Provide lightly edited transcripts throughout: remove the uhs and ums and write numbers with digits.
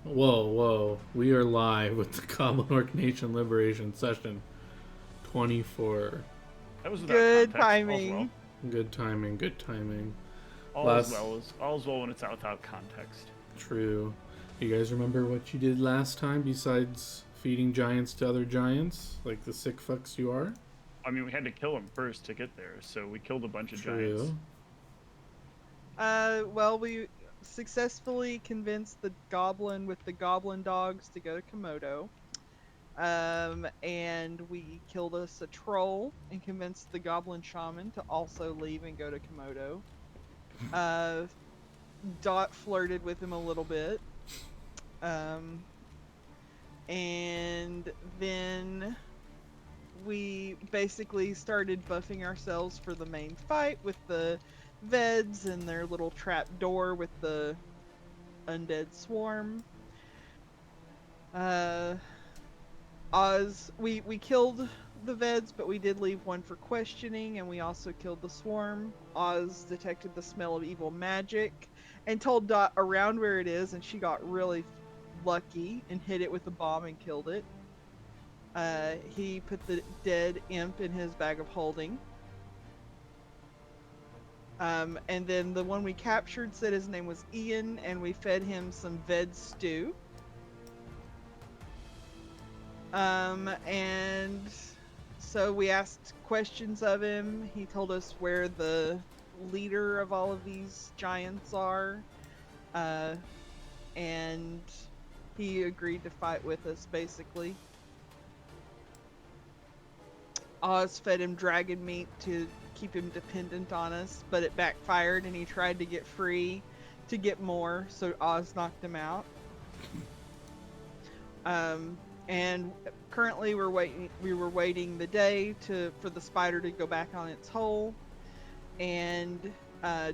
Whoa, whoa. We are live with the Goblin-Orc Nation Liberation Session 24. That was without Good context. All's well. timing. Good timing, good timing. All's well when it's without context. True. You guys remember what you did last time besides feeding giants to other giants? Like the sick fucks you are? I mean, we had to kill him first to get there, so we killed a bunch of True. giants. Well, we successfully convinced the goblin with the goblin dogs to go to Komodo. And we killed us a troll and convinced the goblin shaman to also leave and go to Komodo. Uh, Dot flirted with him a little bit. Um, and then we basically started buffing ourselves for the main fight with the Veds and their little trap door with the undead swarm. Uh, we killed the Veds, but we did leave one for questioning, and we also killed the swarm. Oz detected the smell of evil magic and told Dot around where it is, and she got really lucky and hit it with a bomb and killed it. He put the dead imp in his bag of holding. And then the one we captured said his name was Ian, and we fed him some Ved stew. And so we asked questions of him. He told us where the leader of all of these giants are. And he agreed to fight with us, basically. Oz fed him dragon meat to keep him dependent on us, but it backfired and he tried to get free to get more, so Oz knocked him out. And currently we were waiting the day for the spider to go back on its hole, and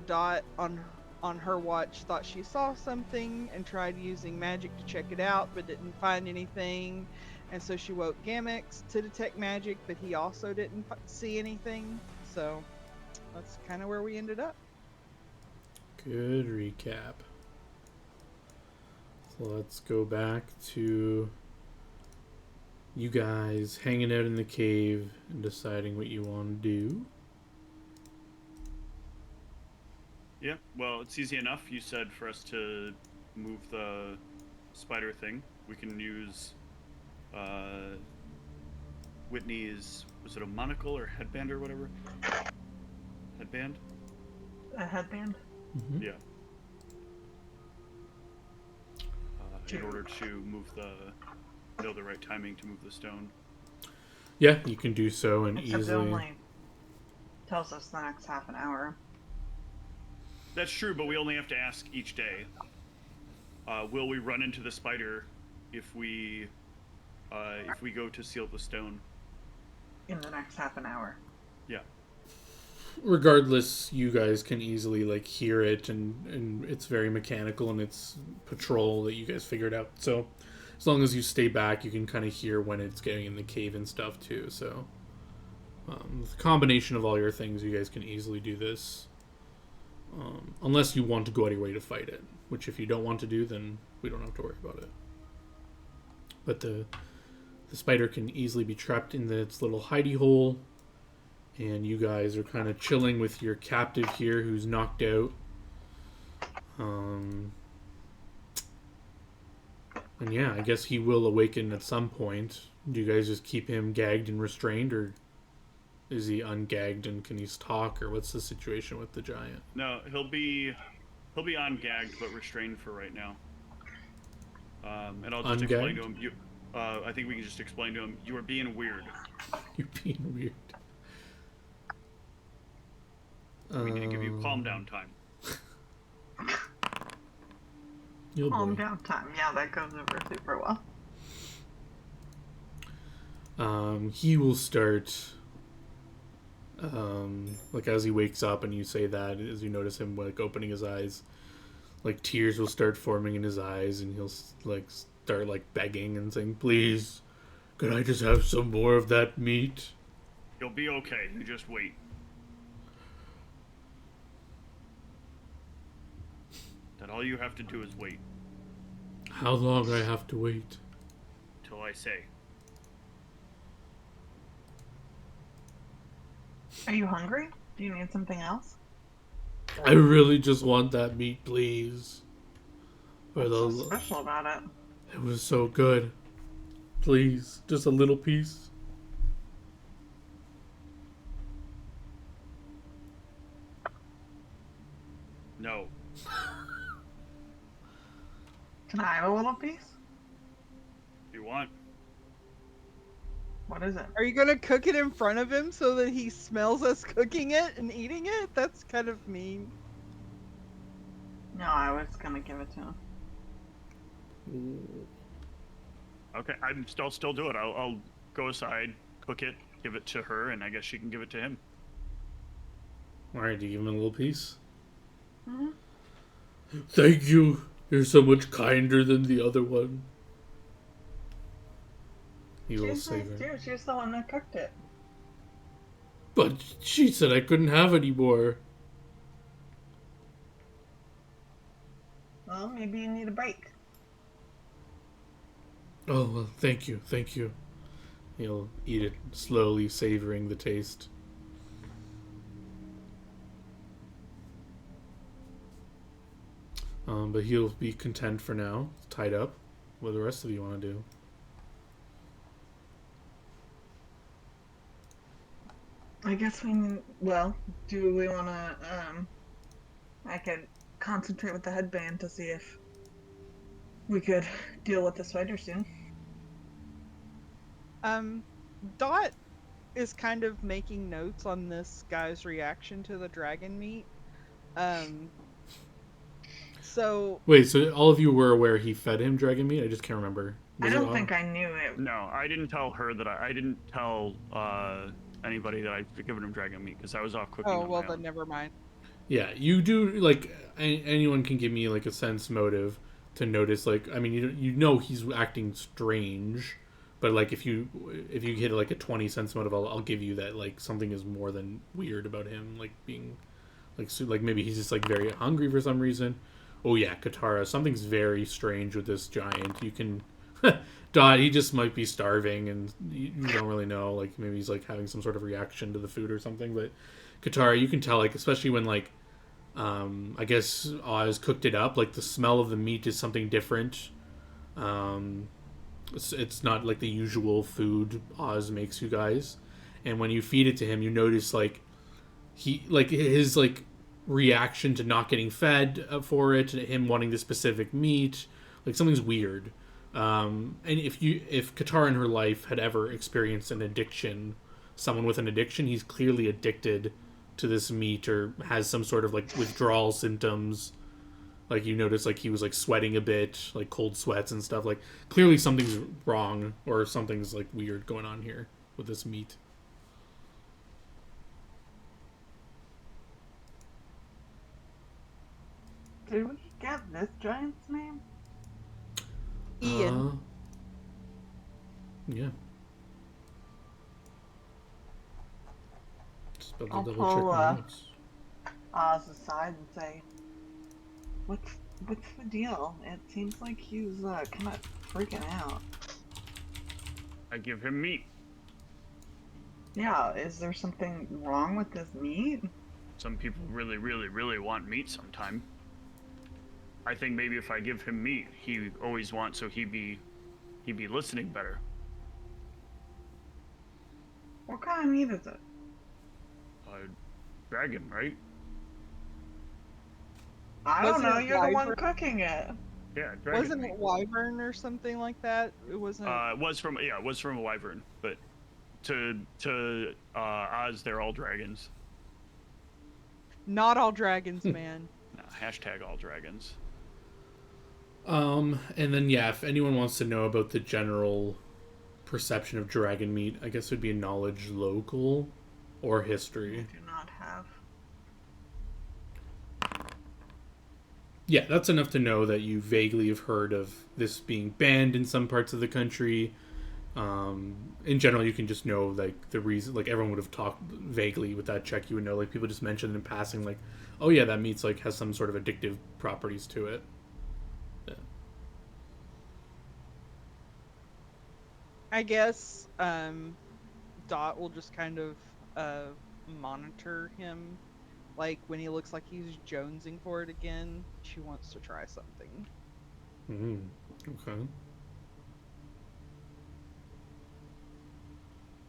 Dot on her watch thought she saw something and tried using magic to check it out, but didn't find anything. And so she woke Gamex to detect magic, but he also didn't see anything. So that's kind of where we ended up. Good recap. So let's go back to you guys hanging out in the cave and deciding what you want to do. Yeah, well, it's easy enough. You said for us to move the spider thing. We can use Whitney's, was it a monocle or headband or whatever? Headband? A headband? Mm-hmm. Yeah. In order to move know the right timing to move the stone. Yeah, you can do so and Except easily. it only tells us the next half an hour. That's true, but we only have to ask each day. Will we run into the spider if we go to seal the stone? In the next half an hour. Yeah. Regardless, you guys can easily like hear it, and it's very mechanical, and it's patrol that you guys figured out. So as long as you stay back, you can kind of hear when it's getting in the cave and stuff too. So with the combination of all your things, you guys can easily do this. Unless you want to go out of your way to fight it, which if you don't want to do, then we don't have to worry about it. But the spider can easily be trapped in its little hidey hole, and you guys are kind of chilling with your captive here who's knocked out. And yeah, I guess he will awaken at some point. Do you guys just keep him gagged and restrained, or is he ungagged and can he talk, or what's the situation with the giant? No, he'll be ungagged but restrained for right now. And I'll just explain to him. I think we can just explain to him. You are being weird. You're being weird. We need to give you calm down time. Calm down time. Yeah, that goes over super well. He will start. Like as he wakes up and you say that, as you notice him like opening his eyes, like tears will start forming in his eyes, and he'll like start like begging and saying, "Please, could I just have some more of that meat?" You'll be okay. You just wait. That all you have to do is wait. How long I have to wait? Till I say. Are you hungry? Do you need something else? I really just want that meat, please. What's so special about it? It was so good. Please, just a little piece. No. Can I have a little piece? If you want. What is it? Are you gonna cook it in front of him so that he smells us cooking it and eating it? That's kind of mean. No, I was gonna give it to him. Okay, I'll still do it. I'll go aside, cook it, give it to her, and I guess she can give it to him. Alright, do you give him a little piece? Mm-hmm. Thank you. You're so much kinder than the other one. He will She's save nice her. too. She's the one that cooked it. But she said I couldn't have any more. Well, maybe you need a break. Oh, well, thank you, thank you. He'll eat it slowly, savoring the taste. But he'll be content for now, tied up. What do the rest of you want to do? I guess we need, well, do we want to, I could concentrate with the headband to see if we could deal with the spider soon. Dot is kind of making notes on this guy's reaction to the dragon meat. So Wait, so all of you were aware he fed him dragon meat? I just can't remember. I don't think I knew it. No, I didn't tell her that I didn't tell anybody that I'd given him dragon meat because I was off cooking. oh on well, my then own. never mind. Yeah, you do, like, anyone can give me, like, a sense motive to notice, like, I mean, you know he's acting strange, but, like, if you hit, like, a 20 sense motive, I'll give you that, like, something is more than weird about him, like, being, like, like, maybe he's just, like, very hungry for some reason. Oh, yeah, Katara, something's very strange with this giant. You can... Dot, he just might be starving, and you don't really know, like, maybe he's, like, having some sort of reaction to the food or something, but... Katara, you can tell, like, especially when, like, I guess Oz cooked it up, like, the smell of the meat is something different. It's not, like, the usual food Oz makes you guys. And when you feed it to him, you notice, like, his, like, reaction to not getting fed for it, him wanting the specific meat, like, something's weird. And if Katara in her life had ever experienced an addiction, someone with an addiction, he's clearly addicted to this meat or has some sort of, like, withdrawal symptoms. Like, you notice, like, he was, like, sweating a bit, like, cold sweats and stuff. Like, clearly something's wrong or something's, like, weird going on here with this meat. Did we get this giant's name? Ian. Yeah. Just about to I'll double check pull, my notes. Oz aside and say, what's the deal? It seems like he's kind of freaking out. I give him meat. Yeah, is there something wrong with this meat? Some people really, really, really want meat sometime. I think maybe if I give him meat, he always wants, so he'd be listening better. What kind of meat is it? Dragon, right? I don't Wasn't know, it you're the one wyvern? cooking it. Yeah, dragon. Wasn't meat. it wyvern or something like that? It wasn't. It was from a wyvern, but to Oz, they're all dragons. Not all dragons, man. No, hashtag all dragons. And then, yeah, if anyone wants to know about the general perception of dragon meat, I guess it would be a knowledge local or I history. do not have. Yeah, that's enough to know that you vaguely have heard of this being banned in some parts of the country. In general, you can just know, like, the reason, like, everyone would have talked vaguely with that check. You would know, like, people just mentioned in passing, like, oh yeah, that meat's, like, has some sort of addictive properties to it. Yeah. I guess Dot will just kind of monitor him. Like when he looks like he's jonesing for it again, she wants to try something. Okay. I'm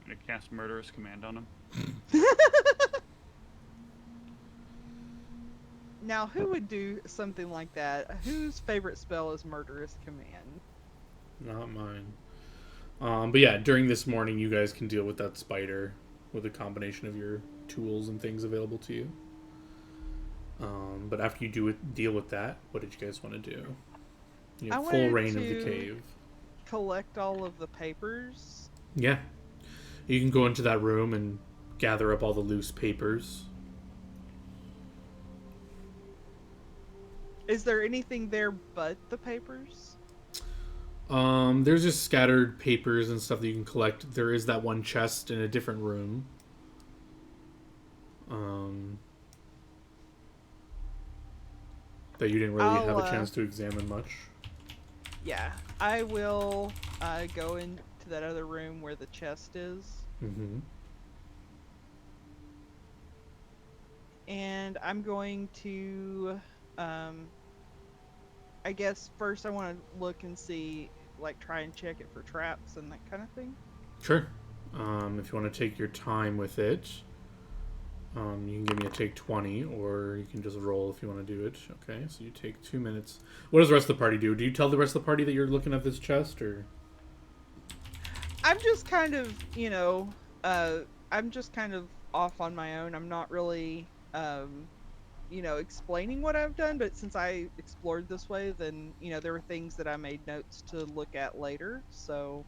gonna cast Murderous Command on him. Now, who would do something like that? Whose favorite spell is Murderous Command? Not mine. But yeah, during this morning, you guys can deal with that spider with a combination of your tools and things available to you. But after you deal with that, what did you guys want to do? You have I full wanted reign of the to cave. collect all of the papers. Yeah. You can go into that room and gather up all the loose papers. Is there anything there but the papers? There's just scattered papers and stuff that you can collect. There is that one chest in a different room. That you didn't really have a chance to examine much. Yeah, I will go into that other room where the chest is. Mm-hmm. And I'm going to, I guess first I want to look and see, like try and check it for traps and that kind of thing. Sure. If you want to take your time with it, you can give me a take 20, or you can just roll if you want to do it. Okay, so you take 2 minutes. What does the rest of the party do? Do you tell the rest of the party that you're looking at this chest, or? I'm just kind of, I'm just kind of off on my own. I'm not really, explaining what I've done, but since I explored this way, then, there were things that I made notes to look at later. So,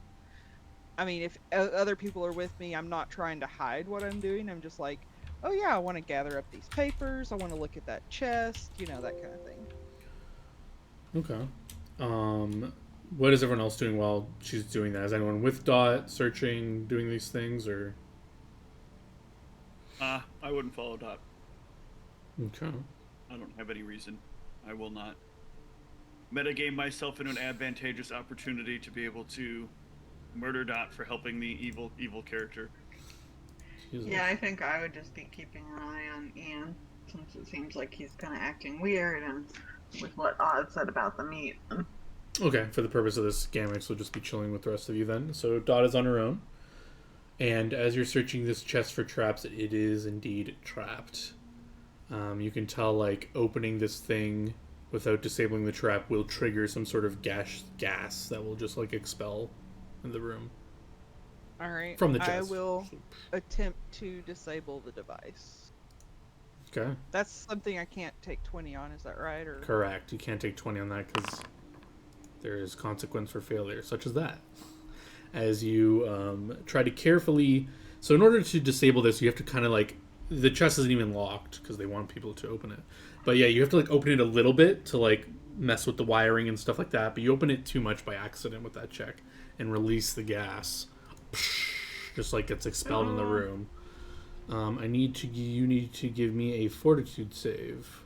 I mean, if other people are with me, I'm not trying to hide what I'm doing. I'm just like, oh yeah, I want to gather up these papers. I want to look at that chest, that kind of thing. Okay. What is everyone else doing while she's doing that? Is anyone with Dot, searching, doing these things, or? I wouldn't follow Dot. Okay. I don't have any reason. I will not metagame myself into an advantageous opportunity to be able to murder Dot for helping the evil character. Jesus. Yeah, I think I would just be keeping an eye on Ian, since it seems like he's kind of acting weird, and with what Oz said about the meat. Okay, for the purpose of this, Gamix will just be chilling with the rest of you then. So Dot is on her own. And as you're searching this chest for traps, it is indeed trapped. You can tell, like, opening this thing without disabling the trap will trigger some sort of gas that will just, like, expel in the room. All right. From the chest. I will attempt to disable the device. Okay. That's something I can't take 20 on, is that right? Or Correct. You can't take 20 on that because there is consequence for failure, such as that. As you try to carefully... So in order to disable this, you have to kind of, like... The chest isn't even locked because they want people to open it. But yeah, you have to, like, open it a little bit to, like, mess with the wiring and stuff like that. But you open it too much by accident with that check and release the gas. Just, like, gets expelled in the room. You need to give me a fortitude save.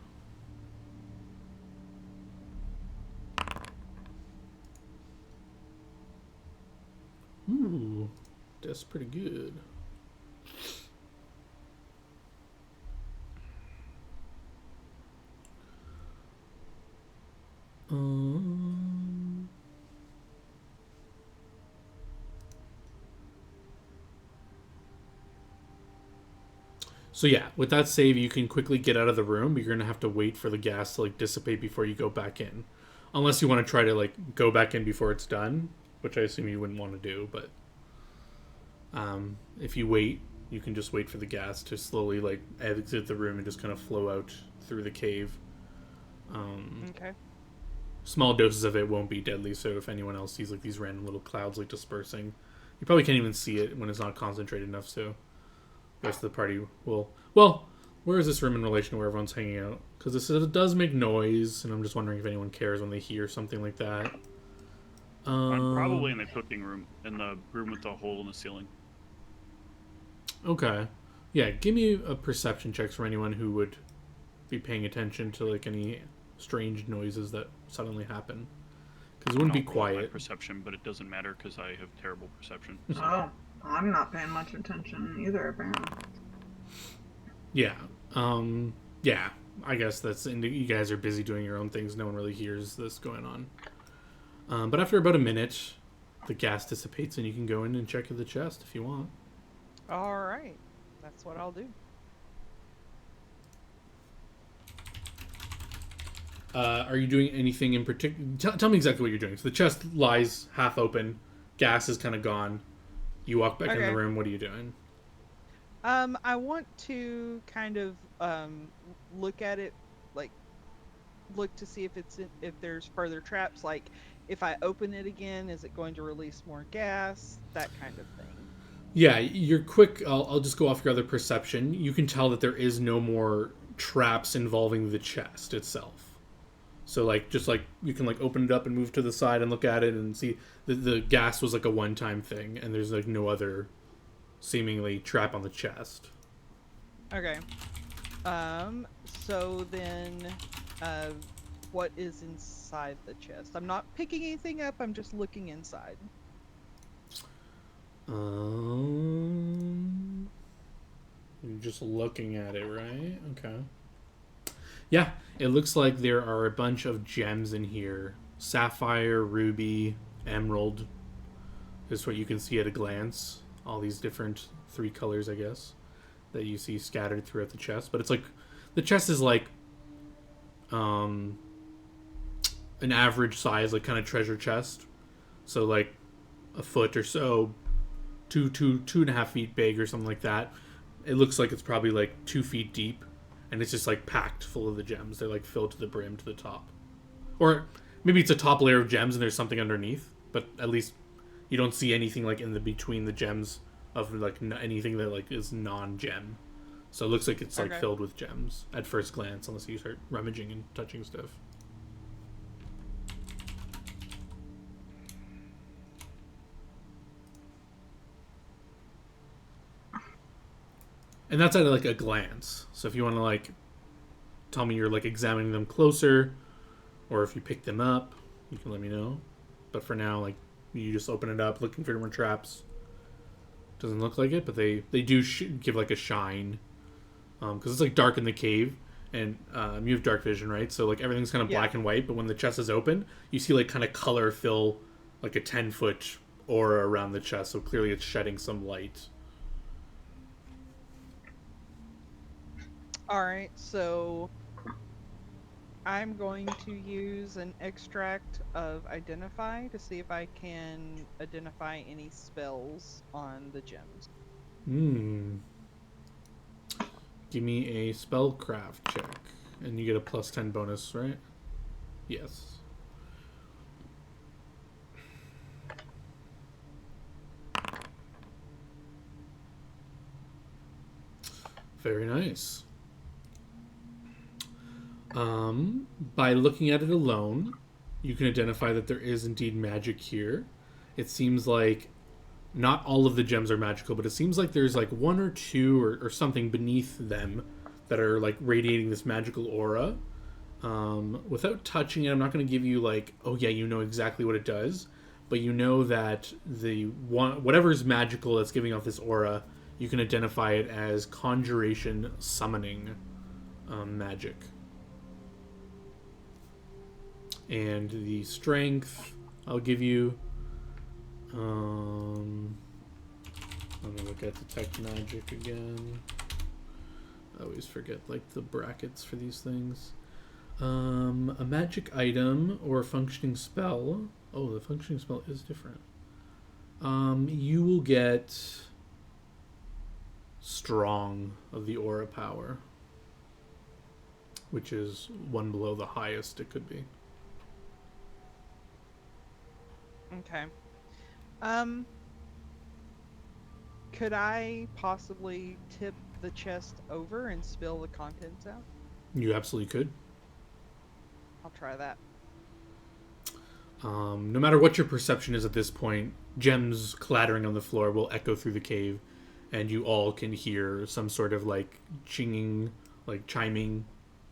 Ooh, that's pretty good. So yeah, with that save, you can quickly get out of the room, but you're gonna have to wait for the gas to, like, dissipate before you go back in, unless you want to try to, like, go back in before it's done, which I assume you wouldn't want to do. But if you wait, you can just wait for the gas to slowly, like, exit the room and just kind of flow out through the cave. okay. Small doses of it won't be deadly, so if anyone else sees, like, these random little clouds, like, dispersing, you probably can't even see it when it's not concentrated enough, so the rest of the party will... Well, where is this room in relation to where everyone's hanging out? Because it does make noise, and I'm just wondering if anyone cares when they hear something like that. I'm probably in the cooking room, in the room with the hole in the ceiling. Okay. Yeah, give me a perception checks for anyone who would be paying attention to, like, any strange noises that suddenly happen. Because it wouldn't be I'll roll my quiet. perception, but it doesn't matter because I have terrible perception. So. Oh, I'm not paying much attention either, apparently. Yeah. Yeah. I guess that's... You guys are busy doing your own things. No one really hears this going on. But after about a minute, the gas dissipates and you can go in and check the chest if you want. All right, that's what I'll do. Are you doing anything in particular? Tell me exactly what you're doing. So the chest lies half open. Gas is kind of gone. You walk back in the room. What are you doing? I want to kind of look at it, like look to see if there's further traps. Like if I open it again, is it going to release more gas? That kind of thing. Yeah, you're quick. I'll just go off your other perception. You can tell that there is no more traps involving the chest itself. So just you can open it up and move to the side and look at it and see the gas was like a one-time thing, and there's no other seemingly trap on the chest. Okay. So then, what is inside the chest? I'm not picking anything up. I'm just looking inside. You're just looking at it, right? Okay. Yeah, it looks like there are a bunch of gems in here. Sapphire, ruby, emerald is what you can see at a glance. All these different 3 colors, I guess, that you see scattered throughout the chest. But it's the chest is an average size, kind of treasure chest. So a foot or so, 2.5 feet big or something like that. It looks like it's probably 2 feet deep. And it's just packed full of the gems. They're filled to the brim to the top. Or maybe it's a top layer of gems and there's something underneath. But at least you don't see anything in the between the gems of anything that is non-gem. So it looks like it's filled with gems at first glance, unless you start rummaging and touching stuff. And that's at a glance. So if you want to tell me you're examining them closer, or if you pick them up, you can let me know. But for now, you just open it up, looking for more traps. Doesn't look like it, but they do give a shine, because it's dark in the cave, and you have dark vision, right? So everything's kind of black and white. But when the chest is open, you see kind of color fill a 10-foot aura around the chest. So clearly, it's shedding some light. Alright, so I'm going to use an extract of Identify to see if I can identify any spells on the gems. Give me a spellcraft check. And you get a +10 bonus, right? Yes. Very nice. By looking at it alone, you can identify that there is indeed magic here. It seems like not all of the gems are magical, but it seems like there's 1 or 2 or something beneath them that are radiating this magical aura. Without touching it, I'm not going to give you oh yeah, you know exactly what it does, but you know that whatever's magical that's giving off this aura, you can identify it as conjuration summoning magic. And the strength I'll give you. Let me look at detect magic again. I always forget the brackets for these things. A magic item or a functioning spell. Oh, the functioning spell is different. You will get strong of the aura power, which is 1 below the highest it could be. Okay. Could I possibly tip the chest over and spill the contents out? You absolutely could. I'll try that. No matter what your perception is at this point, gems clattering on the floor will echo through the cave, and you all can hear some sort of chinging, chiming,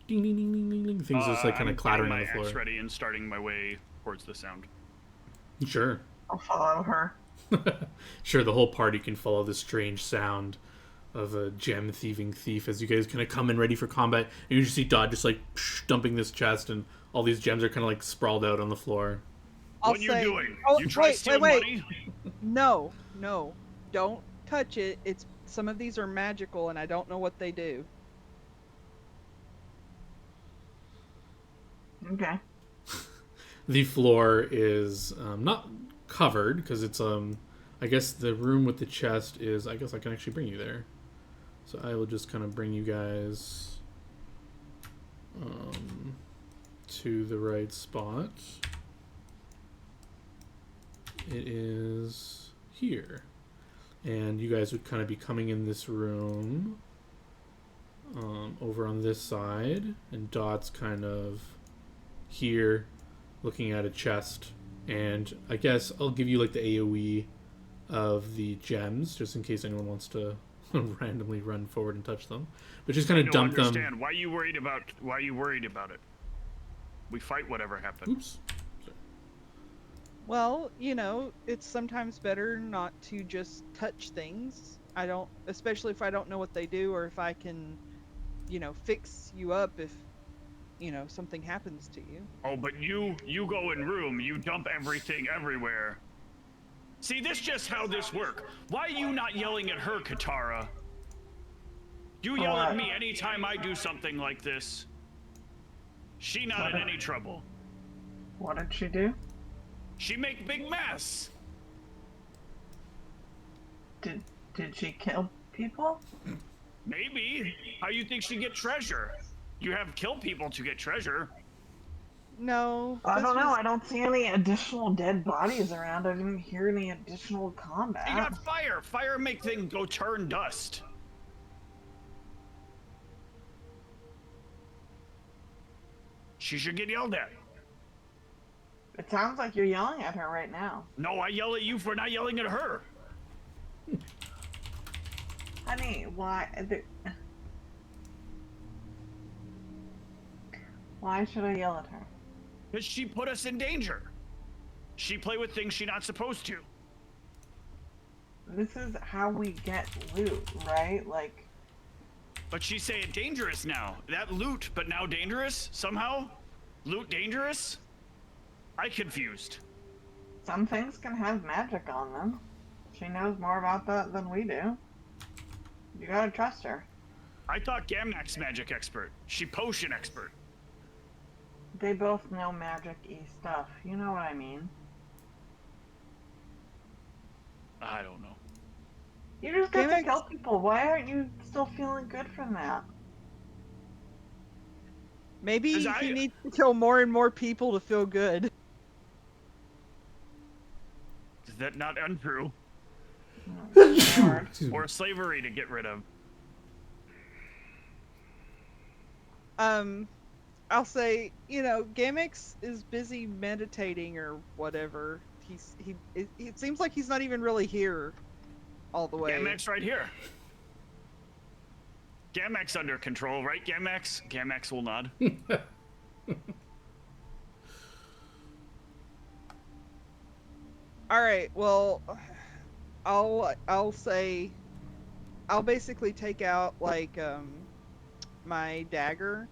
ding ding ding ding ding, things just kind of clattering on the floor. I'm getting my axe ready and starting my way towards the sound. Sure. I'll follow her. Sure, the whole party can follow the strange sound of a gem thieving thief as you guys kind of come in ready for combat. And you just see Dot just like dumping this chest, and all these gems are kind of like sprawled out on the floor. I'll What you say, doing? Oh, You try stealing money? No, no, don't touch it. It's some of these are magical, and I don't know what they do. Okay. The floor is not covered because it's I guess the room with the chest is. I guess I can actually bring you there. So I will just kind of bring you guys to the right spot. It is here. And you guys would kind of be coming in this room over on this side. And Dot's kind of here looking at a chest. And I guess I'll give you like the AoE of the gems just in case anyone wants to randomly run forward and touch them. But just kind of dump them. Why are you worried about it? We fight whatever happens. Oops. Well, it's sometimes better not to just touch things. I don't, especially if I don't know what they do, or if I can, fix you up if, something happens to you. Oh, but you go in room, you dump everything everywhere. See, this just how this work. Why are you not yelling at her, Katara? You yell at me anytime I do something like this. She not in any trouble. What did she do? She make big mess. Did she kill people? Maybe. How you think she get treasure? You have kill people to get treasure. No. I don't know. I don't see any additional dead bodies around. I didn't hear any additional combat. You got fire. Fire make things go turn dust. She should get yelled at. It sounds like you're yelling at her right now. No, I yell at you for not yelling at her. Honey, why? Why should I yell at her? Because she put us in danger. She play with things she not supposed to. This is how we get loot, right? Like... But she's saying dangerous now. That loot, but now dangerous? Somehow? Loot dangerous? I confused. Some things can have magic on them. She knows more about that than we do. You gotta trust her. I thought Gamnak's magic expert. She potion expert. They both know magic-y stuff. You know what I mean. I don't know. You just got to tell people. Why aren't you still feeling good from that? Maybe he needs to kill more and more people to feel good. Is that not untrue? Or slavery to get rid of? I'll say, Gamix is busy meditating or whatever. It seems like he's not even really here all the way. Gamax right here. Gamax under control, right, Gamax? Gamax will nod. All right, well, I'll say, I'll basically take out like my dagger,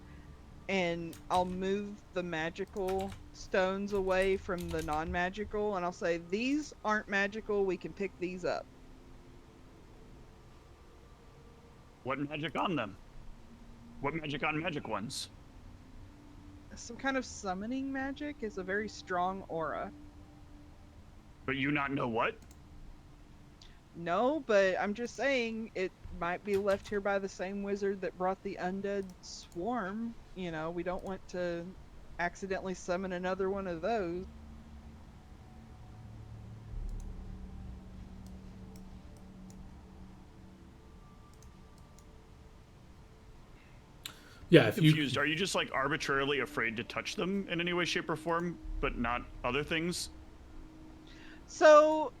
and I'll move the magical stones away from the non-magical, and I'll say, these aren't magical, we can pick these up. What magic on them? What magic on magic ones? Some kind of summoning magic is a very strong aura. But you not know what? No, but I'm just saying it might be left here by the same wizard that brought the undead swarm. We don't want to accidentally summon another one of those. Yeah, if confused. Are you just like arbitrarily afraid to touch them in any way, shape, or form, but not other things? So,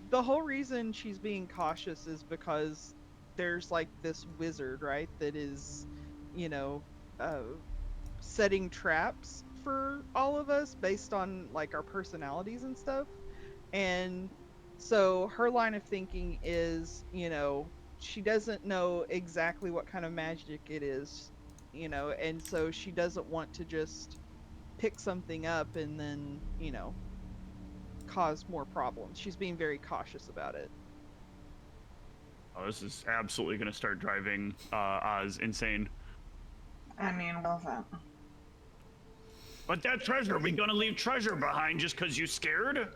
the whole reason she's being cautious is because there's like this wizard, right, that is, setting traps for all of us based on like our personalities and stuff. And so her line of thinking is, she doesn't know exactly what kind of magic it is, and so she doesn't want to just pick something up and then, cause more problems. She's being very cautious about it. Oh, this is absolutely going to start driving Oz insane. I mean, well, that. But that treasure, we gonna leave treasure behind just because you scared?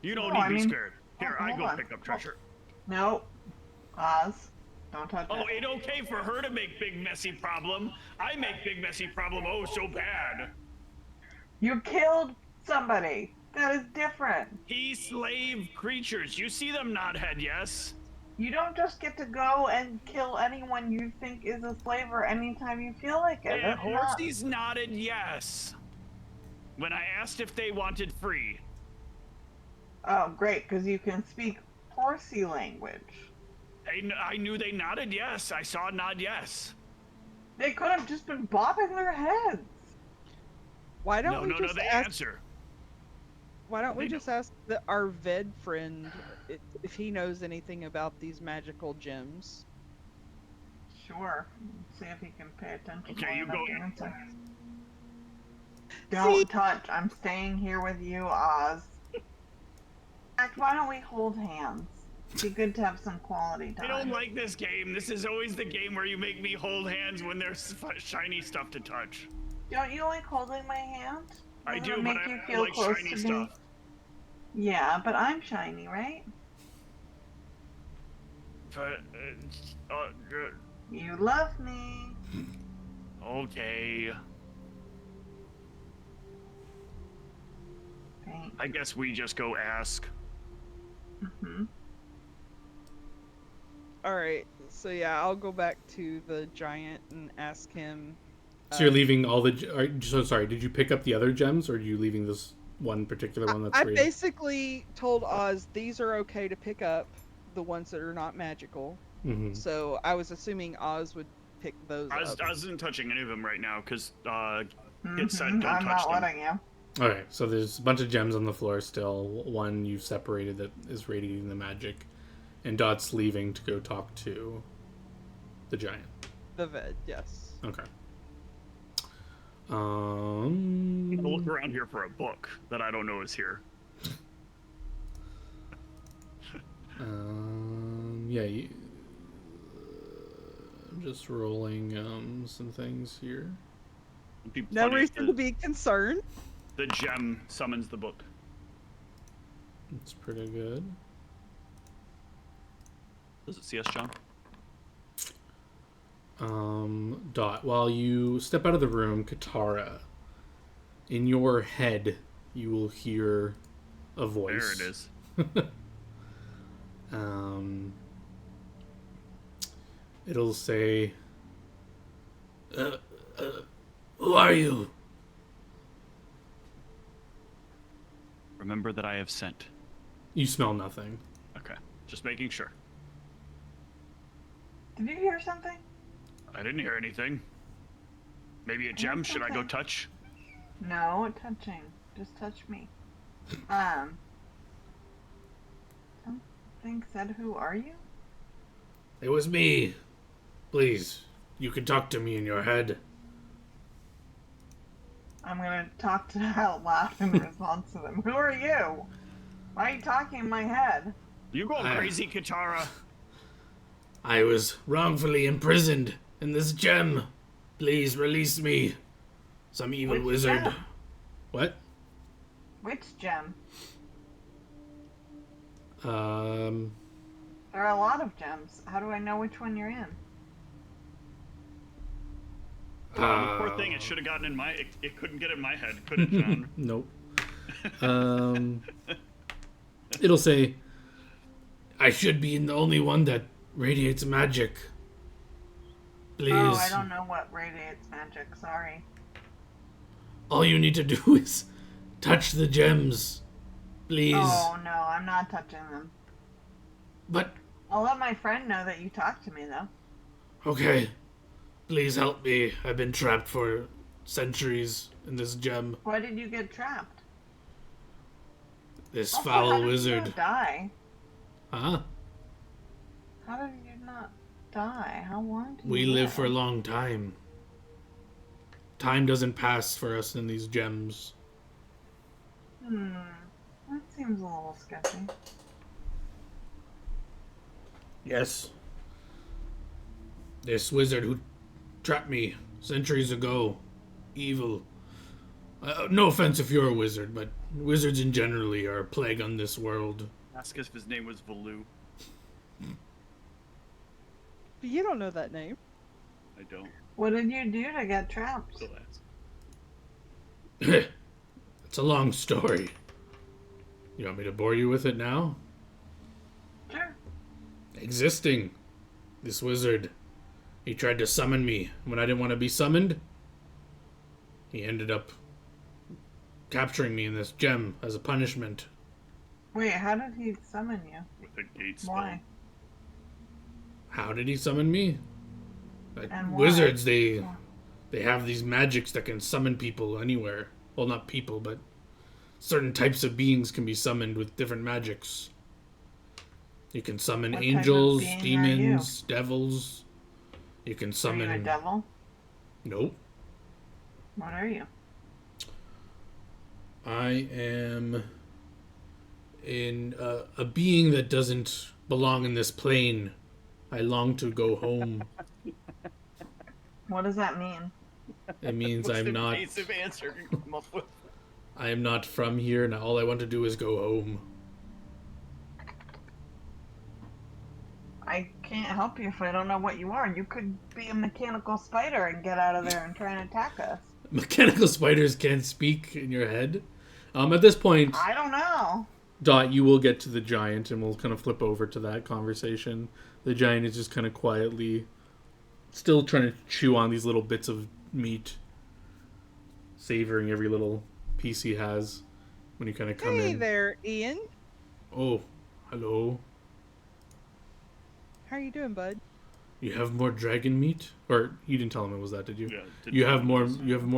You don't No, need I to be mean- scared. Here, I hold go on. pick up treasure. No. Oz, don't touch Oh, it. it okay for her to make big messy problem. I make big messy problem oh so bad. You killed somebody. That is different. He slave creatures. You see them, Knothead, yes? You don't just get to go and kill anyone you think is a slave or anytime you feel like it. And That's not- Horsey's nodded yes. When I asked if they wanted free. Oh, great, because you can speak horsey language. I knew they nodded yes. I saw a nod yes. They could have just been bobbing their heads. Why don't No, we no, just they ask? answer. Why don't we They just ask our Ved friend if he knows anything about these magical gems? Sure. See if he can pay attention. Okay, long you enough go. to answer. Don't See? touch. I'm staying here with you, Oz. In fact, why don't we hold hands? It'd be good to have some quality I time. don't like this game. This is always the game where you make me hold hands when there's shiny stuff to touch. Don't you like holding my hand? I Doesn't do, it but make I you don't feel like close shiny to me? stuff. Yeah, but I'm shiny, right? But, You love me. okay. Thanks. I guess we just go ask. Mm-hmm. All right. So yeah, I'll go back to the giant and ask him. So you're leaving all the. So sorry. Did you pick up the other gems, or are you leaving this one particular one that's I rated? basically told Oz these are okay to pick up, the ones that are not magical. Mm-hmm. So I was assuming Oz would pick those Oz up. isn't touching any of them right now because It said Mm-hmm. don't I'm touch not them. letting you. Okay, so there's a bunch of gems on the floor still. One you've separated that is radiating the magic, and Dot's leaving to go talk to the giant. The Ved, yes. Okay. I'll look around here for a book that I don't know is here. Yeah. I'm just rolling some things here. It'd be No funny if reason to be concerned. the gem summons the book. It's pretty good. Does it see us, John? Dot, while you step out of the room, Katara, in your head, you will hear a voice. There it is. It'll say, who are you? Remember that I have sent. You smell nothing. Okay, just making sure. Did you hear something? I didn't hear anything. Maybe a gem? Should I go something. touch? No, touching. Just touch me. Something said, who are you? It was me. Please, you can talk to me in your head. I'm gonna talk to out loud in response to them. Who are you? Why are you talking in my head? You go crazy, Katara. I was wrongfully imprisoned in this gem. Please release me. Some evil Which wizard. gem? What? Which gem? Um, There are a lot of gems. How do I know which one you're in? Poor thing, it should have gotten in my. It couldn't get in my head, could it, John? Nope. It'll say, I should be the only one that radiates magic. Please. Oh, I don't know what radiates magic. Sorry. All you need to do is touch the gems. Please. Oh no, I'm not touching them. But, I'll let my friend know that you talked to me though. okay. Please help me. I've been trapped for centuries in this gem. Why did you get trapped? This Also, foul how did wizard. you not die? Huh? How did you not die? How long did you We live for a long time. Time doesn't pass for us in these gems. That seems a little sketchy. Yes. This wizard who trapped me centuries ago. Evil. No offense if you're a wizard, but wizards in generally are a plague on this world. Ask if his name was Valoo. But you don't know that name. I don't. What did you do to get trapped? Still ask. It's a long story. You want me to bore you with it now? Sure. Existing. This wizard. He tried to summon me when I didn't want to be summoned. He ended up capturing me in this gem as a punishment. Wait, how did he summon you? With a gate spell. Why? How did he summon me? And why? Wizards, they have these magics that can summon people anywhere. Well, not people, but certain types of beings can be summoned with different magics. You can summon What type of angels, being are demons, devils. You can Are summon... you a devil? Nope. What are you? I am a being that doesn't belong in this plane. I long to go home. What does that mean? It means Most I'm not... invasive answer you can come up with. I am not from here, and all I want to do is go home. I can't help you if I don't know what you are. You could be a mechanical spider and get out of there and try and attack us. Mechanical spiders can't speak in your head. At this point, I don't know. Dot, you will get to the giant, and we'll kind of flip over to that conversation. The giant is just kind of quietly still trying to chew on these little bits of meat, savoring every little piece he has when you kind of come Hey in. there, Ian. Oh, hello. How are you doing, bud? You have more dragon meat? Or you didn't tell him it was that, did you? Yeah, You have more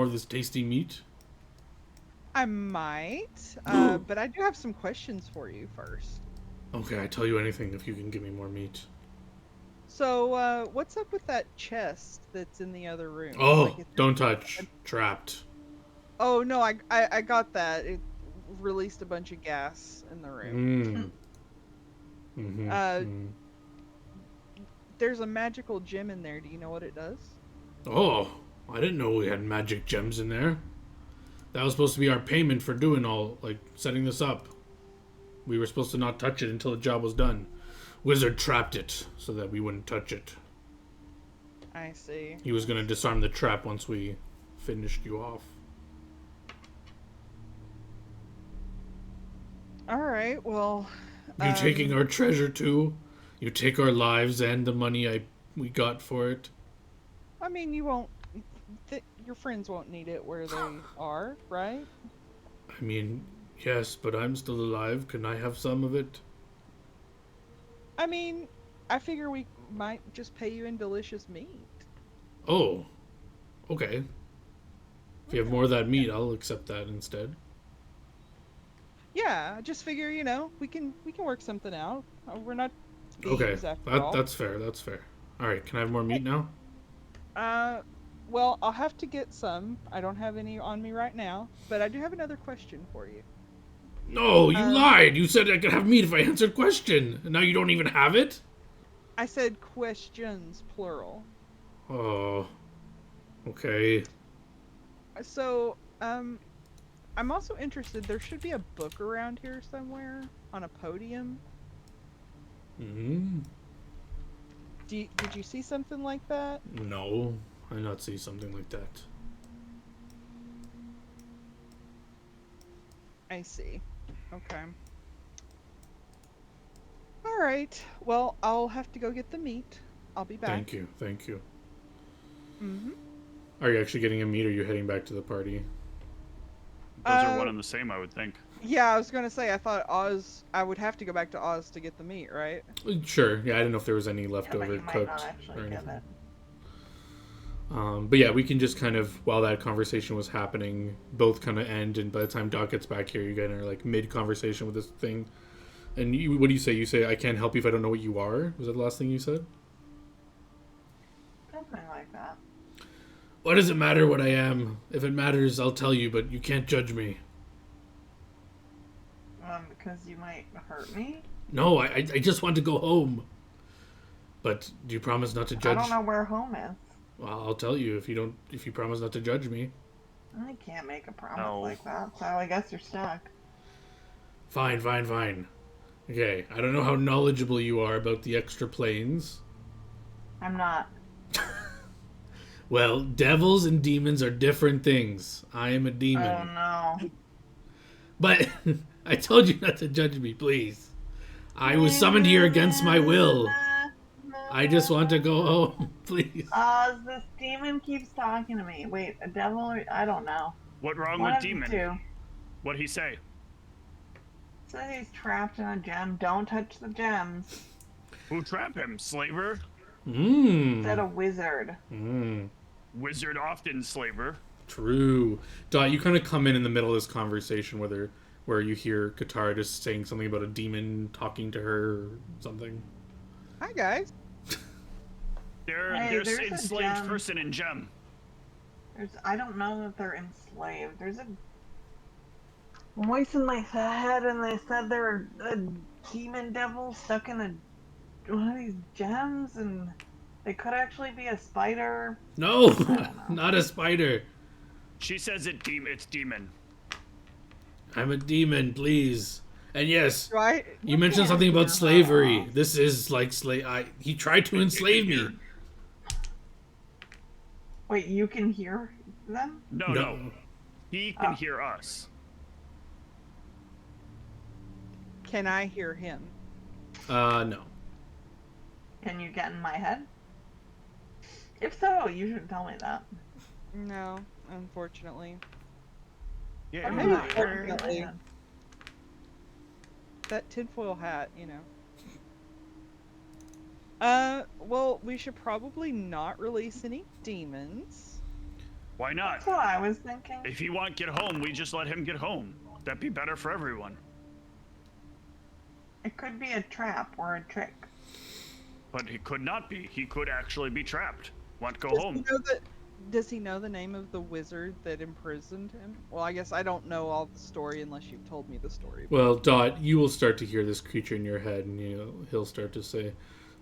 of this tasty meat? I might, but I do have some questions for you first. Okay, I tell you anything if you can give me more meat. So, what's up with that chest that's in the other room? Oh, Like, don't touch. Trapped. Oh no, I got that. It released a bunch of gas in the room. Mm-hmm. There's a magical gem in there. Do you know what it does? Oh, I didn't know we had magic gems in there. That was supposed to be our payment for doing all, like, setting this up. We were supposed to not touch it until the job was done. Wizard trapped it so that we wouldn't touch it. I see. He was going to disarm the trap once we finished you off. Alright, well... You taking our treasure too? You take our lives and the money we got for it? I mean, you won't... your friends won't need it where they are, right? I mean, yes, but I'm still alive. Can I have some of it? I mean, I figure we might just pay you in delicious meat. Oh, okay. If you have more of that meat, I'll accept that instead. Yeah, I just figure, we can work something out. We're not Okay, thieves after all. that's fair. That's fair. All right, can I have more meat now? Well, I'll have to get some. I don't have any on me right now, but I do have another question for you. No, you lied. You said I could have meat if I answered question. And now you don't even have it? I said questions, plural. Oh, okay. So, I'm also interested. There should be a book around here somewhere on a podium. Hmm. Did you see something like that? No, I did not see something like that. I see. Okay. All right. Well, I'll have to go get the meat. I'll be back. Thank you. Thank you. Mm-hmm. Are you actually getting a meat, or are you heading back to the party? Those are one and the same, I would think. Yeah, I was gonna say, I thought I would have to go back to Oz to get the meat, right? Sure. Yeah, I didn't know if there was any Yeah, but leftover you might cooked not or actually get anything. it. But yeah, we can just kind of, while that conversation was happening, both kind of end, and by the time Doc gets back here, you guys are like mid-conversation with this thing. And you, what do you say? You say, I can't help you if I don't know what you are? Was that the last thing you said? Something like that. What does it matter what I am? If it matters, I'll tell you, but you can't judge me. Because you might hurt me? No, I just want to go home. But do you promise not to judge? I don't know where home is. Well, I'll tell you if you promise not to judge me. I can't make a promise like that, so I guess you're stuck. Fine. Okay, I don't know how knowledgeable you are about the extra planes. I'm not. Well, devils and demons are different things. I am a demon. Oh no. But I told you not to judge me, please. I was summoned here against my will. I just want to go home, please. This demon keeps talking to me. Wait, a devil or... I don't know. What wrong One with of the demon? two. What'd he say? Says he's trapped in a gem. Don't touch the gems. Who trapped him? Slaver? Said a wizard. Wizard often slaver. True. Dot, you kind of come in the middle of this conversation where you hear Katara just saying something about a demon talking to her or something. Hi guys. There's there's a enslaved gem. person in gem. I don't know that they're enslaved. There's a voice in my head, and they said they're a demon devil stuck in one of these gems, and they could actually be a spider. No, not a spider. She says it's demon. I'm a demon, please. And yes, Right? you mentioned something about slavery. This is like he tried to enslave me. Wait, you can hear them? No. He can hear us. Can I hear him? No. Can you get in my head? If so, you should tell me that. No, unfortunately. Yeah, Maybe not fortunately. heard. That tinfoil hat, you know. Well, we should probably not release any demons. Why not? That's what I was thinking. If he won't get home, we just let him get home. That'd be better for everyone. It could be a trap or a trick. But he could not be. He could actually be trapped. Want to go Does home. he know does he know the name of the wizard that imprisoned him? Well, I guess I don't know all the story unless you've told me the story. Well, Dot, you will start to hear this creature in your head, and he'll start to say,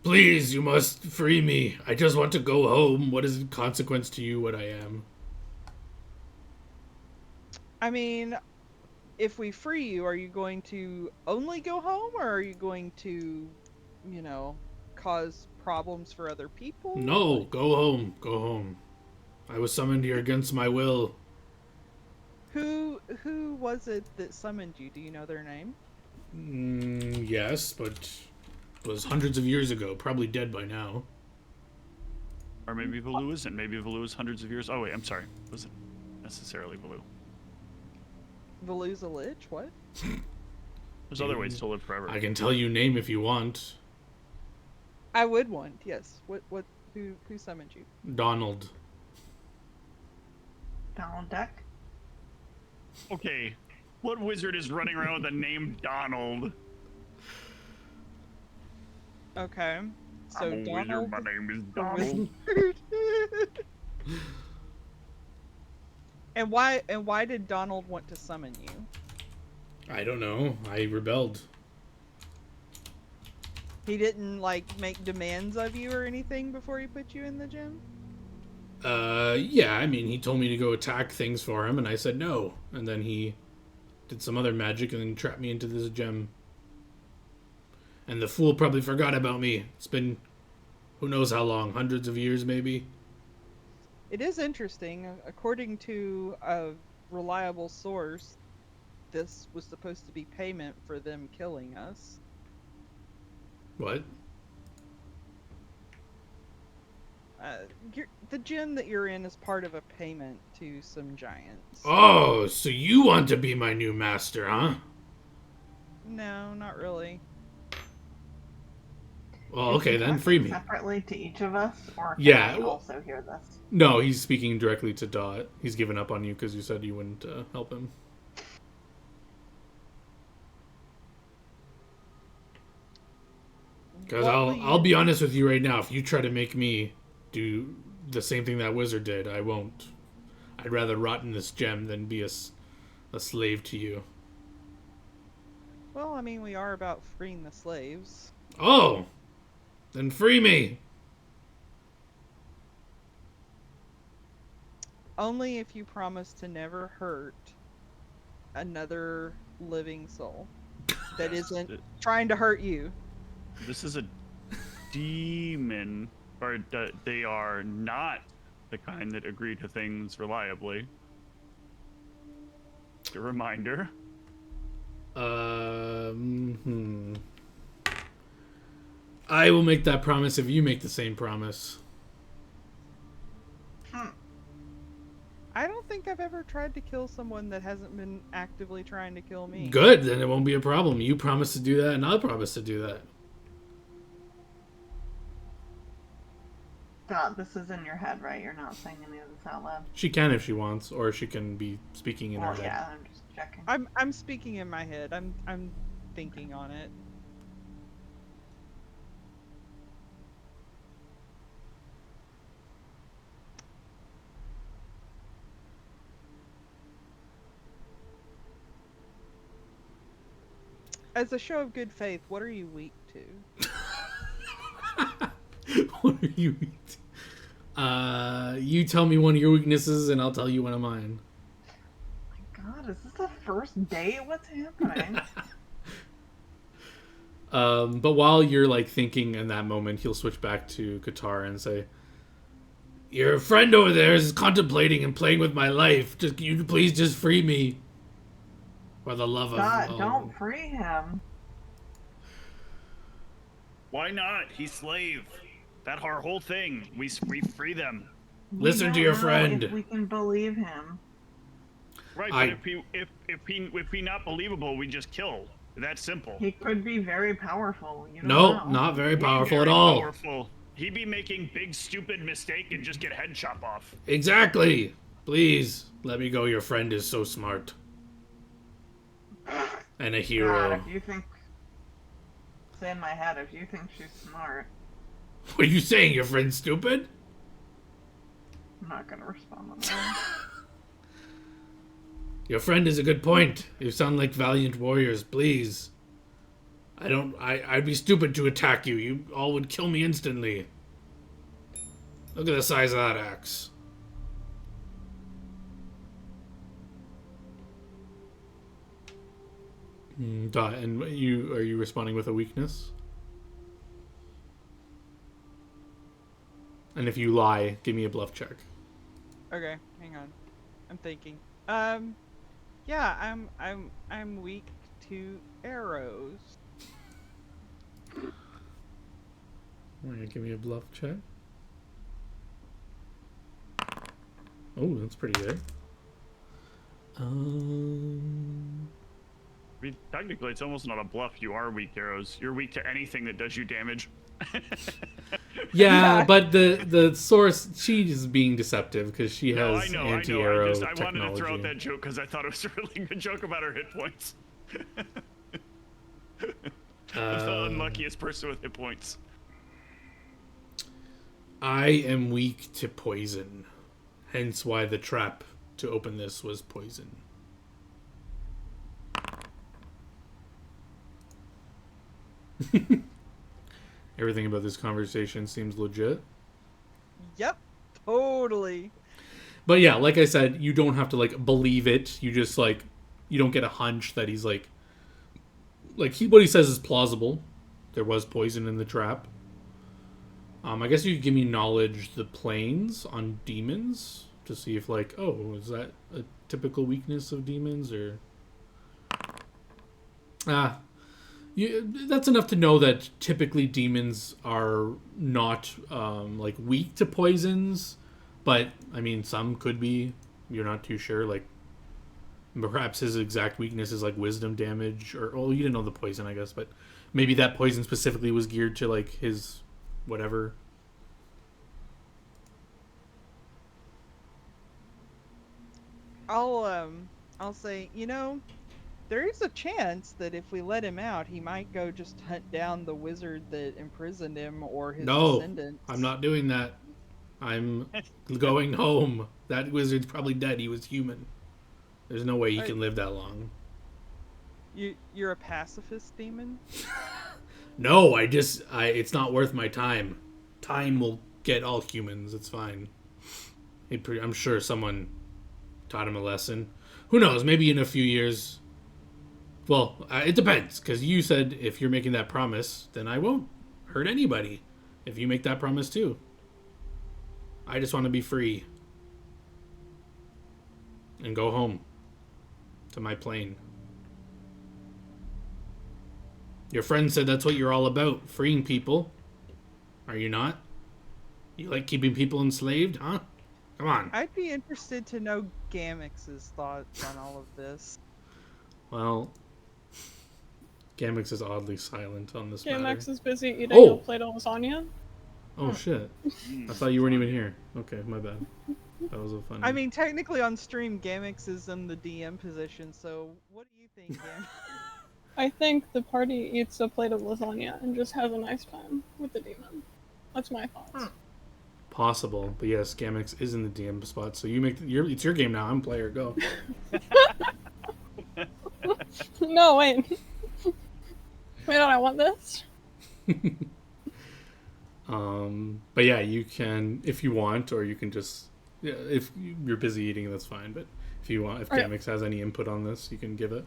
"Please, you must free me. I just want to go home. What is the consequence to you what I am?" I mean, if we free you, are you going to only go home, or are you going to, cause problems for other people? No, go home. Go home. I was summoned here against my will. Who was it that summoned you? Do you know their name? Yes, but it was hundreds of years ago. Probably dead by now. Or maybe Valoo isn't. Maybe Valoo is hundreds of years. Oh, wait, I'm sorry. It wasn't necessarily Valoo. Valoo's a lich? What? There's other ways to live forever. I can tell you name if you want. I would want, yes. Who summoned you? Donald. Donald Duck? Okay. What wizard is running around with the name Donald? Okay. So I'm a Donald. wizard. My name is the Donald. wizard. And why did Donald want to summon you? I don't know. I rebelled. He didn't make demands of you or anything before he put you in the gym? Yeah, I mean, he told me to go attack things for him, and I said no. And then he did some other magic and then trapped me into this gem. And the fool probably forgot about me. It's been who knows how long, hundreds of years maybe. It is interesting. According to a reliable source, this was supposed to be payment for them killing us. What? The gym that you're in is part of a payment to some giants. Oh, so you want to be my new master, huh? No, not really. Well, Is okay, he then free talking me. separately to each of us, or can Yeah, I well- also hear this? No, he's speaking directly to Dot. He's given up on you because you said you wouldn't help him. Because What will I'll you be honest with you right now. If you try to make me do the same thing that wizard did, I won't. I'd rather rot in this gem than be a slave to you. Well, I mean, we are about freeing the slaves. Oh, then free me. Only if you promise to never hurt another living soul that isn't trying to hurt you. This is a demon, or they are not the kind that agree to things reliably. A reminder. I will make that promise if you make the same promise. I don't think I've ever tried to kill someone that hasn't been actively trying to kill me. Good, then it won't be a problem. You promise to do that, and I'll promise to do that. Dot, this is in your head, right? You're not saying any of this out loud. She can if she wants, or she can be speaking in her Well, head. yeah, I'm just checking. I'm speaking in my head. I'm thinking on it. As a show of good faith, what are you weak to? What are you? You tell me one of your weaknesses, and I'll tell you one of mine. My God, is this the first date? What's happening? But while you're like thinking in that moment, he'll switch back to Qatar and say, "Your friend over there is contemplating and playing with my life. Just you please just free me, for the love of." Dot, don't free him. Why not? He's slave. That our whole thing. We free them. Listen to We your don't know friend. If we can believe him. Right, but if he not believable, we just kill. That simple. He could be very powerful. You don't No, know. not very powerful Very at all. Powerful. He'd be making big stupid mistake and just get head chop off. Exactly. Please let me go. Your friend is so smart and a God, hero. if you think... Say in my head, if you think she's smart, What are you saying? Your friend's stupid? I'm not gonna respond to that. Your friend is a good point. You sound like valiant warriors. Please. I'd be stupid to attack you. You all would kill me instantly. Look at the size of that axe. Dot, and are you responding with a weakness? And if you lie, give me a bluff check. Okay, hang on. I'm thinking. Yeah, I'm weak to arrows. Alright, give me a bluff check. Oh, that's pretty good. I mean, technically, it's almost not a bluff. You are weak to arrows. You're weak to anything that does you damage. Yeah, but the source, she is being deceptive because she No, has I know. anti-arrow I technology. wanted to throw out that joke because I thought it was a really good joke about her hit points. The unluckiest person with hit points. I am weak to poison. Hence why the trap to open this was poison. Everything about this conversation seems legit. Yep, totally. But yeah, like I said, you don't have to like believe it. You just like you don't get a hunch that he's like what he says is plausible. There was poison in the trap. I guess you could give me knowledge the planes on demons to see if like, oh, is that a typical weakness of demons or that's enough to know that typically demons are not like weak to poisons, but I mean some could be. You're not too sure. Like Perhaps his exact weakness is like wisdom damage, or well, you didn't know the poison, I guess, but maybe that poison specifically was geared to like his whatever. I'll say, there is a chance that if we let him out, he might go just hunt down the wizard that imprisoned him or his No, descendants. I'm not doing that. I'm going home. That wizard's probably dead. He was human. There's no way he can live that long. You're a pacifist demon? No, it's not worth my time. Time will get all humans. It's fine. I'm sure someone taught him a lesson. Who knows? Maybe in a few years. Well, it depends, because you said if you're making that promise, then I won't hurt anybody if you make that promise too. I just want to be free and go home to my plane. Your friend said that's what you're all about, freeing people. Are you not? You like keeping people enslaved, huh? Come on. I'd be interested to know Gamix's thoughts on all of this. Well, Gamix is oddly silent on this matter. Gamix is busy eating a plate of lasagna. Oh, shit. I thought you weren't even here. Okay, my bad. That was a fun... I mean, technically on stream, Gamix is in the DM position, so what do you think, Gamix? I think the party eats a plate of lasagna and just has a nice time with the demon. That's my thoughts. Possible, but yes, Gamix is in the DM spot, so it's your game now. I'm player. Go. No, wait. Wait, don't I want this? But yeah, you can if you want, or you can just if you're busy eating, that's fine. But if you want, if Gamix has any input on this, you can give it.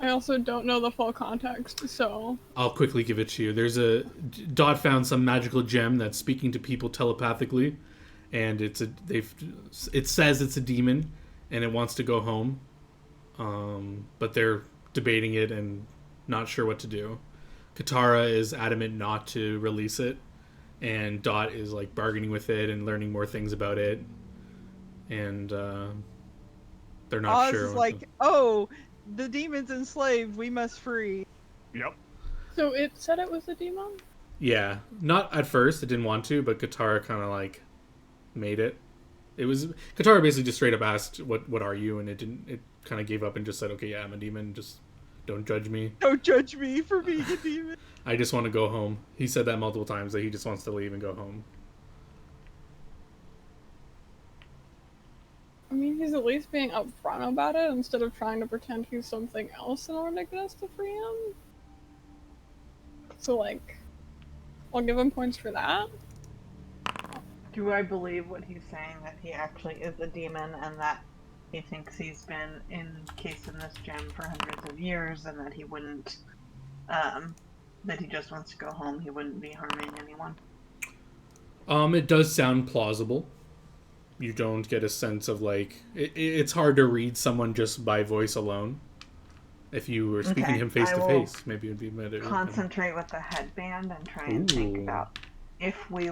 I also don't know the full context, so... I'll quickly give it to you. Dot found some magical gem that's speaking to people telepathically, and it says it's a demon, and it wants to go home. But they're debating it and not sure what to do. Katara is adamant not to release it, and Dot is like bargaining with it and learning more things about it, and they're not sure. Oz is like, oh, the demon's enslaved. We must free. Yep. So it said it was a demon? Yeah, not at first. It didn't want to, but Katara kind of like made it. Katara basically just straight up asked, "What are you?" And it didn't. It kind of gave up and just said, "Okay, yeah, I'm a demon. Just don't judge me. Don't judge me for being a demon. I just want to go home." He said that multiple times, that he just wants to leave and go home. I mean, he's at least being upfront about it instead of trying to pretend he's something else in order to get us to free him. So, like, I'll give him points for that. Do I believe what he's saying, that he actually is a demon and that he thinks he's been encased in this gem for hundreds of years and that he wouldn't, that he just wants to go home, he wouldn't be harming anyone? It does sound plausible. You don't get a sense of like it's hard to read someone just by voice alone. If you were speaking to him face to face, maybe it would be better. Concentrate with the headband and try and think about if we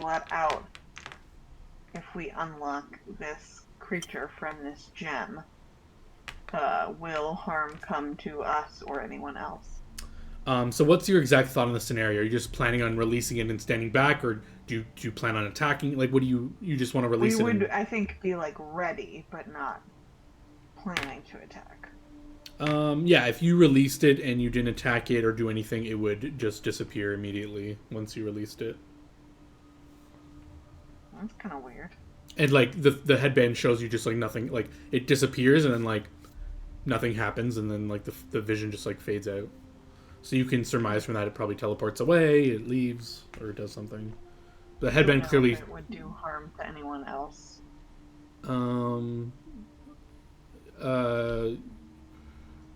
unlock this creature from this gem, will harm come to us or anyone else? So what's your exact thought on the scenario? Are you just planning on releasing it and standing back, or do you plan on attacking? Like, what do you just want to release it? We would, I think, be like ready, but not planning to attack. Yeah, if you released it and you didn't attack it or do anything, it would just disappear immediately once you released it. That's kind of weird. And like the headband shows you just like nothing, like it disappears and then like nothing happens, and then like the vision just like fades out. So you can surmise from that it probably teleports away, it leaves, or it does something. The headband clearly... If it would do harm to anyone else.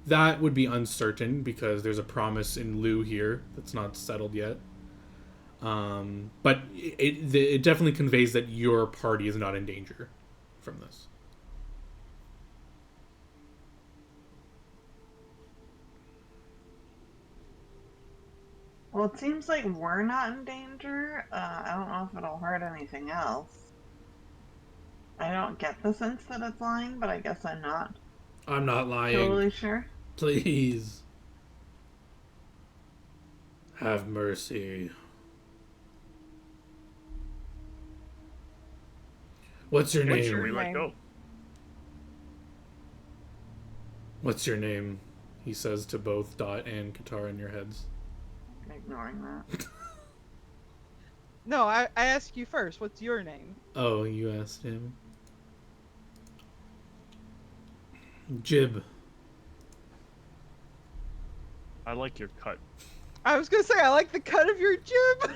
That would be uncertain because there's a promise in lieu here that's not settled yet. But it definitely conveys that your party is not in danger from this. Well, it seems like we're not in danger. I don't know if it'll hurt anything else. I don't get the sense that it's lying, but I guess I'm not. I'm not lying. Totally sure. Please. Have mercy. What's your Make sure name? we let Name. go. What's your name? He says to both Dot and Katara in your heads. Ignoring that. No, I asked you first. What's your name? Oh, you asked him. Jib. I like your cut. I was gonna say I like the cut of your jib.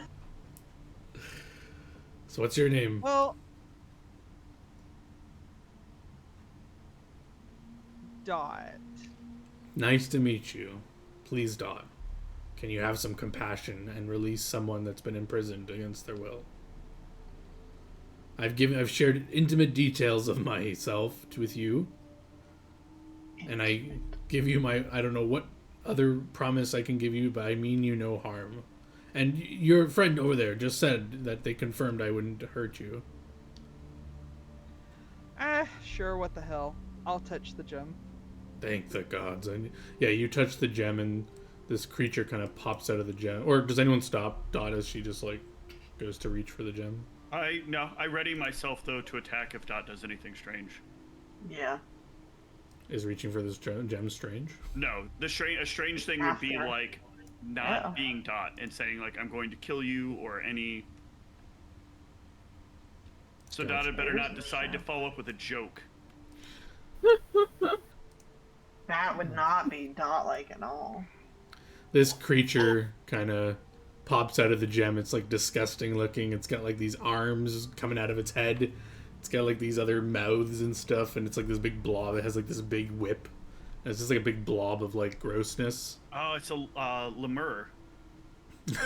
So what's your name? Well, Dot. Nice to meet you. Please, Dot. Can you have some compassion and release someone that's been imprisoned against their will? I've shared intimate details of myself with you. And I give you I don't know what other promise I can give you, but I mean you no harm. And your friend over there just said that they confirmed I wouldn't hurt you. Sure, what the hell. I'll touch the gem. Thank the gods. And yeah, you touch the gem and this creature kind of pops out of the gem. Or does anyone stop Dot as she just like goes to reach for the gem? I ready myself though to attack if Dot does anything strange. Yeah. Is reaching for this gem strange? No, a strange thing would be After. like not Yeah. being Dot and saying like I'm going to kill you or any. So Dot had better not decide to follow up with a joke. That would not be Dot-like at all. This creature kind of pops out of the gem. It's like disgusting looking. It's got like these arms coming out of its head. It's got like these other mouths and stuff, and it's like this big blob. It has like this big whip. And it's just like a big blob of like grossness. Oh, it's a lemur. Isn't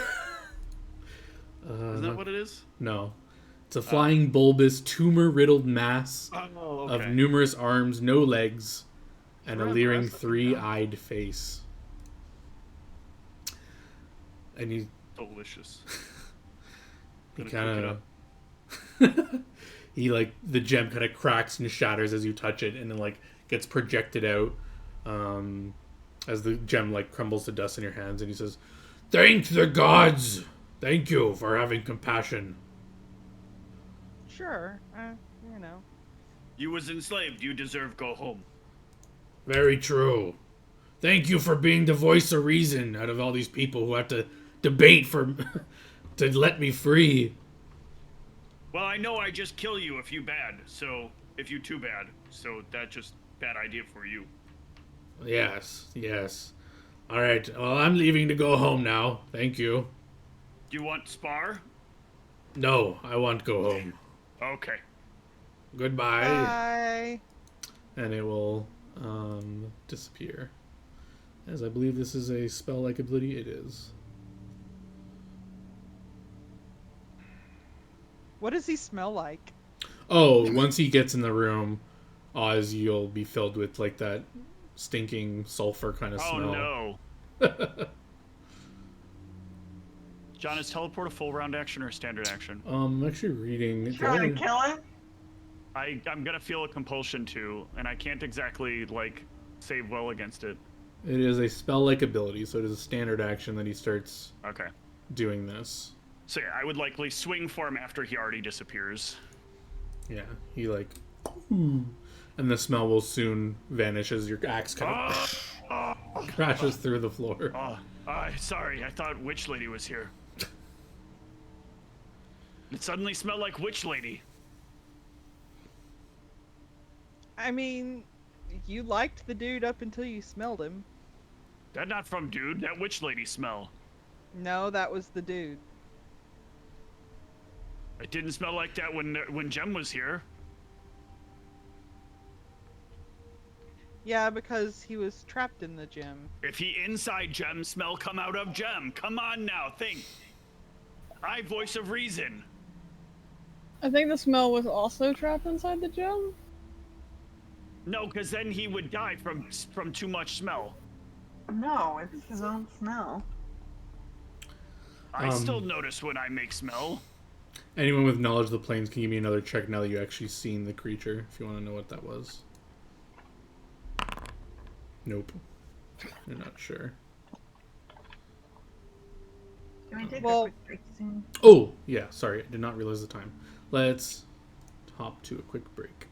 that what it is? No. It's a flying, bulbous, tumor-riddled mass Oh, of numerous arms, no legs, and a Real leering gross looking, three-eyed face. And he delicious. He Gonna kind of he like the gem kind of cracks and shatters as you touch it, and then like gets projected out as the gem like crumbles to dust in your hands. And he says, "Thank the gods. Thank you for having compassion." Sure, you know. You was enslaved. You deserve go home. Very true. Thank you for being the voice of reason out of all these people who have to debate for to let me free. Well, I know I just kill you if you bad. So if you too bad. So that just bad idea for you. Yes, yes. All right. Well, I'm leaving to go home now. Thank you. Do you want spar? No, I want to go home. Okay. Goodbye. Bye. And it will disappear. As I believe this is a spell-like ability, it is. What does he smell like? Oh, once he gets in the room, Oz, you'll be filled with like that stinking sulfur kind of Oh smell. no. John, is teleport a full round action or a standard action? I'm actually reading. Trying to kill him? I'm gonna feel a compulsion to, and I can't exactly like save well against it. It is a spell-like ability, so it is a standard action that he starts Okay. doing this. So yeah, I would likely swing for him after he already disappears. Yeah, he like, ooh, and the smell will soon vanish as your axe kind of crashes through the floor. Sorry, I thought Witch Lady was here. It suddenly smelled like Witch Lady. I mean, you liked the dude up until you smelled him. That not from dude, that Witch Lady smell. No, that was the dude. It didn't smell like that when Jem was here. Yeah, because he was trapped in the gym. If he inside Jem, smell come out of Jem. Come on now, think. I voice of reason. I think the smell was also trapped inside the gem. No, because then he would die from too much smell. No, it's his own smell. I still notice when I make smell. Anyone with knowledge of the planes can give me another check now that you actually seen the creature, if you want to know what that was. Nope. You're not sure. Can we take a Well- quick break soon? Oh, yeah, sorry. I did not realize the time. Let's hop to a quick break.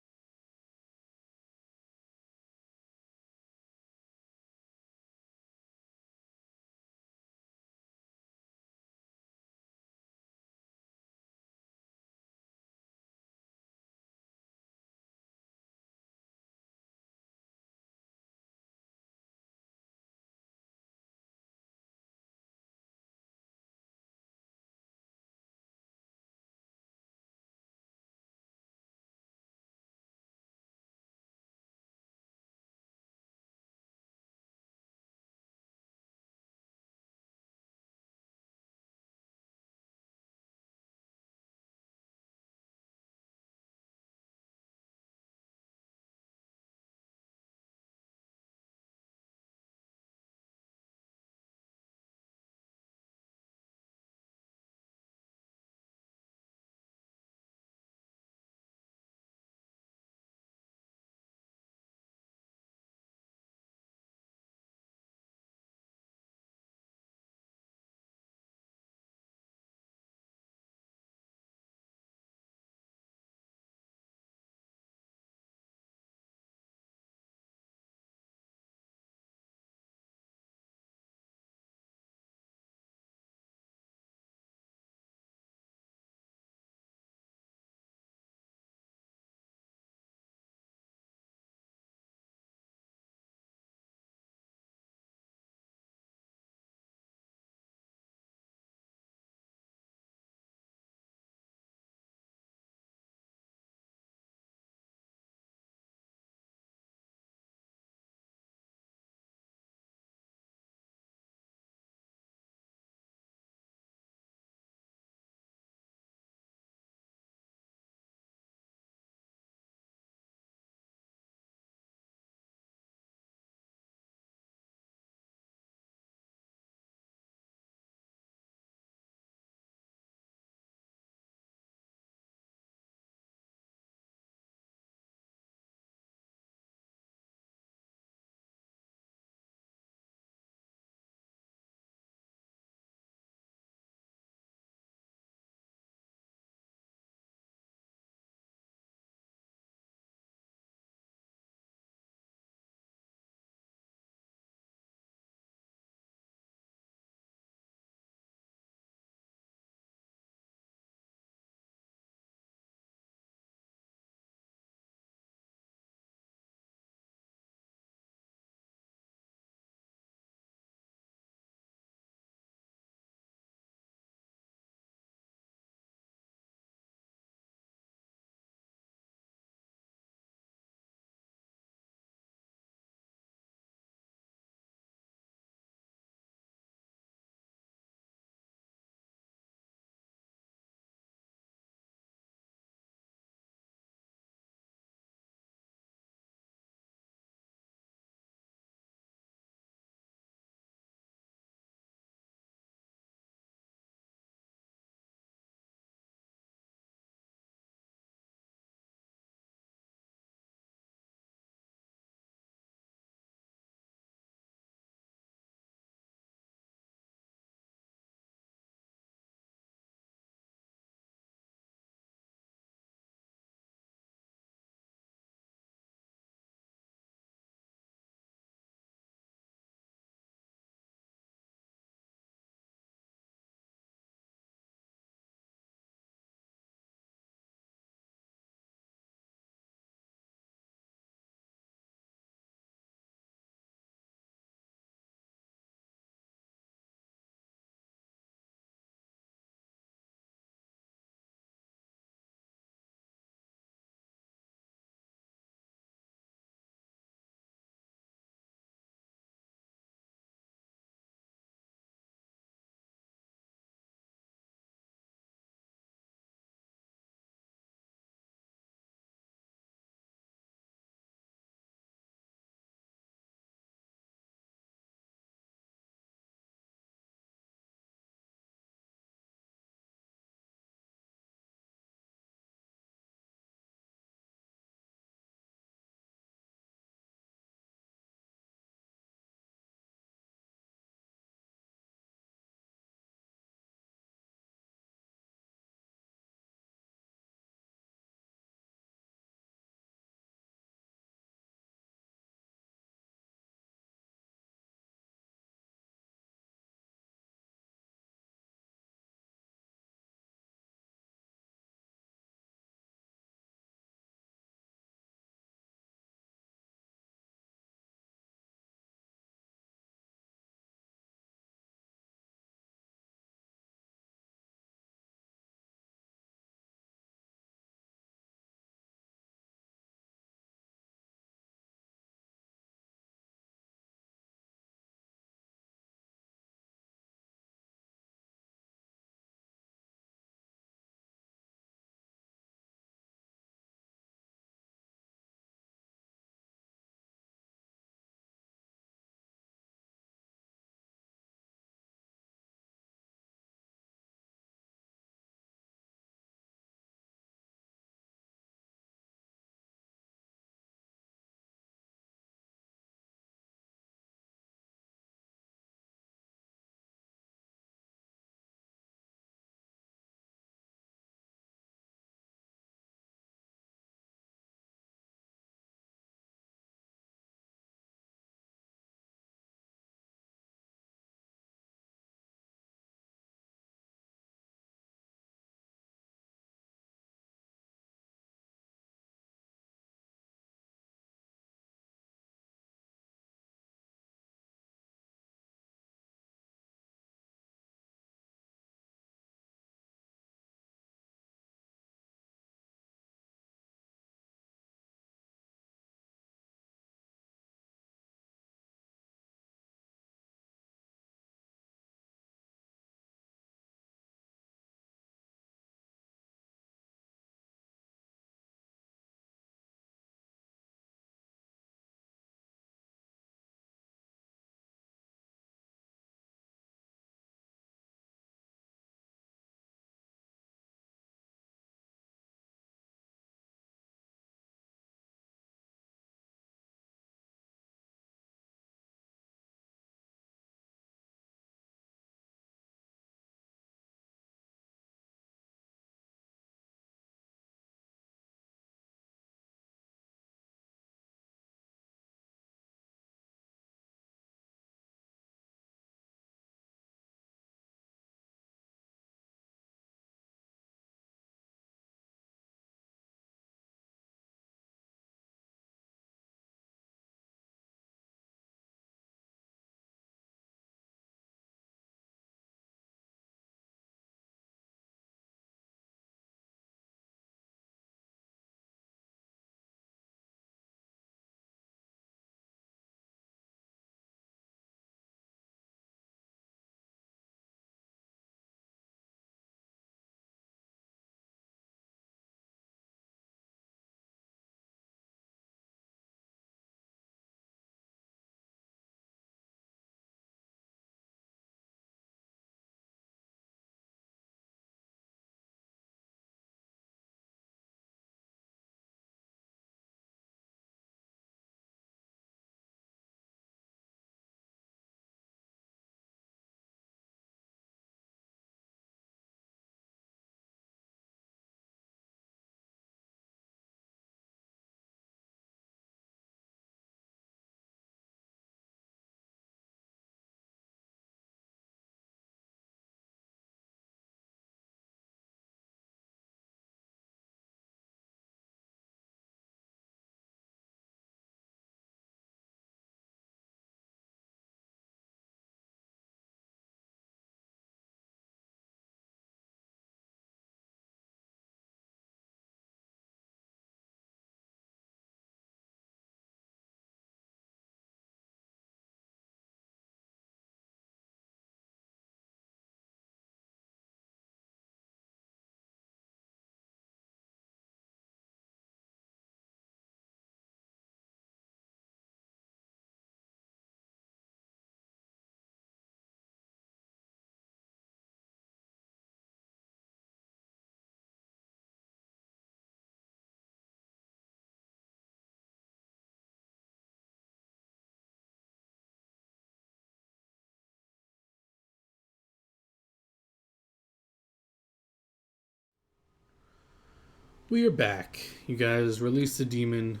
We are back. You guys released the demon.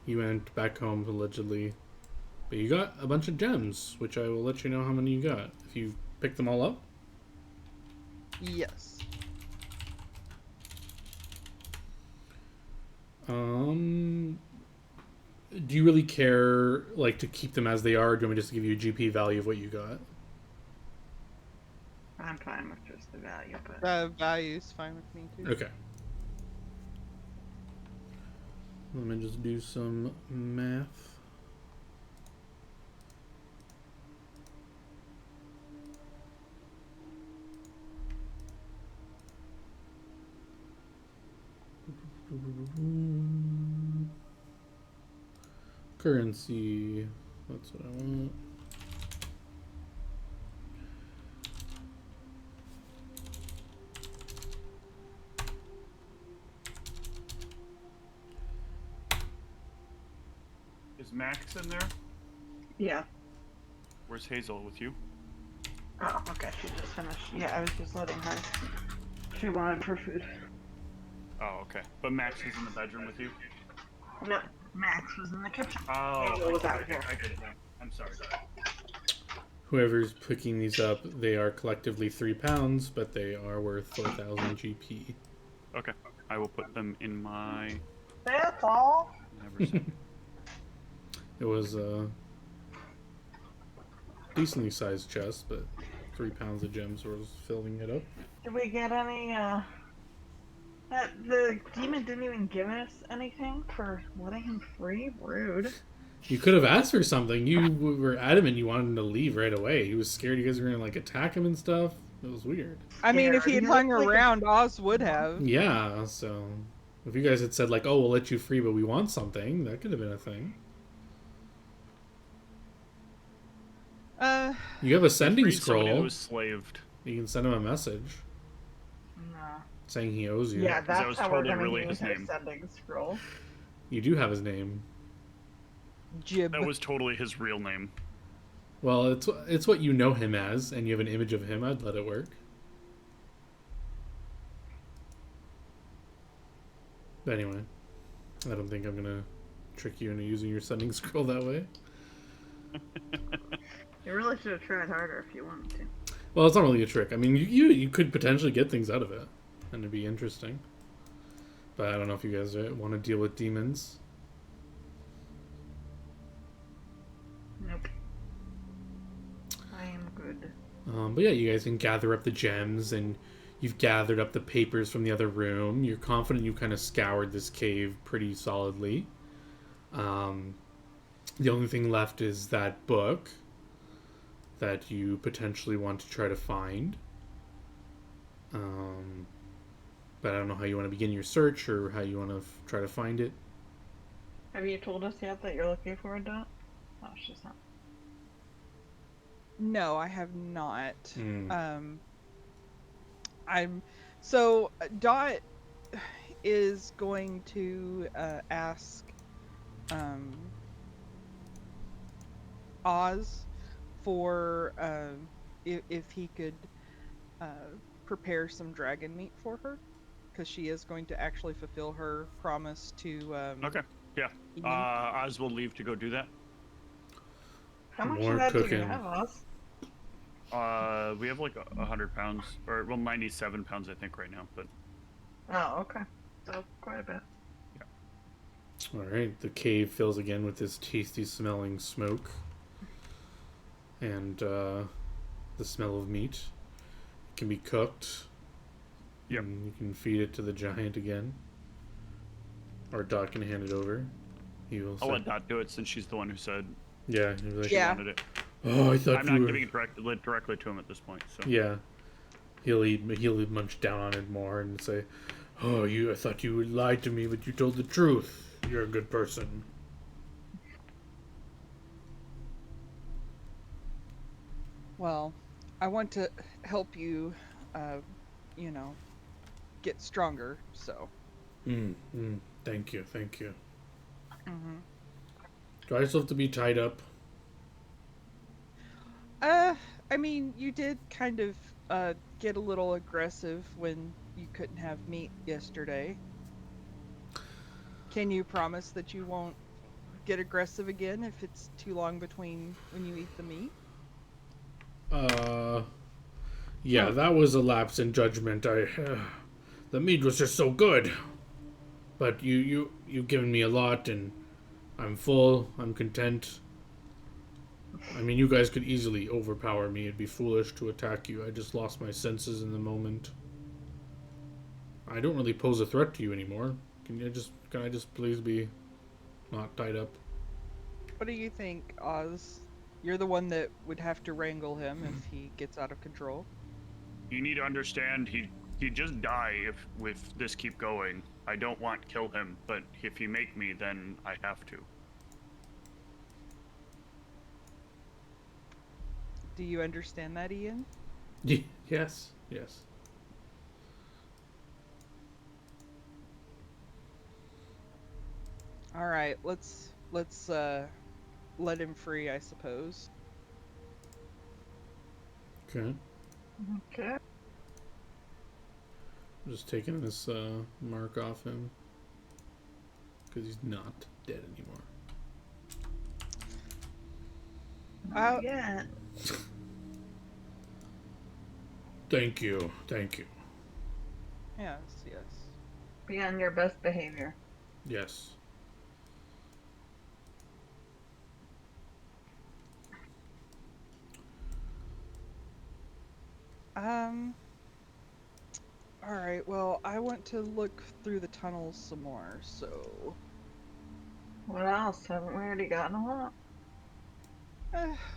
You went back home, allegedly. But you got a bunch of gems, which I will let you know how many you got. If you pick them all up. Yes. Do you really care, like, to keep them as they are, or do you want me just to give you a GP value of what you got? I'm fine with just the value, but Value's fine with me too. Okay. Let me just do some math. Currency. That's what I want. Is Max in there? yeah. Where's Hazel with you? Oh, okay. She just finished. Yeah, I was just letting her. She wanted her food. Oh, okay. But Max is in the bedroom with you? No, Max was in the kitchen. Oh, Hazel was out I here. get it now. I'm sorry. Whoever's picking these up, they are collectively 3 pounds, but they are worth 4,000 GP. Okay. I will put them in my... That's all. Never said. It was a decently sized chest, but 3 pounds of gems was filling it up. Did we get any, the demon didn't even give us anything for letting him free? Rude. You could have asked for something. You were adamant you wanted him to leave right away. He was scared you guys were going to, like, attack him and stuff. It was weird. I mean, if he had Scared. hung He looked like around, Oz would have. Yeah, so if you guys had said, like, oh, we'll let you free, but we want something, that could have been a thing. You have a sending Freed somebody scroll. that was slaved. You can send him a message No. saying he owes you. Yeah, that that's was how totally we're gonna really use his our name. sending scroll. You do have his name. Jib. That was totally his real name. Well, it's what you know him as, and you have an image of him. I'd let it work. But anyway, I don't think I'm gonna trick you into using your sending scroll that way. You really should have tried harder if you wanted to. Well, it's not really a trick. I mean, you could potentially get things out of it, and it'd be interesting. But I don't know if you guys want to deal with demons. Nope. I am good. But yeah, you guys can gather up the gems, and you've gathered up the papers from the other room. You're confident you've kind of scoured this cave pretty solidly. The only thing left is that book that you potentially want to try to find. But I don't know how you want to begin your search or how you want to try to find it. Have you told us yet that you're looking for a dot? Oh, she's not. No, I have not. Mm. Dot is going to ask Oz for if he could prepare some dragon meat for her, because she is going to actually fulfill her promise to. Okay. Yeah. Eating. Oz will leave to go do that. How much More of that do cooking. you have, Oz? We have like 100 pounds, or well, 97 pounds, I think, right now. But Oh, okay. So quite a bit. Alright, the cave fills again with this tasty smelling smoke. And the smell of meat. It can be cooked. Yep. And you can feed it to the giant again. Or Dot can hand it over. He will I'll say, let Dot do it since she's the one who said yeah, he'll be like, she Yeah. wanted it. oh, I thought I'm you not were... giving it directly to him at this point. So Yeah. He'll munch down on it more and say, oh, I thought you lied to me, but you told the truth. You're a good person. Well, I want to help you, get stronger. So. Thank you. Mm-hmm. Do I still have to be tied up? I mean, you did kind of get a little aggressive when you couldn't have meat yesterday. Can you promise that you won't get aggressive again if it's too long between when you eat the meat? Yeah, that was a lapse in judgment. The meat was just so good. But you've given me a lot, and I'm full. I'm content. I mean, you guys could easily overpower me. It'd be foolish to attack you. I just lost my senses in the moment. I don't really pose a threat to you anymore. Can I just please be not tied up? What do you think, Oz? You're the one that would have to wrangle him if he gets out of control. You need to understand he'd just die if this keep going. I don't want to kill him, but if you make me, then I have to. Do you understand that, Ian? Yes, yes. All right, let's let him free, I suppose. Okay. Okay. I'm just taking this mark off him because he's not dead anymore. Yeah. Thank you. Thank you. Yes, yes. Be on your best behavior. Yes. All right. Well, I want to look through the tunnels some more. So, What else? Haven't we already gotten a lot?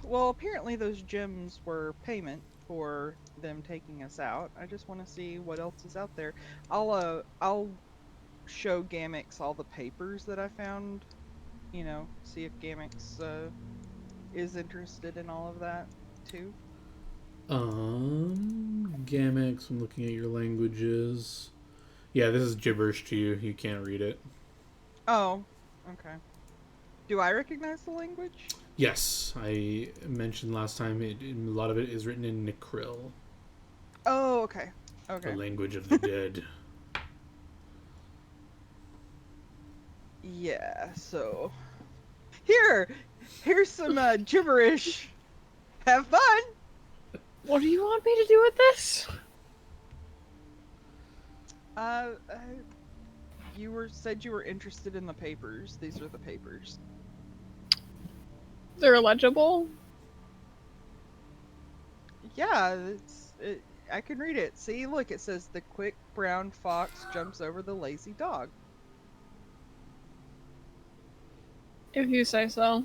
well, apparently those gems were payment for them taking us out. I just want to see what else is out there. I'll show Gamix all the papers that I found. You know, see if Gamix is interested in all of that too. Gamex, I'm looking at your languages. Yeah, this is gibberish to you. You can't read it. Oh, okay. Do I recognize the language? Yes, I mentioned last time a lot of it is written in Nicril, Oh, okay. the Okay. language of the dead. Yeah, so here's some gibberish. Have fun. What do you want me to do with this? Uh, uh said you were interested in the papers. These are the papers. They're illegible. Yeah, I can read it. See, look, it says the quick brown fox jumps over the lazy dog. If you say so.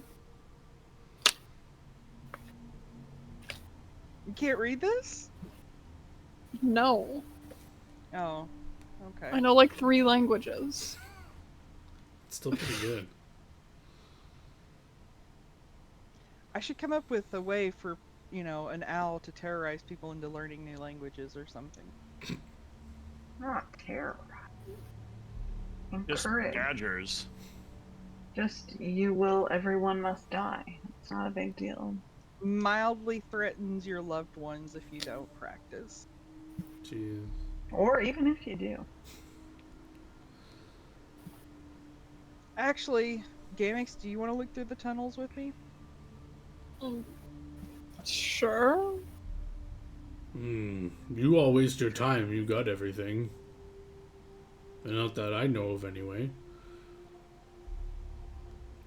You can't read this? No. Oh, okay. I know like 3 languages. It's still pretty good. I should come up with a way for, an owl to terrorize people into learning new languages or something. Not terror. Just Encourage. gadgers. Just everyone must die. It's not a big deal. Mildly threatens your loved ones if you don't practice. Jeez. Or even if you do. Actually, Gamix, do you want to look through the tunnels with me? Sure. You all waste your time. You got everything. And not that I know of, anyway.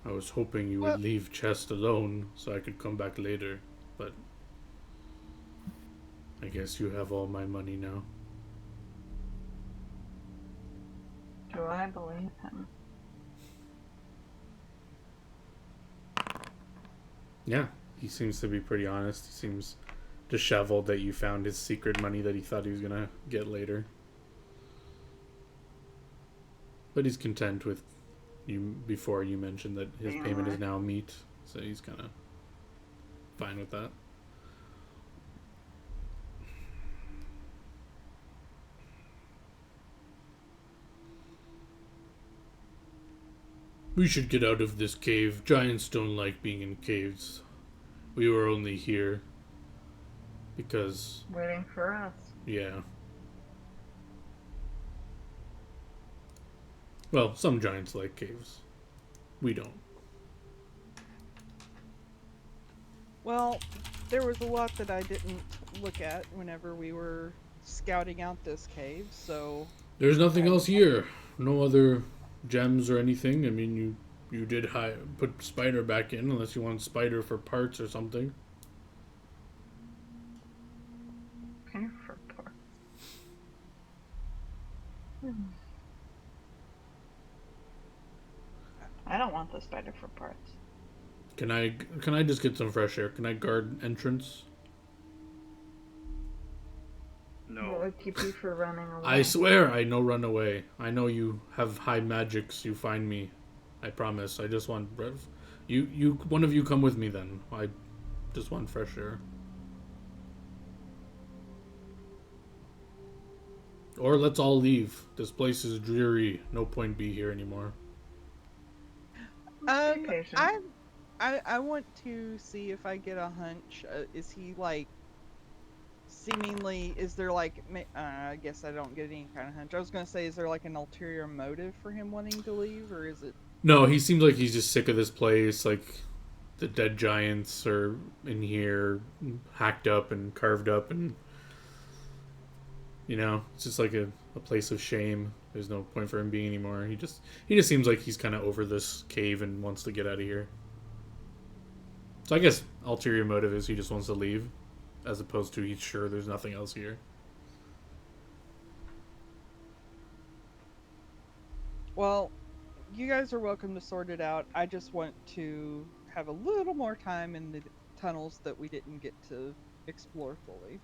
I was hoping you would leave Chest alone so I could come back later, but I guess you have all my money now. Do I believe him? Yeah, he seems to be pretty honest. He seems disheveled that you found his secret money that he thought he was gonna get later. But he's content with you. Before you mentioned that his payment is now meat, so he's kind of fine with that. We should get out of this cave. Giants don't like being in caves. We were only here because... Waiting for us. Yeah. Well, some giants like caves. We don't. Well, there was a lot that I didn't look at whenever we were scouting out this cave, so There's nothing I else here. No other gems or anything. I mean, you did put spider back in, unless you want spider for parts or something. Pay for parts. I don't want the spider for parts. Can I just get some fresh air? Can I guard entrance? What No. would keep you for running away? I swear I know run away. I know you have high magics. You find me. I promise. I just want one of you come with me then. I just want fresh air. Or let's all leave. This place is dreary. No point be here anymore. Be patient. I want to see if I get a hunch. Is he like seemingly? Is there like? I guess I don't get any kind of hunch. I was gonna say, is there like an ulterior motive for him wanting to leave, or is it? No, he seems like he's just sick of this place. Like the dead giants are in here, hacked up and carved up, and it's just like a place of shame. There's no point for him being anymore. He just seems like he's kind of over this cave and wants to get out of here. So I guess ulterior motive is he just wants to leave, as opposed to he's sure there's nothing else here. Well, you guys are welcome to sort it out. I just want to have a little more time in the tunnels that we didn't get to explore fully.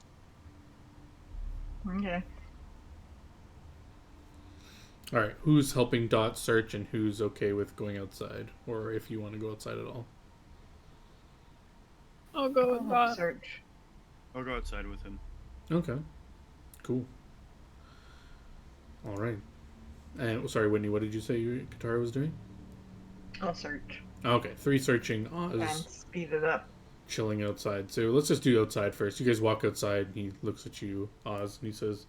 Okay. All right, who's helping Dot search and who's okay with going outside, or if you want to go outside at all? I'll go with that. Search. I'll go outside with him. Okay, cool. All right. And sorry, Whitney, what did you say your guitar was doing? I'll search. Okay, 3 searching. And Oz speed it up. chilling outside. So let's just do outside first. You guys walk outside. And he looks at you, Oz, and he says,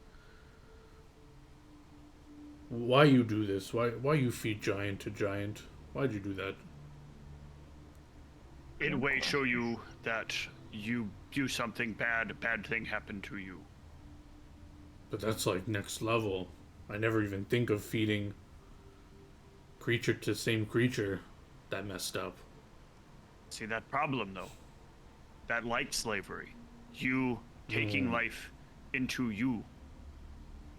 "Why you do this? Why you feed giant to giant? Why'd you do that?" In a way, show you that you do something bad, a bad thing happened to you. But that's like next level. I never even think of feeding creature to same creature. That messed up. See that problem, though? That like slavery. You taking life into you.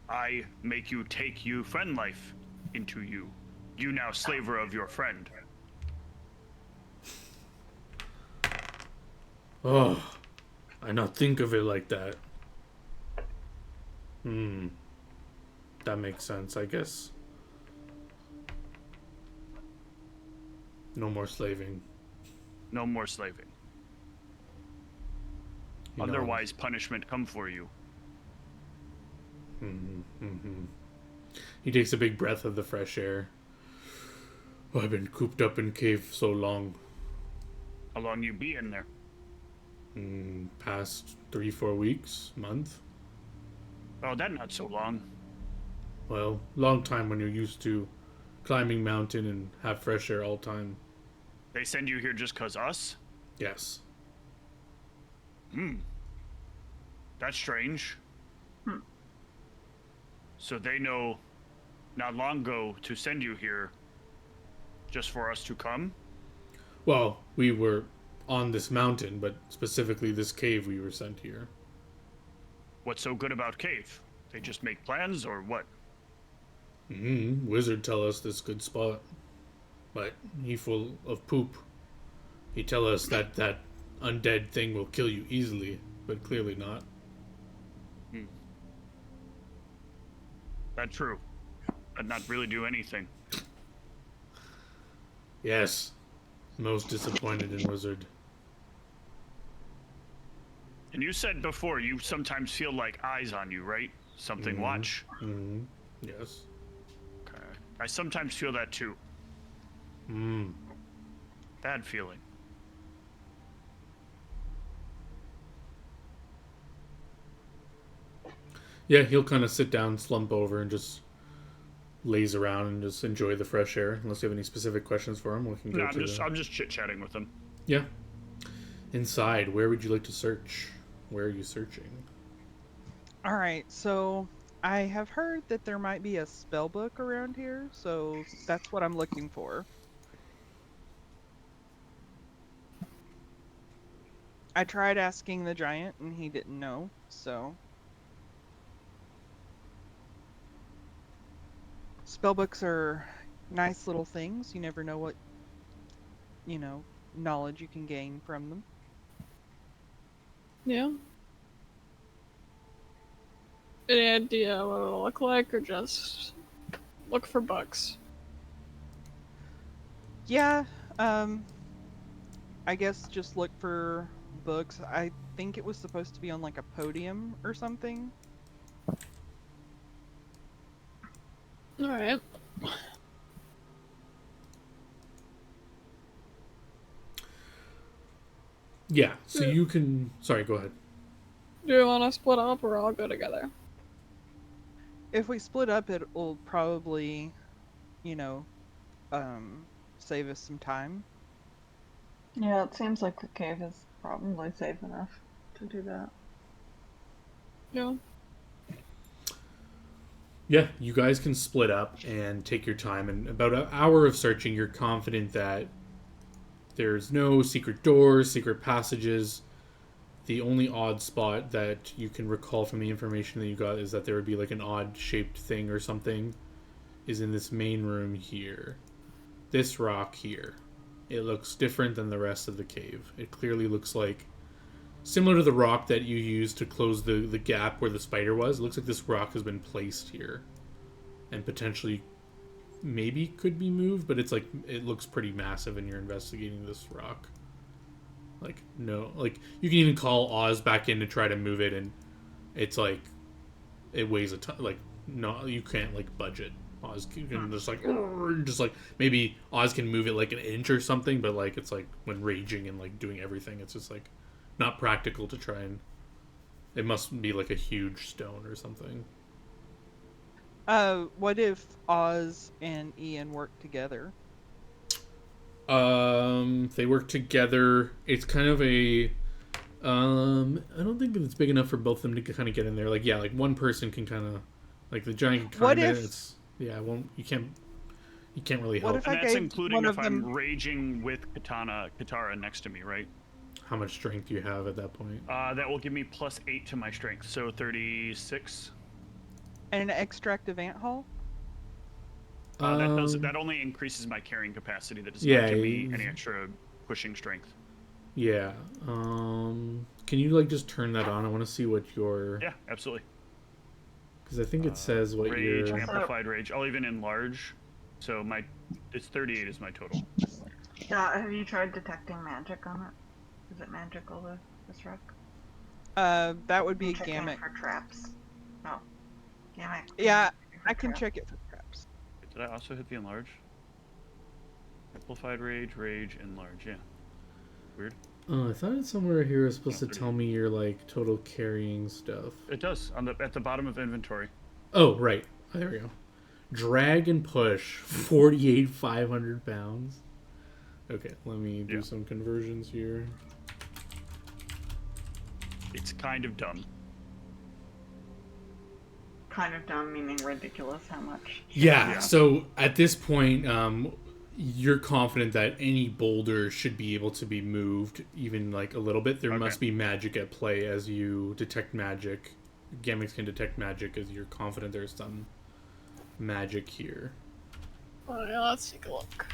I make you take you friend life into you. You now slaver of your friend. Oh, I not think of it like that. That makes sense, I guess. No more slaving. No more slaving. You know. Otherwise, punishment come for you. He takes a big breath of the fresh air. Oh, I've been cooped up in cave so long. How long you be in there? Past 3-4 weeks, month. Oh, that not so long. Well, long time when you're used to climbing mountain and have fresh air all time. They send you here just 'cause us? Yes. That's strange. So they know not long ago to send you here just for us to come? Well, we were on this mountain, but specifically this cave we were sent here. What's so good about cave? They just make plans or what? Wizard tell us this good spot. But he full of poop. He tell us that undead thing will kill you easily, but clearly not. That's true. But not really do anything. Yes. Most disappointed in Wizard. And you said before you sometimes feel like eyes on you, right? Something watch. Yes. Okay. I sometimes feel that too. Bad feeling. Yeah, he'll kind of sit down, slump over, and just laze around and just enjoy the fresh air. Unless you have any specific questions for him, we can go No, to I'm just chit chatting with them. Yeah. Inside, where would you like to search? Where are you searching? All right, so I have heard that there might be a spell book around here, so that's what I'm looking for. I tried asking the giant and he didn't know, so. Spellbooks are nice little things. You never know what, knowledge you can gain from them. Yeah. Any idea what it'll look like, or just look for books? Yeah, um, I guess just look for books. I think it was supposed to be on like a podium or something. Alright. Yeah, so you can... Sorry, go ahead. Do we want to split up or all go together? If we split up, it will probably, you know, save us some time. Yeah, it seems like the cave is probably safe enough to do that. Yeah. Yeah, you guys can split up and take your time. And about an hour of searching, you're confident that there's no secret doors, secret passages. The only odd spot that you can recall from the information that you got is that there would be like an odd shaped thing or something is in this main room here. This rock here. It looks different than the rest of the cave. It clearly looks like similar to the rock that you used to close the gap where the spider was. It looks like this rock has been placed here and potentially maybe could be moved, but it's like it looks pretty massive and you're investigating this rock. Like, no, like you can even call Oz back in to try to move it, and it's like it weighs a ton. Like, no, you can't like budget. Oz can just like maybe Oz can move it like an inch or something, but like it's like when raging and like doing everything, it's just like not practical to try and. It must be like a huge stone or something. What if Oz and Ian work together? They work together. It's kind of a I don't think it's big enough for both of them to kind of get in there. Like, yeah, like one person can kind of, like the giant can What kind of. if- It's yeah, it won't you can't really What help. if And I that's gave including one if of I'm them raging with Katara next to me, right? How much strength do you have at that point? That will give me +8 to my strength, so 36. and an extractive ant hall? That only increases my carrying capacity. That does Yeah, not give me any extra pushing strength. Yeah. Can you like just turn that on? I want to see what your. Yeah, absolutely. Because I think it says what Rage, your. amplified rage. I'll even enlarge. So it's 38 is my total. Yeah, have you tried detecting magic on it? Is it magical, this rock? That would be a Checking gamut. for traps. Oh. Gamut. Yeah, for I can traps. check it for traps. Did I also hit the enlarge? Amplified rage, rage, enlarge. Yeah. Weird. Oh, I thought it's somewhere here was supposed to No, tell me your like total carrying stuff. It does at the bottom of inventory. Oh, right. Oh, there we go. Drag and push 48 500 pounds. Okay, let me do some conversions here. It's kind of dumb. Kind of dumb, meaning ridiculous how much. Yeah, so at this point, you're confident that any boulder should be able to be moved, even like a little bit. There must be magic at play as you detect magic. Gamix can detect magic as you're confident there's some magic here. Oh, yeah, let's take a look.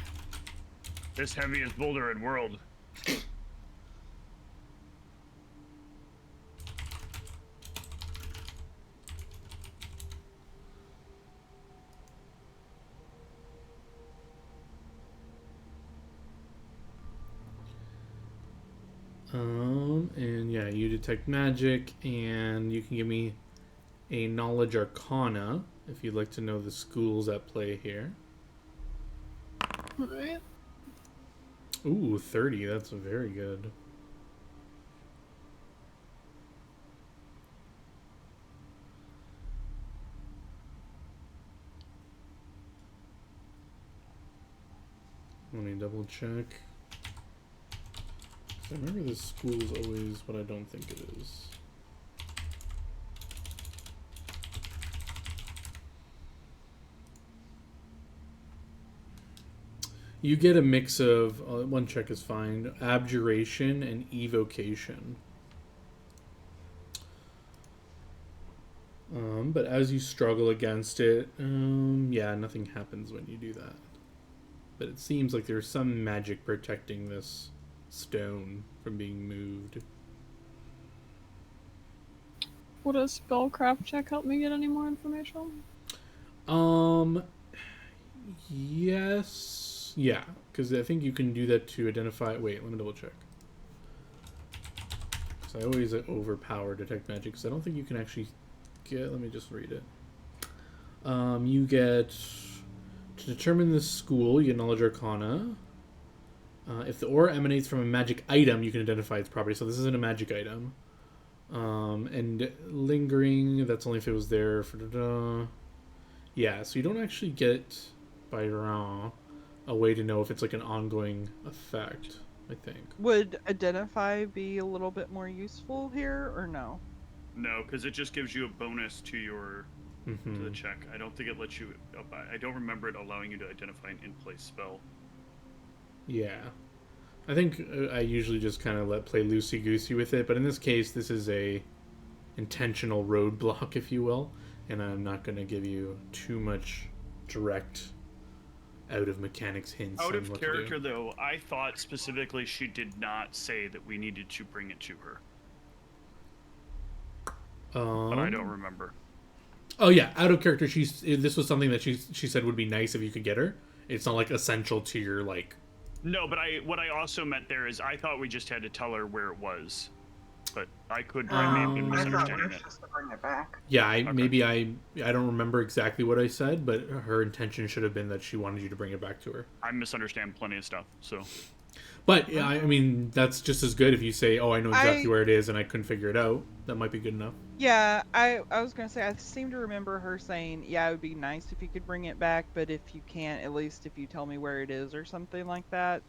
This heaviest boulder in world. And yeah, you detect magic, and you can give me a knowledge arcana if you'd like to know the schools at play here. Alright. Ooh, 30, that's very good. Let me double check. 'Cause I remember this school's always what I don't think it is. You get a mix of, one check is fine, abjuration and evocation. But as you struggle against it, yeah, nothing happens when you do that. But it seems like there's some magic protecting this stone from being moved. Would a spellcraft check help me get any more information? Yes. Yeah, because I think you can do that to identify... Wait, let me double check. Because I always overpower detect magic, because I don't think you can actually get... Let me just read it. You get... To determine the school, you get Knowledge Arcana. If the aura emanates from a magic item, you can identify its property. So this isn't a magic item. And lingering, that's only if it was there. Yeah, so you don't actually get by raw a way to know if it's like an ongoing effect, I think. Would identify be a little bit more useful here, or no? No, because it just gives you a bonus to your to the check. I don't think it lets you. I don't remember it allowing you to identify an in-place spell. Yeah. I think I usually just kind of play loosey-goosey with it, but in this case, this is a intentional roadblock, if you will, and I'm not going to give you too much direct out-of-mechanics hints. Out of character, though, I thought specifically she did not say that we needed to bring it to her. But I don't remember. Oh yeah, out of character. This was something that she said would be nice if you could get her. It's not like essential to your like. No, but what I also meant there is I thought we just had to tell her where it was, but I could I may have been I thought misunderstanding we that. just to bring it back. Yeah, Okay. maybe I don't remember exactly what I said, but her intention should have been that she wanted you to bring it back to her. I misunderstand plenty of stuff, so. But yeah, I mean that's just as good if you say, "Oh, I know exactly where it is, and I couldn't figure it out." That might be good enough. Yeah, I was gonna say I seem to remember her saying, "Yeah, it would be nice if you could bring it back, but if you can't, at least if you tell me where it is or something like that."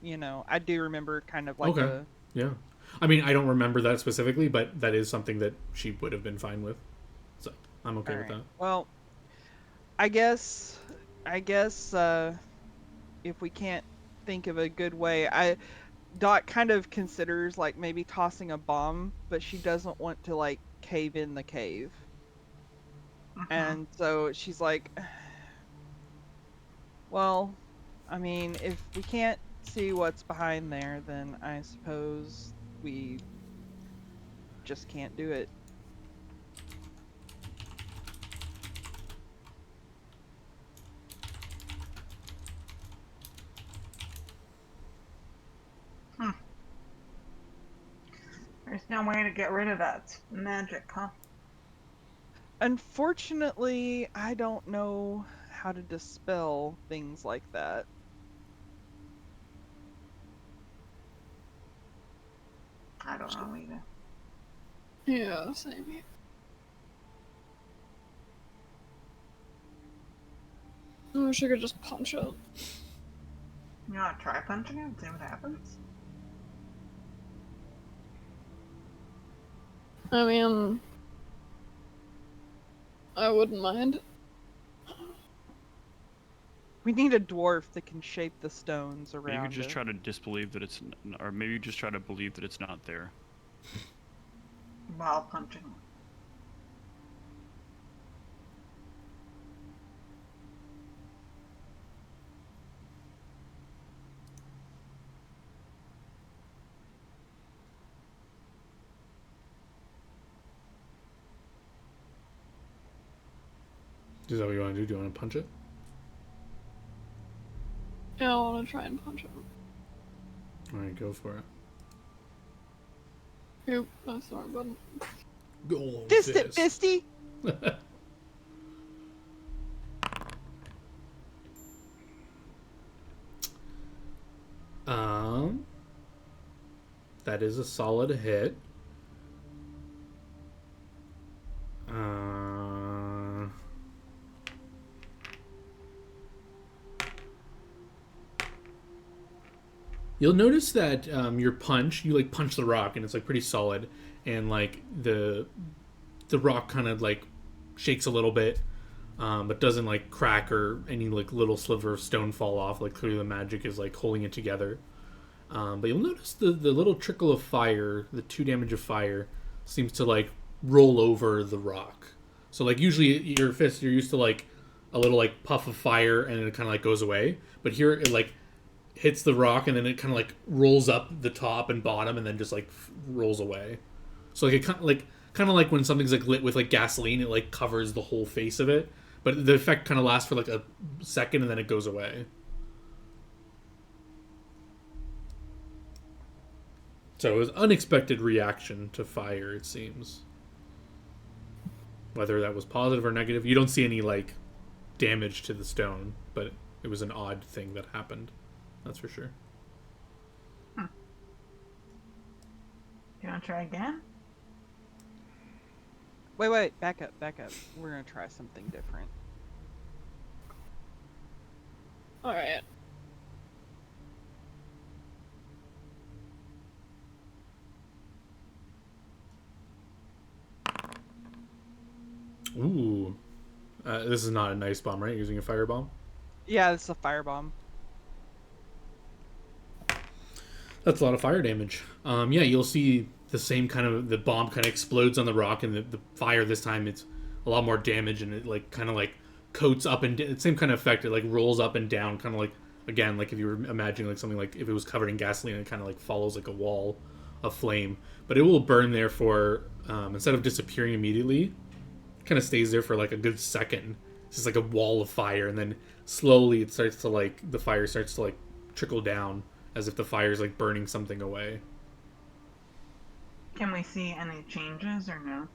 You know, I do remember kind of like Okay. Yeah. I mean, I don't remember that specifically, but that is something that she would have been fine with. So I'm okay with that. Well, I guess if we can't think of a good way, Dot kind of considers like maybe tossing a bomb, but she doesn't want to like cave in the cave. And so she's like, well, I mean, if we can't see what's behind there, then I suppose we just can't do it. There's no way to get rid of that magic, huh? Unfortunately, I don't know how to dispel things like that. I don't know either. Yeah, same here. I wish I could just punch it. You want to try punching it and see what happens? I mean, I wouldn't mind. We need a dwarf that can shape the stones around You could just it. try to disbelieve that it's, or maybe just try to believe that it's not there. While punching it. Is that what you want to do? Do you want to punch it? Yeah, I want to try and punch it. All right, go for it. Oop, that's the wrong button. Go Fist it, fisty! That is a solid hit. You'll notice that your punch, you like punch the rock, and it's like pretty solid, and like the rock kind of like shakes a little bit, but doesn't like crack or any like little sliver of stone fall off. Like clearly the magic is like holding it together. But you'll notice the little trickle of fire, the 2 damage of fire, seems to like roll over the rock. So like usually your fist, you're used to like a little like puff of fire and it kind of like goes away. But here it like hits the rock and then it kind of like rolls up the top and bottom and then just like rolls away. So like it kind of like when something's like lit with like gasoline, it like covers the whole face of it. But the effect kind of lasts for like a second and then it goes away. So it was unexpected reaction to fire, it seems. Whether that was positive or negative, you don't see any like damage to the stone, but it was an odd thing that happened. That's for sure. You want to try again? Wait, back up. We're gonna try something different. Alright. Ooh. This is not an ice bomb, right? You're using a fire bomb? Yeah, it's a firebomb. That's a lot of fire damage. Yeah, you'll see the same kind of, the bomb kind of explodes on the rock, and the fire this time, it's a lot more damage, and it like kind of like coats up and same kind of effect. It like rolls up and down, kind of like, again, like if you were imagining like something like if it was covered in gasoline, it kind of like follows like a wall of flame. But it will burn there for, instead of disappearing immediately, it kind of stays there for like a good second. It's just like a wall of fire, and then slowly it starts to like, the fire starts to like trickle down as if the fire is like burning something away. Can we see any changes or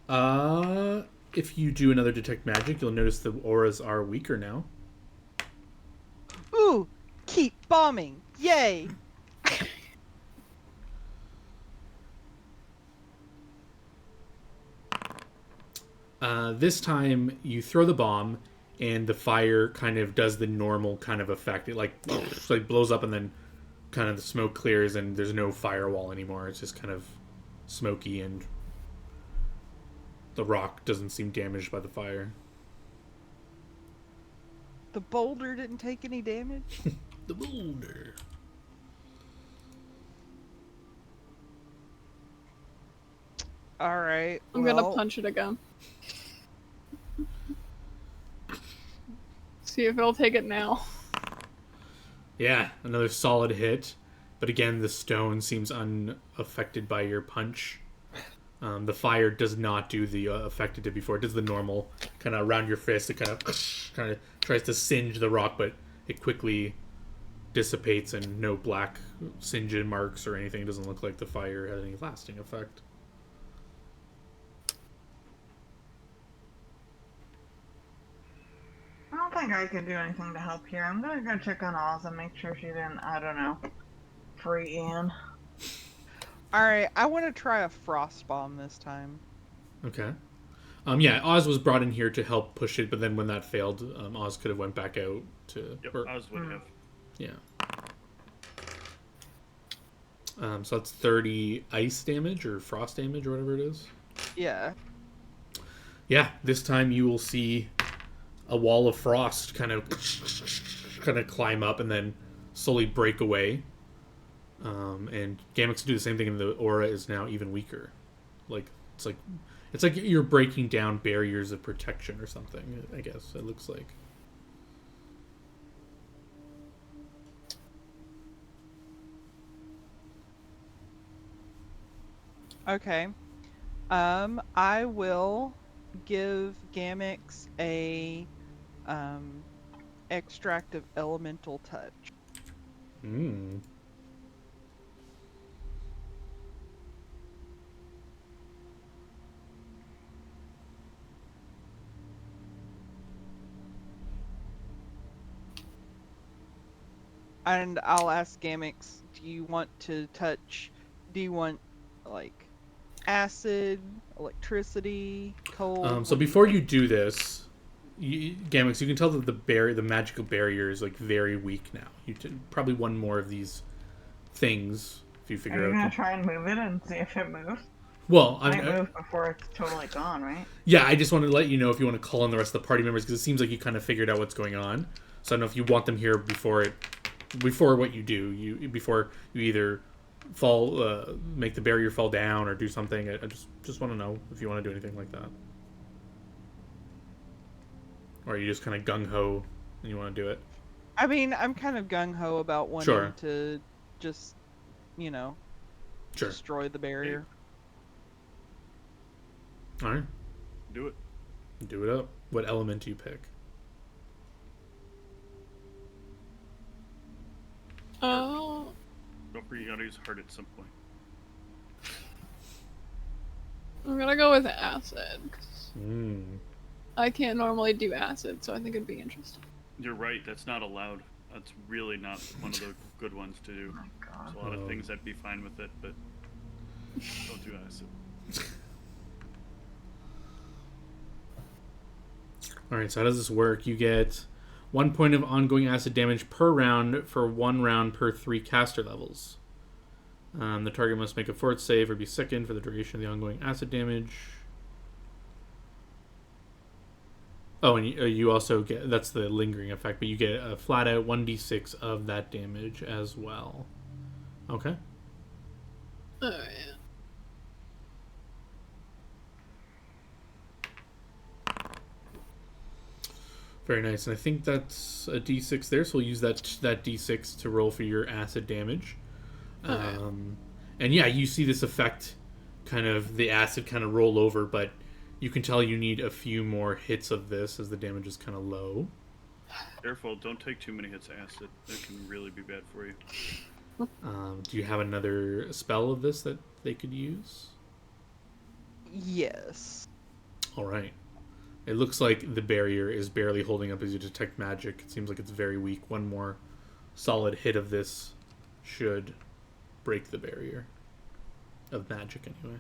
no? If you do another detect magic, you'll notice the auras are weaker now. Ooh, keep bombing! Yay! This time you throw the bomb, and the fire kind of does the normal kind of effect. It like blows up, and then kind of the smoke clears, and there's no firewall anymore. It's just kind of smoky, and the rock doesn't seem damaged by the fire. The boulder didn't take any damage? The boulder. Alright. I'm gonna punch it again. See if it'll take it now. Yeah, another solid hit. But again, the stone seems unaffected by your punch. The fire does not do the effect it did before. It does the normal kind of around your fist. It kind of tries to singe the rock, but it quickly dissipates, and no black singeing marks or anything. It doesn't look like the fire had any lasting effect. I don't think I can do anything to help here. I'm gonna go check on Oz and make sure she didn't, I don't know, free Ian. Alright, I want to try a frost bomb this time. Okay. Yeah, Oz was brought in here to help push it, but then when that failed, Oz could have went back out to... Yep, or, Oz would have. yeah. So that's 30 ice damage or frost damage or whatever it is. Yeah. Yeah, this time you will see a wall of frost kind of climb up and then slowly break away. And Gamix do the same thing, and the aura is now even weaker. It's like you're breaking down barriers of protection or something, I guess it looks like. Okay. I will give Gamix a extract of elemental touch. Hmm. And I'll ask Gamix, do you want like acid, electricity, cold? So before you do this, Gamix, you can tell that the magical barrier is like very weak now. Probably one more of these things if you Are figure you out. gonna try and move it and see if it moves? Well, It might move before it's totally gone, right? yeah, I just wanted to let you know if you want to call in the rest of the party members because it seems like you kind of figured out what's going on. So I don't know if you want them here before what you do. Before you either make the barrier fall down or do something. I just want to know if you want to do anything like that, or are you just kind of gung ho and you want to do it? I mean, I'm kind of gung ho about wanting Sure. to just, you know, Sure. destroy the barrier. All right. Do it. Do it up. What element do you pick? Oh, Don't forget you gotta use heart at some point. I'm gonna go with acid. 'Cause Mm. I can't normally do acid, so I think it'd be interesting. You're right, that's not allowed. That's really not one of the good ones to do. Oh my god. There's a lot of things that'd be fine with it, but don't do acid. Alright, so how does this work? You get 1 point of ongoing acid damage per round for 1 round per 3 caster levels. The target must make a fort save or be sickened for the duration of the ongoing acid damage. Oh, and you also get, that's the lingering effect, but you get a flat out 1d6 of that damage as well. Okay. Alright. Very nice, and I think that's a d6 there, so we'll use that d6 to roll for your acid damage. Okay. And yeah, you see this effect, kind of the acid kind of roll over, but you can tell you need a few more hits of this as the damage is kind of low. Careful, don't take too many hits of acid. That can really be bad for you. Do you have another spell of this that they could use? Yes. All right. It looks like the barrier is barely holding up as you detect magic. It seems like it's very weak. One more solid hit of this should break the barrier of magic anyway.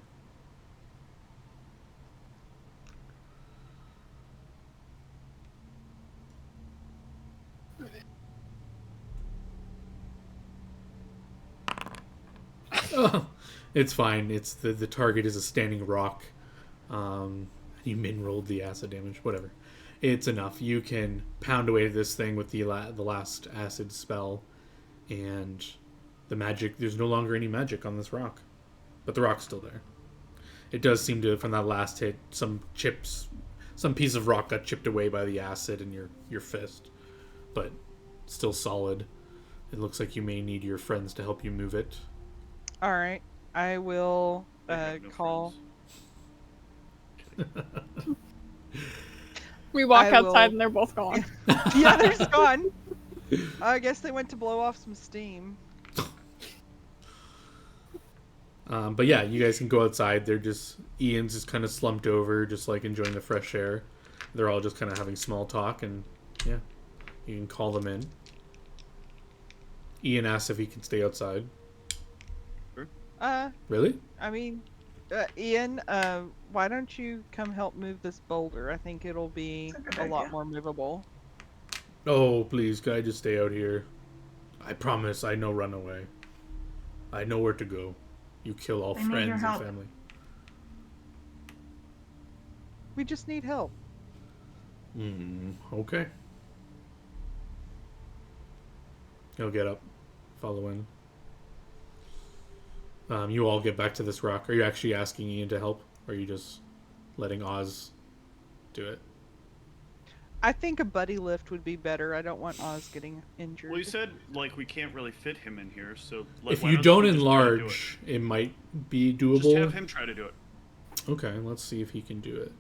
Oh, it's fine. It's the target is a standing rock. You min-rolled the acid damage. Whatever. It's enough. You can pound away this thing with the last acid spell, and the magic. There's no longer any magic on this rock, but the rock's still there. It does seem to, from that last hit, some piece of rock got chipped away by the acid in your fist, but still solid. It looks like you may need your friends to help you move it. All right. I will I have no call. friends. We walk I outside will- and they're both gone. The other's gone. I guess they went to blow off some steam. But yeah, you guys can go outside. Ian's just kind of slumped over, just like enjoying the fresh air. They're all just kind of having small talk, and yeah, you can call them in. Ian asks if he can stay outside. Really? I mean, Ian, why don't you come help move this boulder? I think it'll be That's a good a lot idea. more movable. Oh, please, can I just stay out here? I promise I know run away. I know where to go. You kill all I need your friends and help. family. We just need help. Okay. He'll get up. Follow in. You all get back to this rock. Are you actually asking Ian to help? Or are you just letting Oz do it? I think a buddy lift would be better. I don't want Oz getting injured. Well, you said like we can't really fit him in here, so If why you don't don't we just try to do enlarge, it might be it? doable. Just have him try to do it. Okay, let's see if he can do it.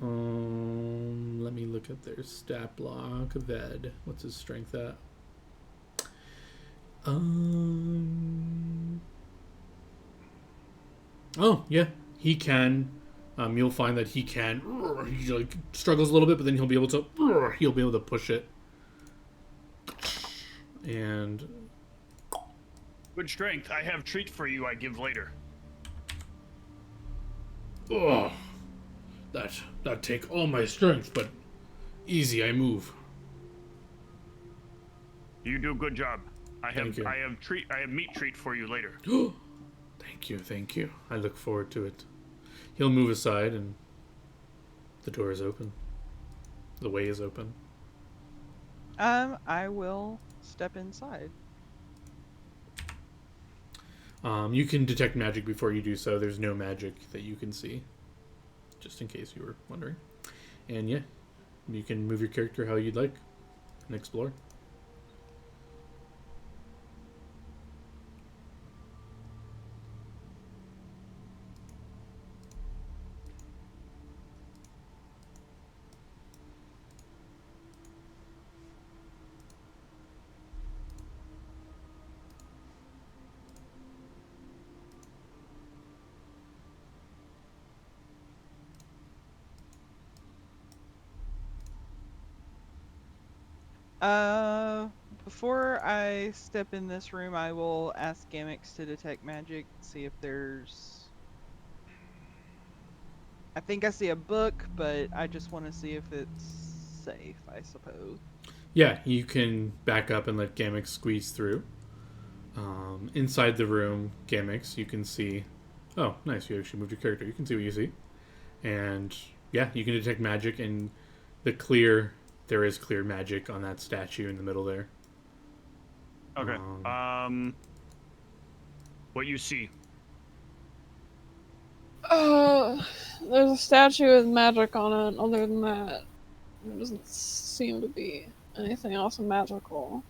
Let me look at their stat block. Ved. What's his strength at? Oh, yeah. He can. You'll find that he can. He like struggles a little bit, but then he'll be able to push it. And Good strength. I have treat for you. I give later. oh, that take all my strength, but easy I move. You do a good job. I Thank you. have meat treat for you later. Thank you. I look forward to it. He'll move aside, and the door is open. The way is open. I will step inside. You can detect magic before you do so. There's no magic that you can see, just in case you were wondering. And yeah, you can move your character how you'd like and explore. Before I step in this room, I will ask Gamix to detect magic, see if there's. I think I see a book, but I just want to see if it's safe, I suppose. Yeah, you can back up and let Gamix squeeze through. Inside the room, Gamix, you can see. Oh, nice! You actually moved your character. You can see what you see, and yeah, you can detect magic. And there is clear magic on that statue in the middle there. Okay. What you see? There's a statue with magic on it. Other than that, there doesn't seem to be anything else magical.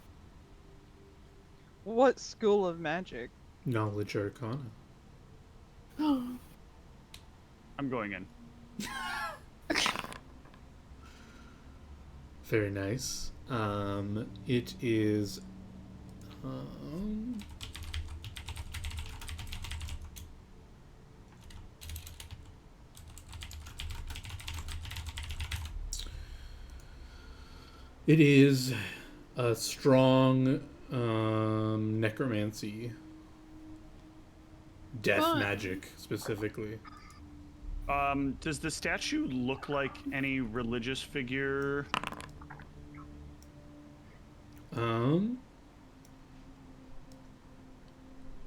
What school of magic? Knowledge Arcana. I'm going in. Very nice. It is. It is a strong necromancy. Death Fun. magic, specifically. Does the statue look like any religious figure?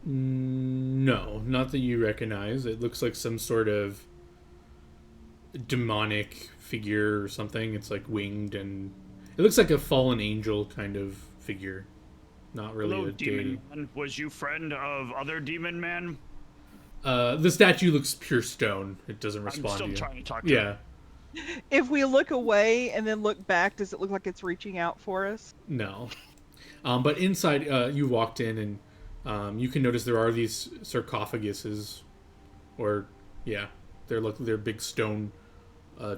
No, not that you recognize. It looks like some sort of demonic figure or something. It's like winged, and it looks like a fallen angel kind of figure. Not really Hello, a deity. demon man. Was you friend of other demon man? The statue looks pure stone. It doesn't respond I'm still to you. trying to talk to him. If we look away and then look back, does it look like it's reaching out for us? No. But inside, you walked in, and you can notice there are these sarcophaguses, or yeah, they're big stone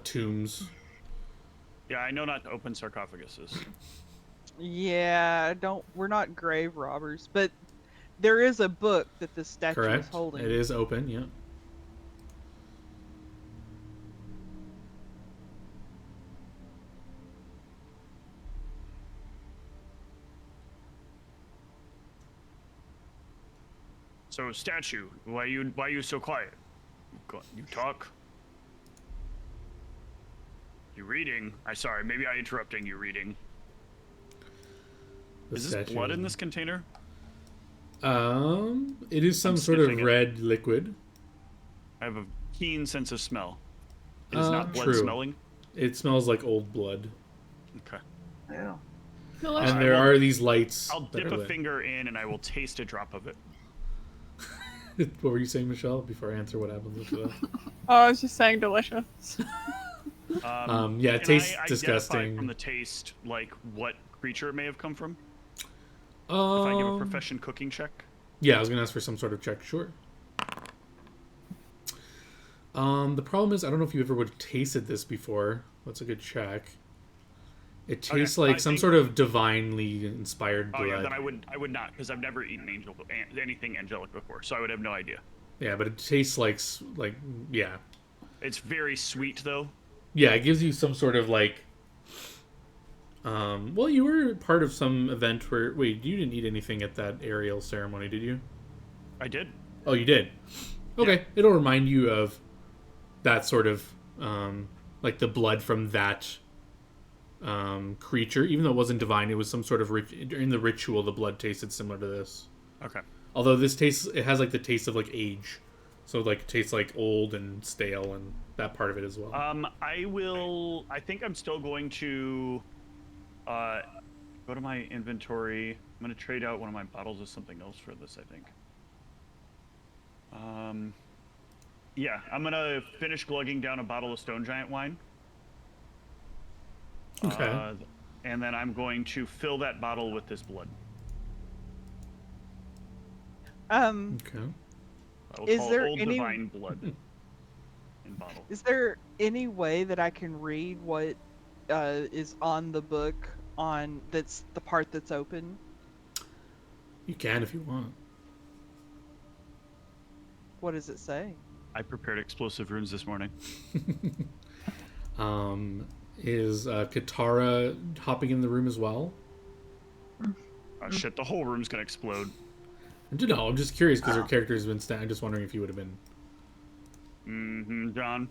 tombs. Yeah, I know not to open sarcophaguses. Yeah, we're not grave robbers, but there is a book that the statue is Correct. holding. It is open. Yeah. So, statue, why you so quiet? You talk. You reading? Sorry, maybe I interrupting you reading. Is this blood in this container? It is some sort of red liquid. I have a keen sense of smell. It is not blood true. smelling. It smells like old blood. Okay. Yeah. And there are these lights. I'll dip a finger in and I will taste a drop of it. What were you saying, Michelle, before I answer what happens after that? Oh, I was just saying delicious. Yeah, it tastes disgusting. From the taste, like what creature it may have come from. If I I give a profession cooking check. Yeah, I was gonna ask for some sort of check. Sure. The problem is, I don't know if you ever would have tasted this before. What's a good check? It tastes like some sort of divinely inspired blood. Oh yeah, then I would not, because I've never eaten anything angelic before, so I would have no idea. Yeah, but it tastes like yeah. It's very sweet though. Yeah, it gives you some sort of like. Well, you were part of some event where you didn't eat anything at that aerial ceremony, did you? I did. Oh, you did. Okay, yeah. It'll remind you of that sort of like the blood from that creature. Even though it wasn't divine, it was some sort of in the ritual. The blood tasted similar to this. Okay. Although it has like the taste of like age, so like it tastes like old and stale and that part of it as well. I think I'm still going to go to my inventory. I'm going to trade out one of my bottles of something else for this, I think. Yeah, I'm going to finish glugging down a bottle of Stone Giant wine. Okay. And then I'm going to fill that bottle with this blood. Okay. Is there Old any Divine Blood in bottle. Is there any way that I can read what is on the book that's the part that's open? You can if you want. What does it say? I prepared explosive runes this morning. Is Katara hopping in the room as well? Oh shit, the whole room's gonna explode. No, I'm just curious because her character has been I'm just wondering if you would have been. John,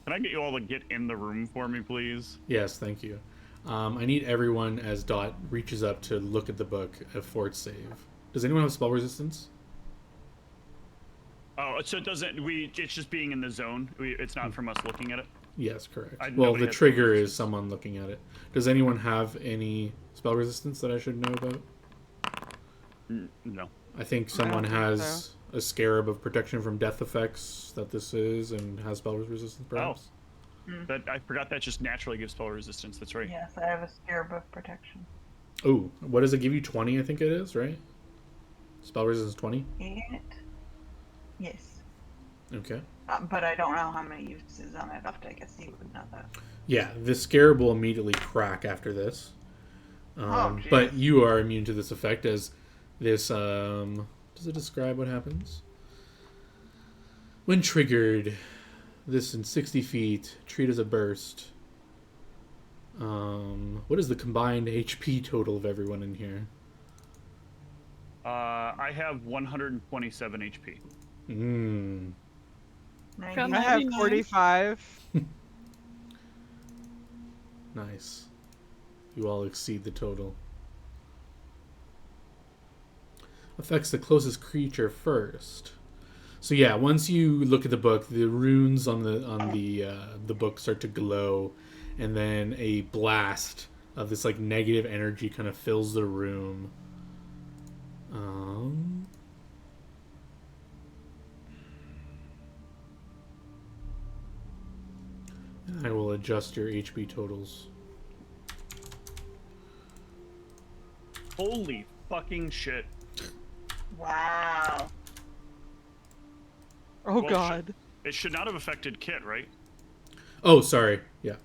can I get you all to get in the room for me, please? Yes, thank you. I need everyone as Dot reaches up to look at the book of Fort Save. Does anyone have spell resistance? Oh, so it doesn't. It's just being in the zone. It's not from us looking at it. Yes, correct. Well, nobody the has trigger spell is resistance. someone looking at it. Does anyone have any spell resistance that I should know about? No. I think someone think has a scarab of protection from death effects that this is and has spell resistance, perhaps. But I forgot that just naturally gives spell resistance. That's right. Yes, I have a scarab of protection. Oh, what does it give you? 20, I think it is, right? Spell resistance 20? Yes. Okay. But I don't know how many uses on it. I guess you would know that. Yeah, the scarab will immediately crack after this. Jeez. But you are immune to this effect as this, does it describe what happens? When triggered, this in 60 feet, treat as a burst. What is the combined HP total of everyone in here? I have 127 HP. Got I have 99. 45. Nice. You all exceed the total. Affects the closest creature first. So yeah, once you look at the book, the runes on the book start to glow, and then a blast of this like negative energy kind of fills the room. I will adjust your HP totals. Holy fucking shit. Wow. Oh Well, God. It should not have affected Kit, right? Oh, sorry. Yeah.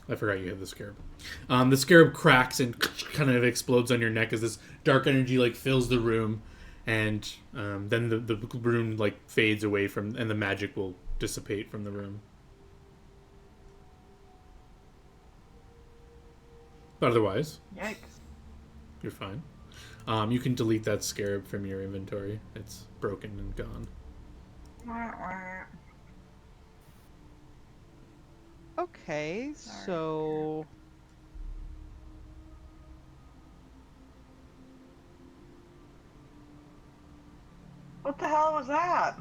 I forgot you had the scarab. The scarab cracks and kind of explodes on your neck as this dark energy like fills the room, and then the room like fades away from, and the magic will dissipate from the room. But otherwise, Yikes. you're fine. You can delete that scarab from your inventory. It's broken and gone. Wah, wah. Okay, Sorry. so What the hell was that?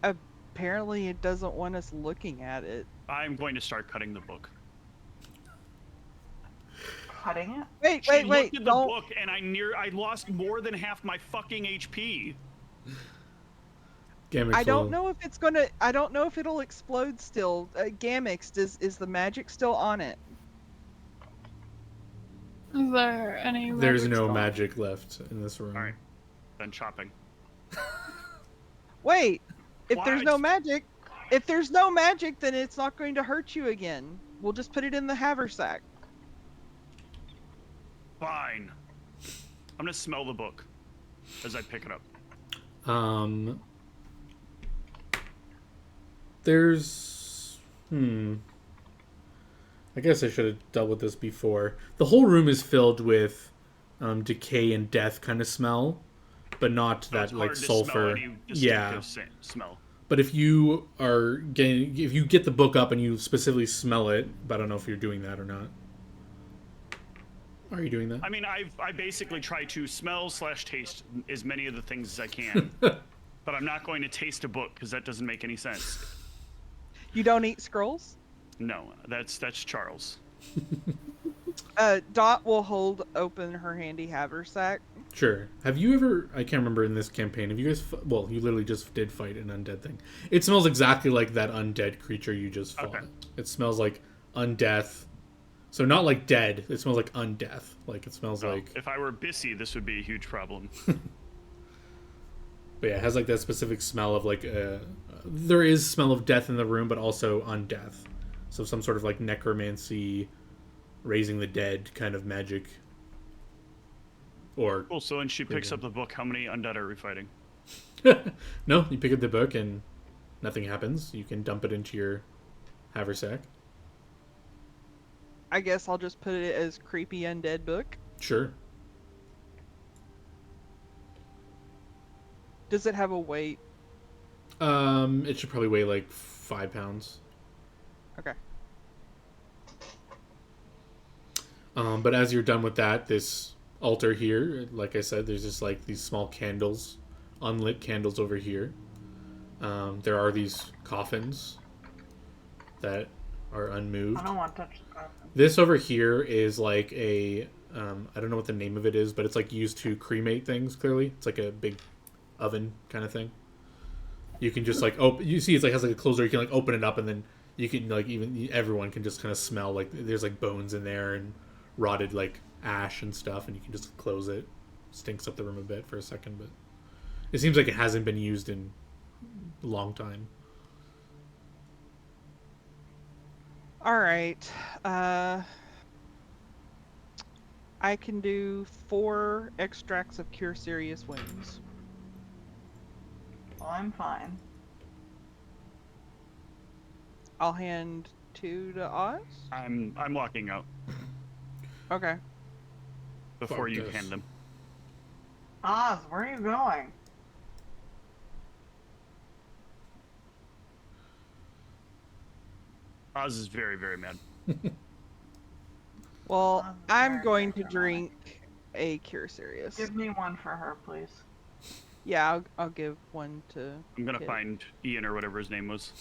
apparently it doesn't want us looking at it. I'm going to start cutting the book. Cutting it? Wait, She wait, wait! looked at the Don't. book and I lost more than half my fucking HP. Gamix I don't will- know if it's gonna. I don't know if it'll explode still. Gamix, is the magic still on it? Is there any There's magic no spell? magic left in this room. Alright. Then chopping. Wait, if there's no What? magic, then it's not going to hurt you again. We'll just put it in the haversack. Fine. I'm gonna smell the book as I pick it up. There's... I guess I should have dealt with this before. The whole room is filled with decay and death kind of smell, but not So that it's like hard to sulfur. smell any Yeah, distinctive smell. But if you get the book up and you specifically smell it, but I don't know if you're doing that or not. Are you doing that? I mean, I basically try to smell/taste as many of the things as I can, but I'm not going to taste a book because that doesn't make any sense. You don't eat scrolls? No, that's Charles. Dot will hold open her handy haversack. Sure. Have you ever? I can't remember in this campaign. Have you guys? Well, you literally just did fight an undead thing. It smells exactly like that undead creature you just fought. Okay. It smells like undeath. So not like dead. It smells like undeath. Like it smells like. If I were Bissy, this would be a huge problem. But yeah, it has like that specific smell of like. There is smell of death in the room, but also undeath. So some sort of like necromancy, raising the dead kind of magic. Or Cool. So when she picks up the book, how many undead are we fighting? no, you pick up the book and nothing happens. You can dump it into your haversack. I guess I'll just put it as creepy undead book. Sure. Does it have a weight? It should probably weigh like 5 pounds. Okay. But as you're done with that, this altar here, like I said, there's just like these small candles, unlit candles over here. There are these coffins that are unmoved. I don't want to touch the coffin. This over here is like a, I don't know what the name of it is, but it's like used to cremate things, clearly. It's like a big oven kind of thing. You can just like you see it's like has like a closer, you can like open it up and then you can like everyone can just kind of smell like there's like bones in there and rotted like ash and stuff, and you can just close it. Stinks up the room a bit for a second, but it seems like it hasn't been used in a long time. All right. I can do 4 extracts of cure serious wounds. Well, I'm fine. I'll hand 2 to Oz. I'm walking out Okay. before you Fuck hand this. them. Oz, where are you going? Oz is very, very mad. Well, I'm I'm very going to good. drink a cure serious. Give me one for her, please. Yeah, I'll give one to. I'm gonna Kid. find Ian or whatever his name was.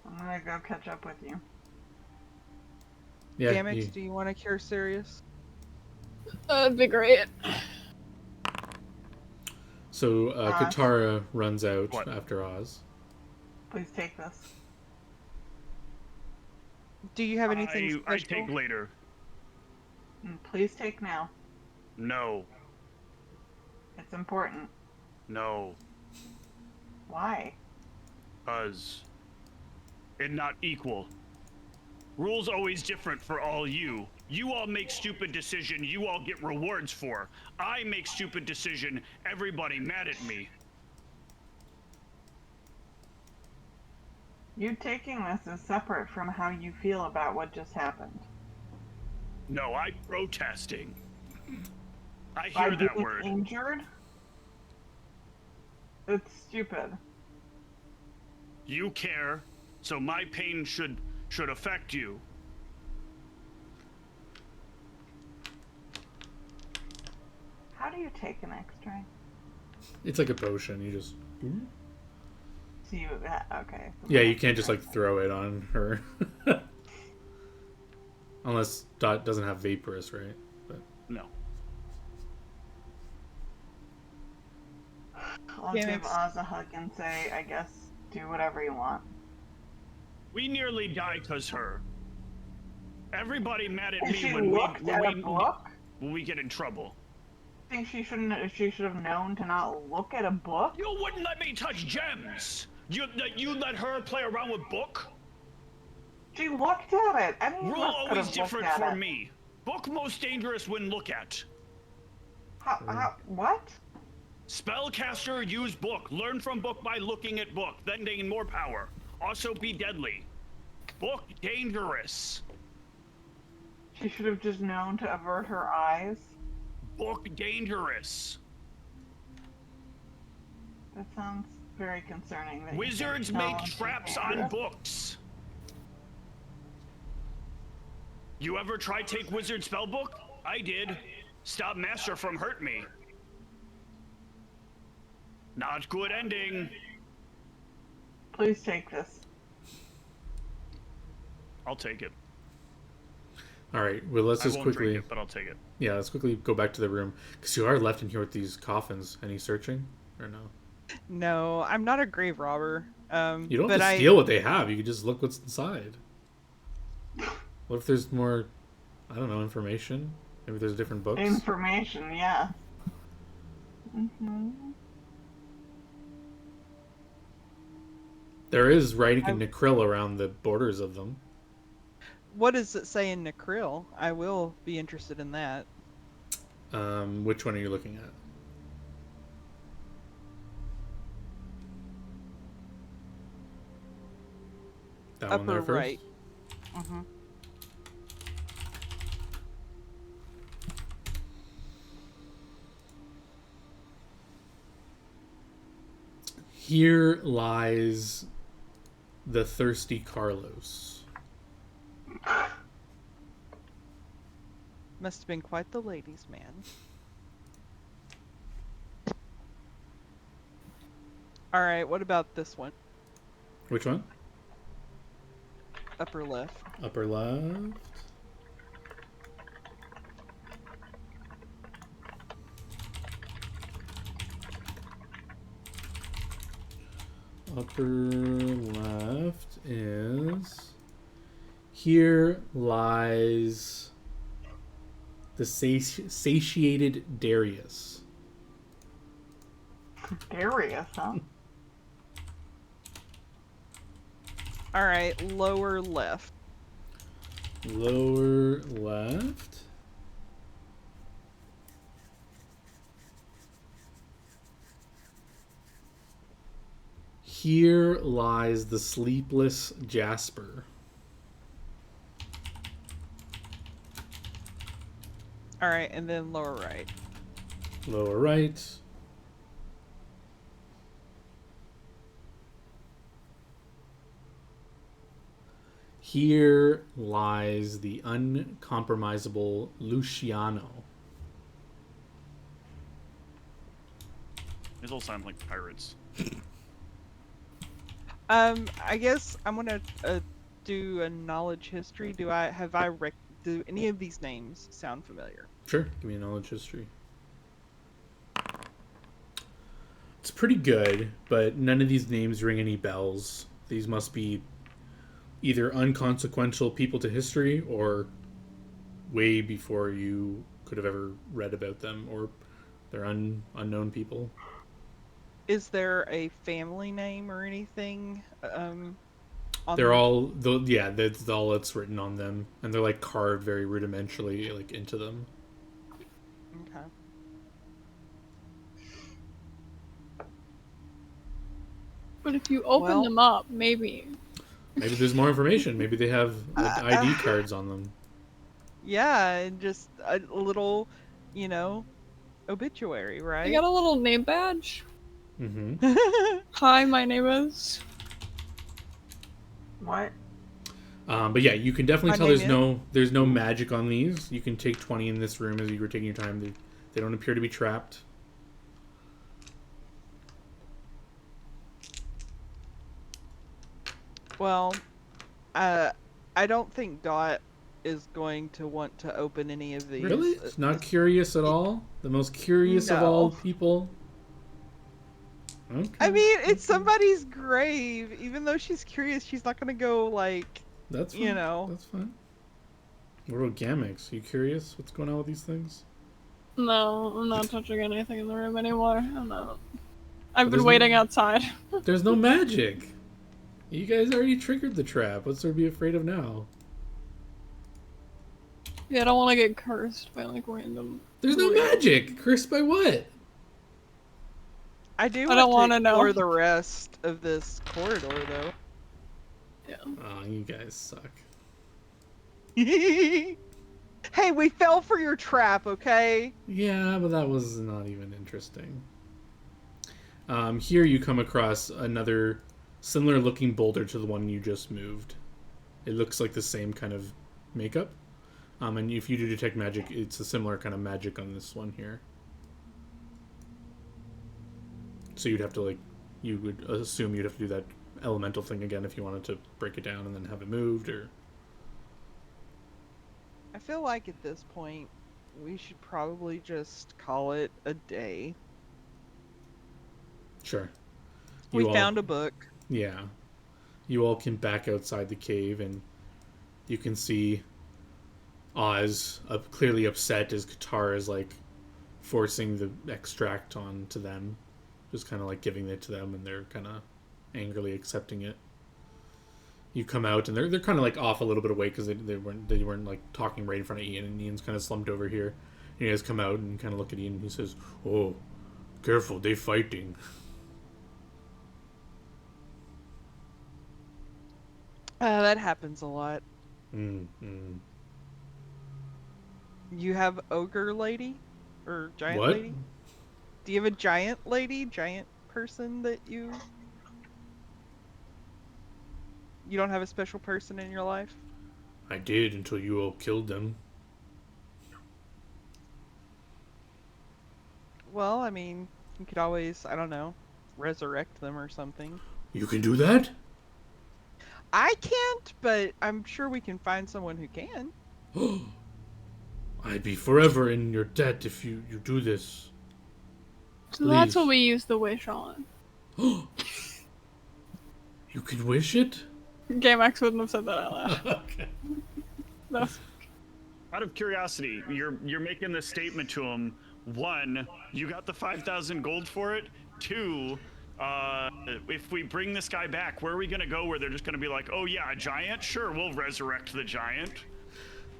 I'm gonna go catch up with you. Yeah. Damage, do you want a cure serious? That'd be great. So Katara runs out What? after Oz. Please take this. Do you have anything I special? take later. Please take now. No. It's important. No. Why? Cause it not equal. Rules always different for all you. You all make stupid decision, you all get rewards for. I make stupid decision, everybody mad at me. You taking this is separate from how you feel about what just happened. No, I protesting. I By hear that being word. injured? It's stupid. You care, so my pain should affect you. How do you take an X-ray? It's like a potion. You just. So you, okay. So Yeah, you can't just like throw it on her. Unless Dot doesn't have vaporous, right? But No. I'll Damn give it. Oz a hug and say, I guess, do whatever you want. We nearly died cause her. Everybody mad at And me she when looked at a book? when we get in trouble. Think she shouldn't? She should have known to not look at a book. You wouldn't let me touch gems. You let her play around with book. She looked at it. Any of Rule us could always have different looked at for it. me. Book most dangerous when look at. What? Spellcaster use book. Learn from book by looking at book. Then gain more power. Also be deadly. Book dangerous. She should have just known to avert her eyes. Book dangerous. That sounds very concerning. That Wizards you make know traps people on do. books. You ever try take wizard spellbook? I did. Stop master from hurt me. Not good ending. Please take this. I'll take it. All right. Well, let's I just won't quickly. drink it, but I'll take it. Yeah, let's quickly go back to the room because you are left in here with these coffins. Any searching or no? No, I'm not a grave robber. You don't but have to steal what they have. You can just look what's inside. What if there's more? I don't know, information. Maybe there's different books. Information, yeah. Mm-hmm. There is writing in Necril around the borders of them. What does it say in Necril? I will be interested in that. Which one are you looking at? That one there Upper first? right. Mm-hmm. Here lies the thirsty Carlos. Must have been quite the ladies' man. All right, what about this one? Which one? Upper left. Upper left. Upper left is... Here lies the satiated Darius. Darius, huh? All right, lower left. Lower left. Here lies the sleepless Jasper. All right, and then lower right. Lower right. Here lies the uncompromisable Luciano. These all sound like pirates. I guess I'm gonna do a knowledge history. Do any of these names sound familiar? Sure, give me a knowledge history. It's pretty good, but none of these names ring any bells. These must be either unconsequential people to history or way before you could have ever read about them, or they're unknown people. Is there a family name or anything? On They're them? all, that's all that's written on them, and they're like carved very rudimentarily, like into them. Okay. But if you open them up, maybe. Maybe there's more information. Maybe they have like ID cards on them. Yeah, and just a little, obituary, You right? got a little name badge. Mm-hmm. Hi, my name is. What? But yeah, you can definitely My tell name there's no magic on these. You can take 20 in this room as you were taking your time. They don't appear to be trapped. Well, I don't think Dot is going to want to open any of these. Really? It's not curious at all? The most curious of all No. people? Okay. I mean, it's somebody's grave. Even though she's curious, she's not gonna go like, That's fine. you know. That's fine. What about Gamex? You curious what's going on with these things? No, I'm not touching anything in the room anymore. I'm not. I've But been there's waiting no- outside. There's no magic. You guys already triggered the trap. What's there to be afraid of now? Yeah, I don't want to get cursed by like random. There's no magic. Cursed by what? I do. I don't want wanna to know. explore the rest of this corridor, though. Yeah. Oh, you guys suck. Hey, we fell for your trap, okay? Yeah, but that was not even interesting. Here you come across another similar looking boulder to the one you just moved. It looks like the same kind of makeup. And if you do detect magic, it's a similar kind of magic on this one here. So you'd have to, like, you would assume you'd have to do that elemental thing again if you wanted to break it down and then have it moved, or... I feel like at this point, we should probably just call it a day. Sure. We You found all, a book. yeah. You all can back outside the cave, and you can see Oz clearly upset as Katara is, like, forcing the extract onto them. Just kind of, like, giving it to them, and they're kind of angrily accepting it. You come out, and they're kind of, like, off a little bit away because they weren't like talking right in front of Ian, and Ian's kind of slumped over here. And you guys come out and kind of look at Ian, and he says, "Oh, careful, they fighting." That happens a lot. Mm-hmm. You have ogre lady? Or giant What? lady? Do you have a giant lady? Giant person that you... You don't have a special person in your life? I did until you all killed them. Well, I mean, you could always, I don't know, resurrect them or something. You can do that? I can't, but I'm sure we can find someone who can. I'd be forever in your debt if you do this. So that's Please. what we use the wish on. You can wish it? GameX wouldn't have said that out loud. Okay. That's... Out of curiosity, you're making this statement to him. One, you got the 5,000 gold for it. Two, if we bring this guy back, where are we gonna go? Where they're just gonna be like, oh yeah, a giant? Sure, we'll resurrect the giant.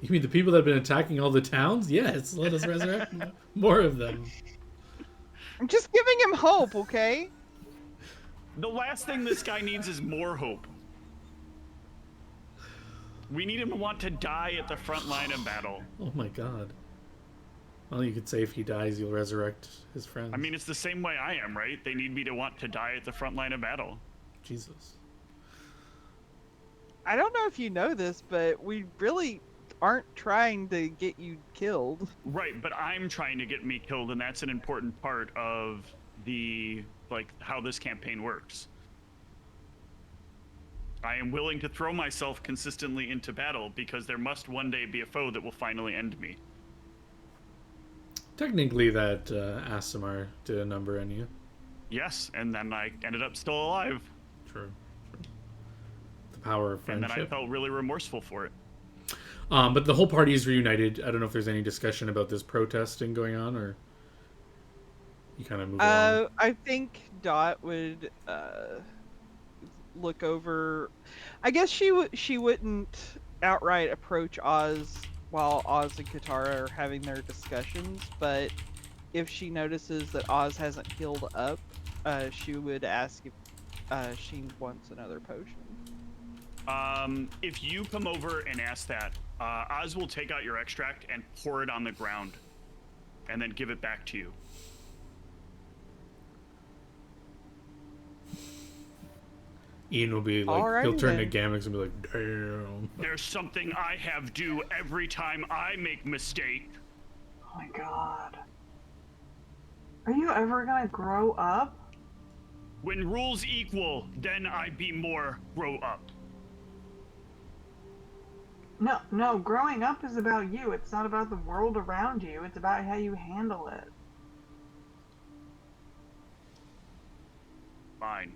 You mean the people that have been attacking all the towns? Yes, let us resurrect more of them. I'm just giving him hope, okay? The last thing this guy needs is more hope. We need him to want to die at the front line of battle. Oh my god. Well, you could say if he dies, you'll resurrect his friends. I mean, it's the same way I am, right? They need me to want to die at the front line of battle. Jesus. I don't know if you know this, but we really aren't trying to get you killed. Right, but I'm trying to get me killed, and that's an important part of the, like, how this campaign works. I am willing to throw myself consistently into battle because there must one day be a foe that will finally end me. Technically, that Asimar did a number on you. Yes, and then I ended up still alive. True. The power of friendship. And then I felt really remorseful for it. But the whole party is reunited. I don't know if there's any discussion about this protesting going on, or you kind of move along. I think Dot would look over. I guess she wouldn't outright approach Oz while Oz and Katara are having their discussions, but if she notices that Oz hasn't healed up, she would ask if she wants another potion. If you come over and ask that, Oz will take out your extract and pour it on the ground, and then give it back to you. Ian will be like, Alrighty he'll turn to then. Gamix and be like, damn. There's something I have due every time I make mistake. Oh my god. Are you ever gonna grow up? When rules equal, then I be more grow up. No, growing up is about you. It's not about the world around you. It's about how you handle it. Fine.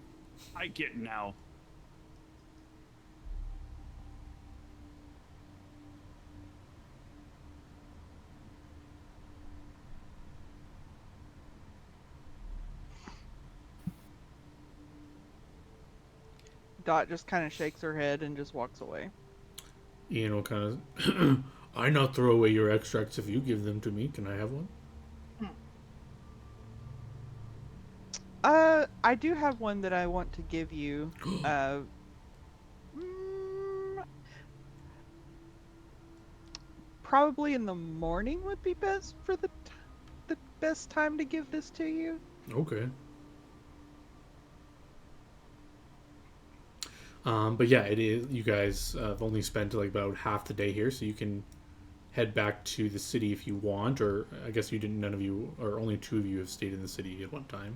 I get now. Dot just kind of shakes her head and just walks away. Ian will kind of, I not throw away your extracts if you give them to me. Can I have one? I do have one that I want to give you. Probably in the morning would be best for the best time to give this to you. Okay. But yeah, it is. You guys have only spent like about half the day here, so you can head back to the city if you want. Or I guess you didn't. None of you, or only two of you, have stayed in the city at one time.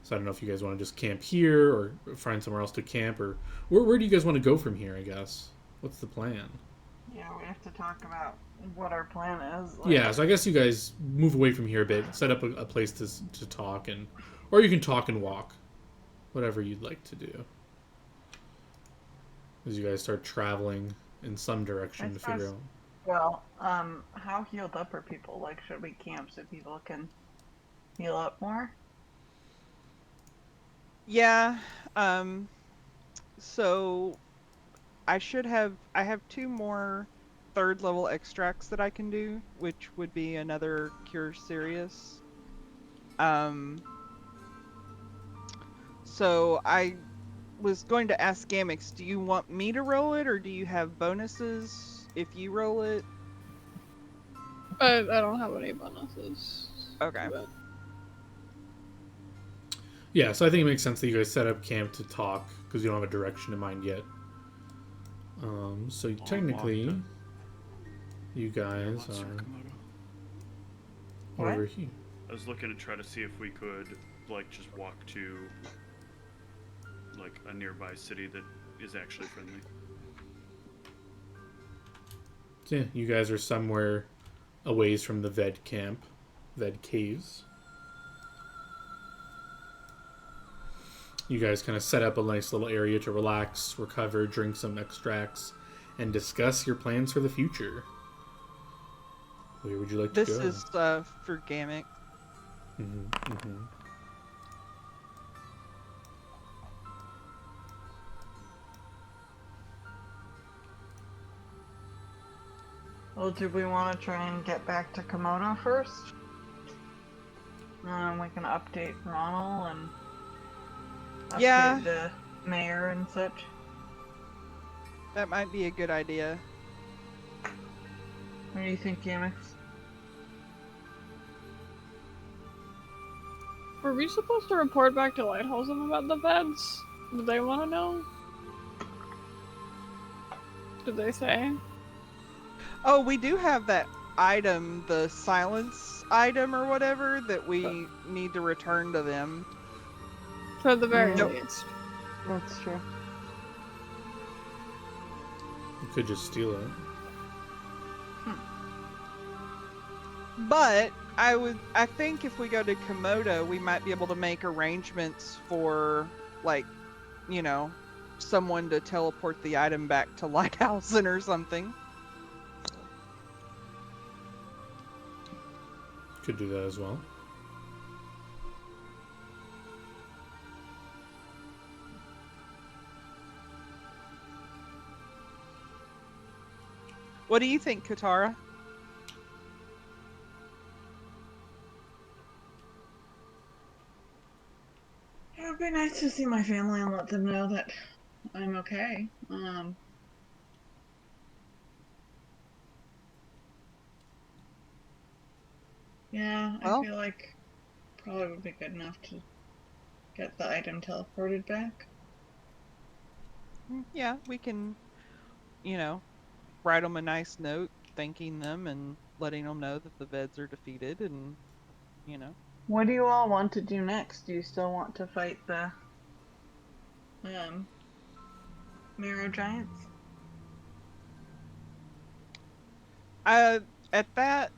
So I don't know if you guys want to just camp here or find somewhere else to camp, or where do you guys want to go from here? I guess. What's the plan? Yeah, we have to talk about what our plan is. Like, Yeah, so I guess you guys move away from here a bit, set up a place to talk, and or you can talk and walk, whatever you'd like to do. As you guys start traveling in some direction I to figure suppose- out. well, how healed up are people? Like, should we camp so people can heal up more? Yeah. So I have two more third level extracts that I can do, which would be another cure serious. Um. So I was going to ask Gamix, do you want me to roll it, or do you have bonuses if you roll it? I don't have any bonuses. Okay. But Yeah, so I think it makes sense that you guys set up camp to talk because you don't have a direction in mind yet. So technically, you guys What's are Komodo? What? over here. I was looking to try to see if we could, like, just walk to, like, a nearby city that is actually friendly. So yeah, you guys are somewhere a ways from the Ved camp, Ved caves. You guys kind of set up a nice little area to relax, recover, drink some extracts, and discuss your plans for the future. Where would you like to This go? is for Gamix. Mm-hmm. Well, do we want to try and get back to Komodo first? We can update Ronald and update Yeah. the mayor and such. That might be a good idea. What do you think, Gamix? were we supposed to report back to Lighthouseum about the feds? Did they want to know? Did they say? Oh, we do have that item, the silence item or whatever, that we need to return to them. For the very Nope. least. That's true. You could just steal it. But I think if we go to Komodo, we might be able to make arrangements for, like, you know, someone to teleport the item back to Lighthousen or something. Could do that as well. What do you think, Katara? It would be nice to see my family and let them know that I'm okay. Yeah, Well- I feel like probably would be good enough to get the item teleported back. Yeah, we can, you know, write them a nice note thanking them and letting them know that the Veds are defeated and, you know. What do you all want to do next? Do you still want to fight the Marrow Giants? At that,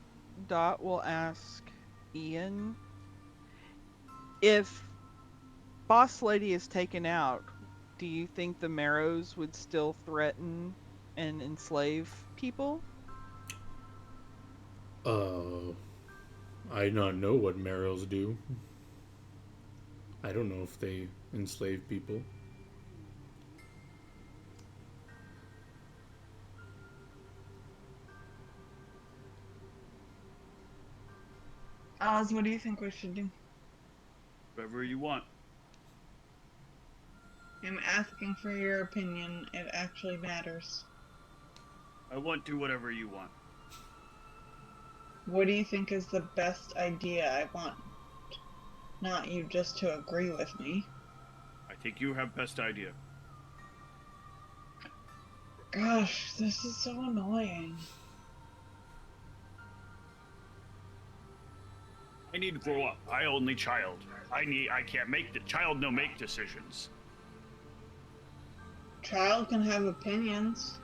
Dot will ask Ian if Boss Lady is taken out. Do you think the Marrows would still threaten and enslave people? I not know what marrows do. I don't know if they enslave people. Oz, what do you think we should do? Whatever you want. I'm asking for your opinion. It actually matters. I want to do whatever you want. What do you think is the best idea? I want not you just to agree with me. I think you have best idea. Gosh, this is so annoying. I need to grow up. I only child. I can't make the child no make decisions. Child can have opinions.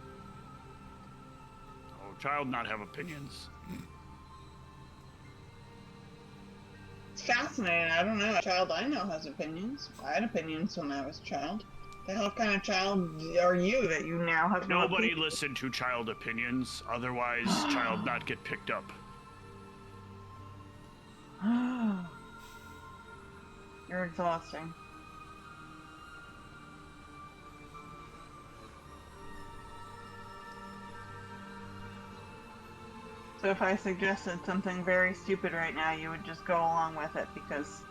Oh, child not have opinions. It's fascinating. I don't know. A child I know has opinions. I had opinions when I was a child. The hell kind of child are you that you now have no Nobody opinions? listen to child opinions, otherwise child not get picked up. You're exhausting. So if I suggested something very stupid right now, you would just go along with it because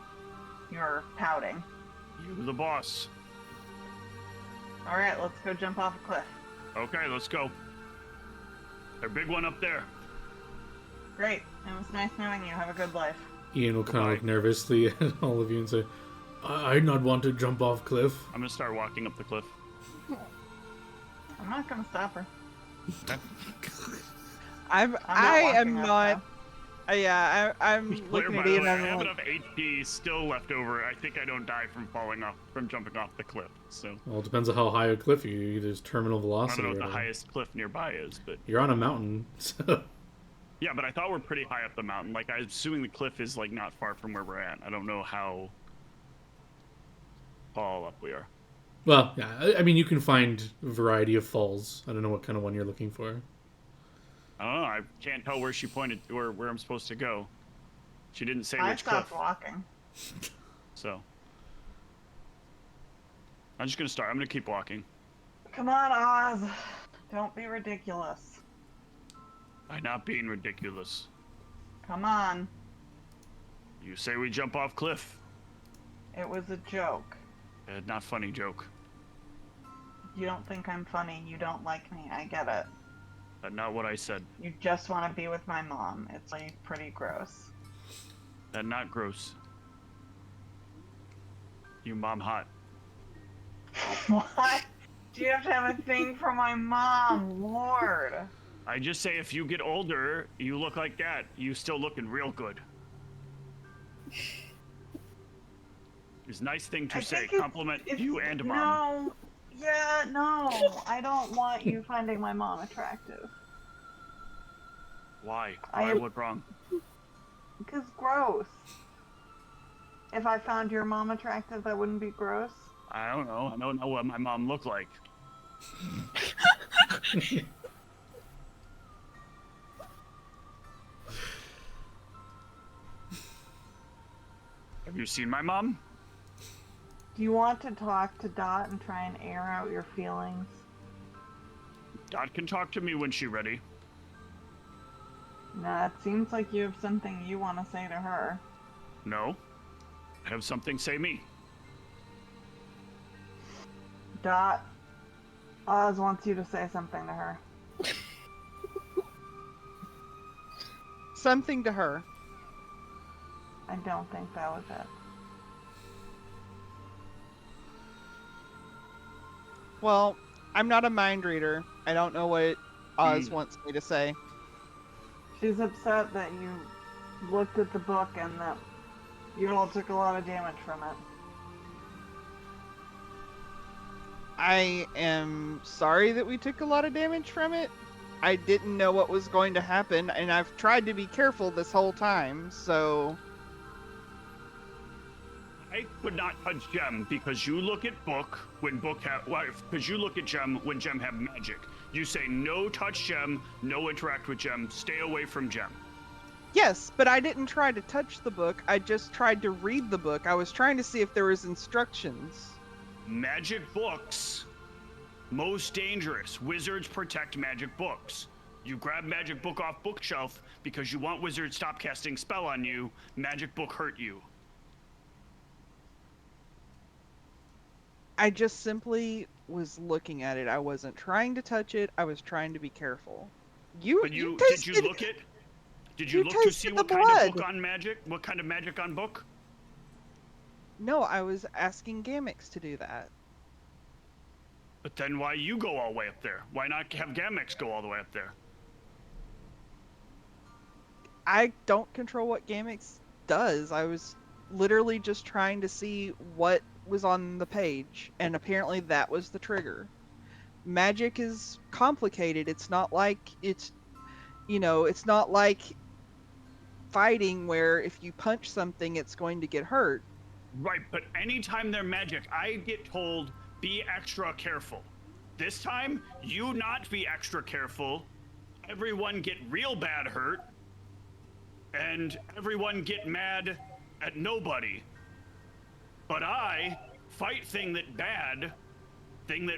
you're pouting. You the boss. Alright, let's go jump off a cliff. Okay, let's go. There's a big one up there. Great. It was nice knowing you. Have a good life. Ian will kind of look nervously at all of you and say, I'd not want to jump off cliff. I'm gonna start walking up the cliff. I'm not gonna stop her. I am walking up not. Yeah, I'm Clear, looking by at the Ian way, I and I'm have like, enough HP still left over. I think I don't die from jumping off the cliff. So Well, it depends on how high a cliff you. There's terminal I velocity. don't know what or the whatever. highest cliff nearby is, but You're on a mountain, so yeah, but I thought we're pretty high up the mountain. Like, I'm assuming the cliff is like not far from where we're at. I don't know how tall up we are. well, yeah. I mean, you can find a variety of falls. I don't know what kind of one you're looking for. I don't know. I can't tell where she pointed, where I'm supposed to go. She didn't say I which stopped cliff, walking. so I'm just gonna start. I'm gonna keep walking. Come on, Oz. Don't be ridiculous. I'm not being ridiculous. Come on. You say we jump off cliff. It was a joke. Not funny joke. You don't think I'm funny. You don't like me. I get it. That's not what I said. You just want to be with my mom. It's like pretty gross. That's not gross. You mom hot. What? Do you have to have a thing for my mom? Lord. I just say if you get older, you look like that. You still looking real good. It's a nice thing to I say. think it's- Compliment it's- you and mom. No. Yeah, no. I don't want you finding my mom attractive. Why? I- Why? What wrong? Because gross. If I found your mom attractive, that wouldn't be gross. I don't know. I don't know what my mom looked like. Have you seen my mom? Do you want to talk to Dot and try and air out your feelings? Dot can talk to me when she's ready. Nah, it seems like you have something you want to say to her. No. I have something say me. Dot, Oz wants you to say something to her. something to her. I don't think that was it. Well, I'm not a mind reader. I don't know what Oz wants me to say. She's upset that you looked at the book and that you all took a lot of damage from it. I am sorry that we took a lot of damage from it. I didn't know what was going to happen, and I've tried to be careful this whole time, so... I would not touch Gem because you look at book when book have because you look at Gem when Gem have magic. You say no touch Gem, no interact with Gem, stay away from Gem. Yes, but I didn't try to touch the book. I just tried to read the book. I was trying to see if there was instructions. Magic books, most dangerous. Wizards protect magic books. You grab magic book off bookshelf because you want wizards stop casting spell on you. Magic book hurt you. I just simply was looking at it. I wasn't trying to touch it. I was trying to be careful. But you did you tasted- look at? Did you you look to see tasted what the kind of blood. book on magic? What kind of magic on book? No, I was asking Gamix to do that. But then why you go all the way up there? Why not have Gamex go all the way up there? I don't control what Gamex does. I was literally just trying to see what was on the page, and apparently that was the trigger. Magic is complicated. It's not like it's not like fighting where if you punch something it's going to get hurt. Right, but anytime they're magic, I get told, be extra careful. This time, you not be extra careful. Everyone get real bad hurt. And everyone get mad at nobody. But I fight thing that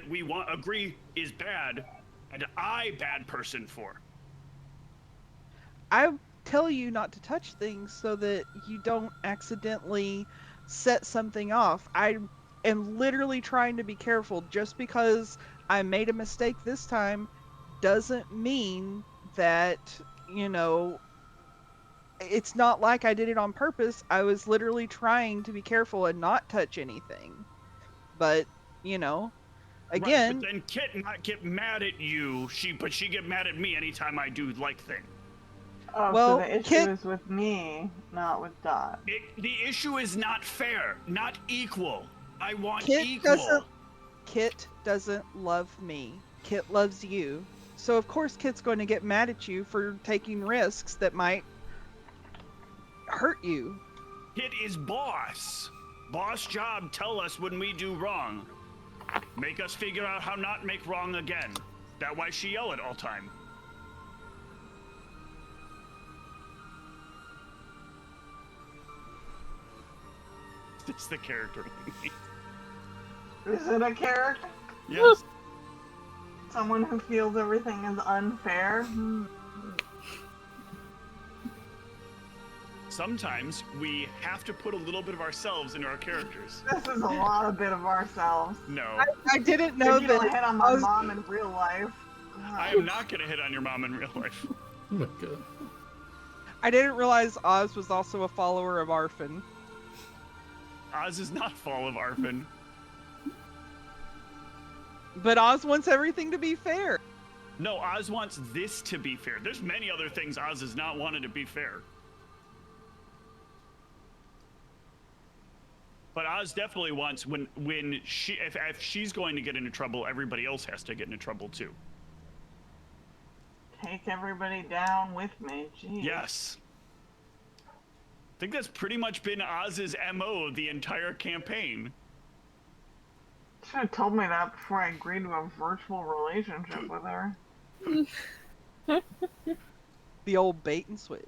we agree is bad, and I bad person for. I tell you not to touch things so that you don't accidentally set something off. I am literally trying to be careful. Just because I made a mistake this time doesn't mean that, it's not like I did it on purpose. I was literally trying to be careful and not touch anything. But, again. Right, but then Kit not get mad at you, but she get mad at me anytime I do like thing. Oh, well, so the issue is with me, not with Dot. The issue is not fair, not equal. I want Kit equal. Kit doesn't love me. Kit loves you. So of course Kit's going to get mad at you for taking risks that might hurt you. Kit is boss. Boss job tell us when we do wrong. Make us figure out how not make wrong again. That why she yell it all time. It's the character. Is it a character? Yes. Someone who feels everything is unfair? Sometimes we have to put a little bit of ourselves into our characters. This is a lot of bit of ourselves. No. I didn't know you that. don't hit on my mom in real life. I am not gonna hit on your mom in real life. Oh my god. I didn't realize Oz was also a follower of Arfin. Oz is not full of Arfin. But Oz wants everything to be fair. No, Oz wants this to be fair. There's many other things Oz has not wanted to be fair. But Oz definitely wants when she if she's going to get into trouble, everybody else has to get into trouble too. Take everybody down with me. Jeez. Yes. I think that's pretty much been Oz's MO the entire campaign. Should have told me that before I agreed to a virtual relationship with her. The old bait and switch.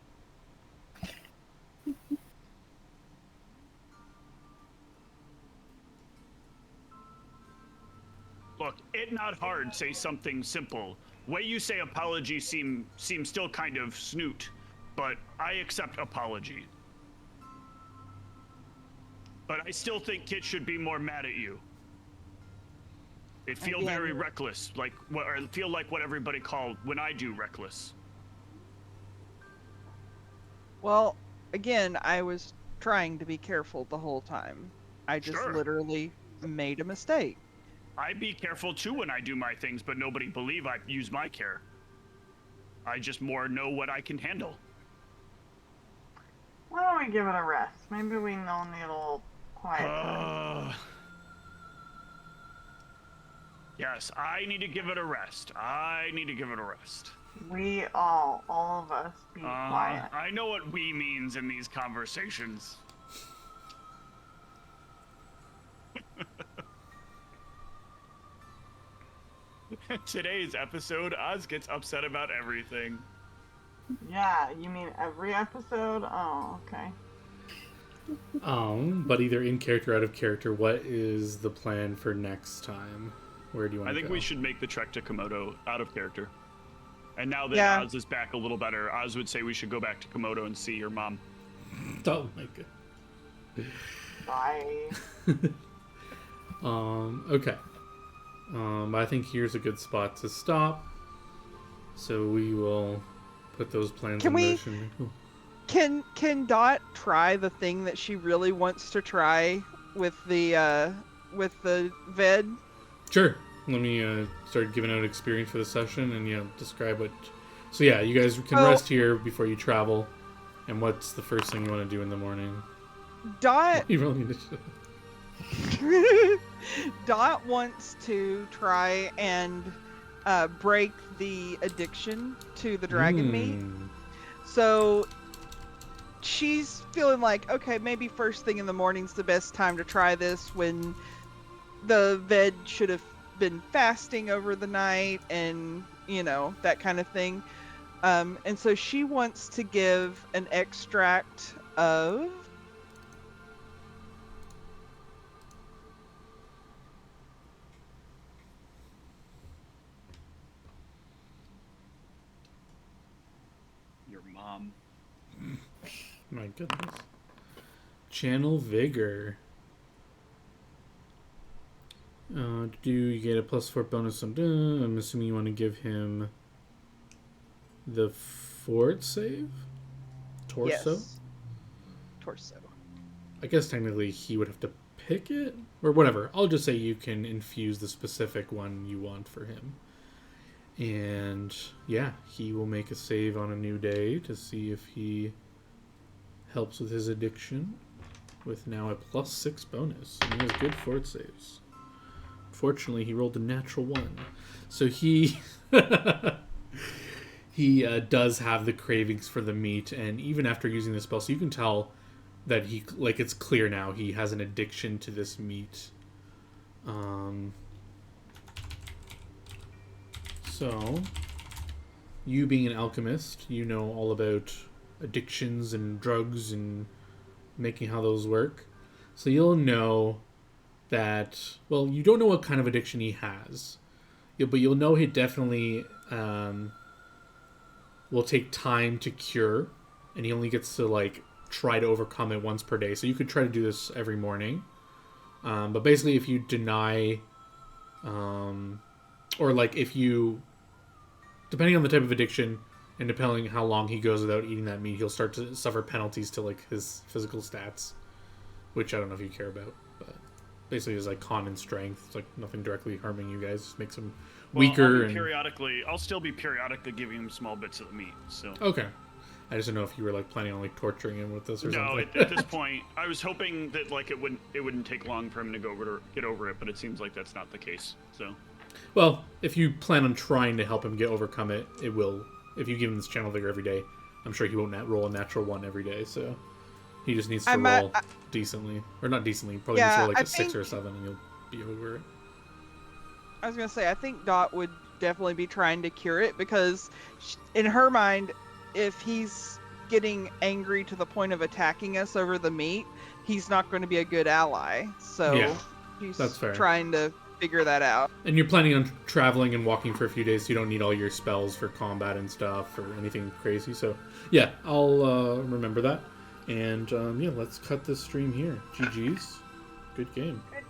Look, it not hard say something simple. Way you say apology seem still kind of snoot, but I accept apology. But I still think Kit should be more mad at you. It feel very reckless, like what, or feel like what everybody called when I do reckless. Well, again, I was trying to be careful the whole time. I just literally made a mistake. I be careful too when I do my things, but nobody believe I use my care. I just more know what I can handle. Why don't we give it a rest? Maybe we all need a little quiet time. Yes, I need to give it a rest. I need to give it a rest. We all of us, be quiet. I know what we means in these conversations. Today's episode, Oz gets upset about everything. Yeah, you mean every episode? Oh, okay. But either in character or out of character, what is the plan for next time? Where do you want to go? I think we should make the trek to Komodo out of character. And now that Oz is back a little better, Oz would say we should go back to Komodo and see your mom. Oh my god. Bye. Okay. I think here's a good spot to stop. So we will put those plans in motion. Can Dot try the thing that she really wants to try with the Ved? Sure. let me start giving out experience for the session and describe what. So yeah, you guys can rest here before you travel. And what's the first thing you want to do in the morning? Dot You really need to. Dot wants to try and break the addiction to the dragon meat. So she's feeling like, okay, maybe first thing in the morning's the best time to try this, when the veg should have been fasting over the night and, that kind of thing. And so she wants to give an extract of... Your mom. My goodness. Channel Vigor. Do you get a +4 bonus on... I'm assuming you want to give him the fort save? Torso? Yes. Torso. I guess technically he would have to pick it? Or whatever. I'll just say you can infuse the specific one you want for him. And yeah, he will make a save on a new day to see if he helps with his addiction. With now a +6 bonus. And he has good fort saves. Fortunately, he rolled a natural 1. So he... he does have the cravings for the meat, and even after using the spell, so you can tell that he, like, it's clear now, he has an addiction to this meat. So, you being an alchemist, you know all about addictions and drugs and making how those work. So you'll know that, well, you don't know what kind of addiction he has, but you'll know he definitely will take time to cure, and he only gets to, like, try to overcome it once per day. So you could try to do this every morning. But basically, if you deny, or, like, if you, depending on the type of addiction, and depending how long he goes without eating that meat, he'll start to suffer penalties to, like, his physical stats, which I don't know if you care about, but basically it's like con and strength. It's like nothing directly harming you guys, just makes him weaker. I'll still be periodically giving him small bits of the meat. So okay, I just don't know if you were, like, planning on, like, torturing him with this or something. No, at this point, I was hoping that, like, it wouldn't take long for him to get over it, but it seems like that's not the case. So, well, if you plan on trying to help him overcome it, it will. If you give him this channel vigor every day, I'm sure he won't roll a natural 1 every day. So he just needs to roll decently, or not decently. Probably needs to roll like a 6 or a 7, and you'll be over it. I was gonna say, I think Dot would definitely be trying to cure it, because in her mind, if he's getting angry to the point of attacking us over the meat, he's not going to be a good ally. So yeah, she's that's fair. Trying to figure that out. And you're planning on traveling and walking for a few days, so you don't need all your spells for combat and stuff or anything crazy. So yeah, I'll remember that. And yeah, let's cut this stream here. GG's. Good game. Good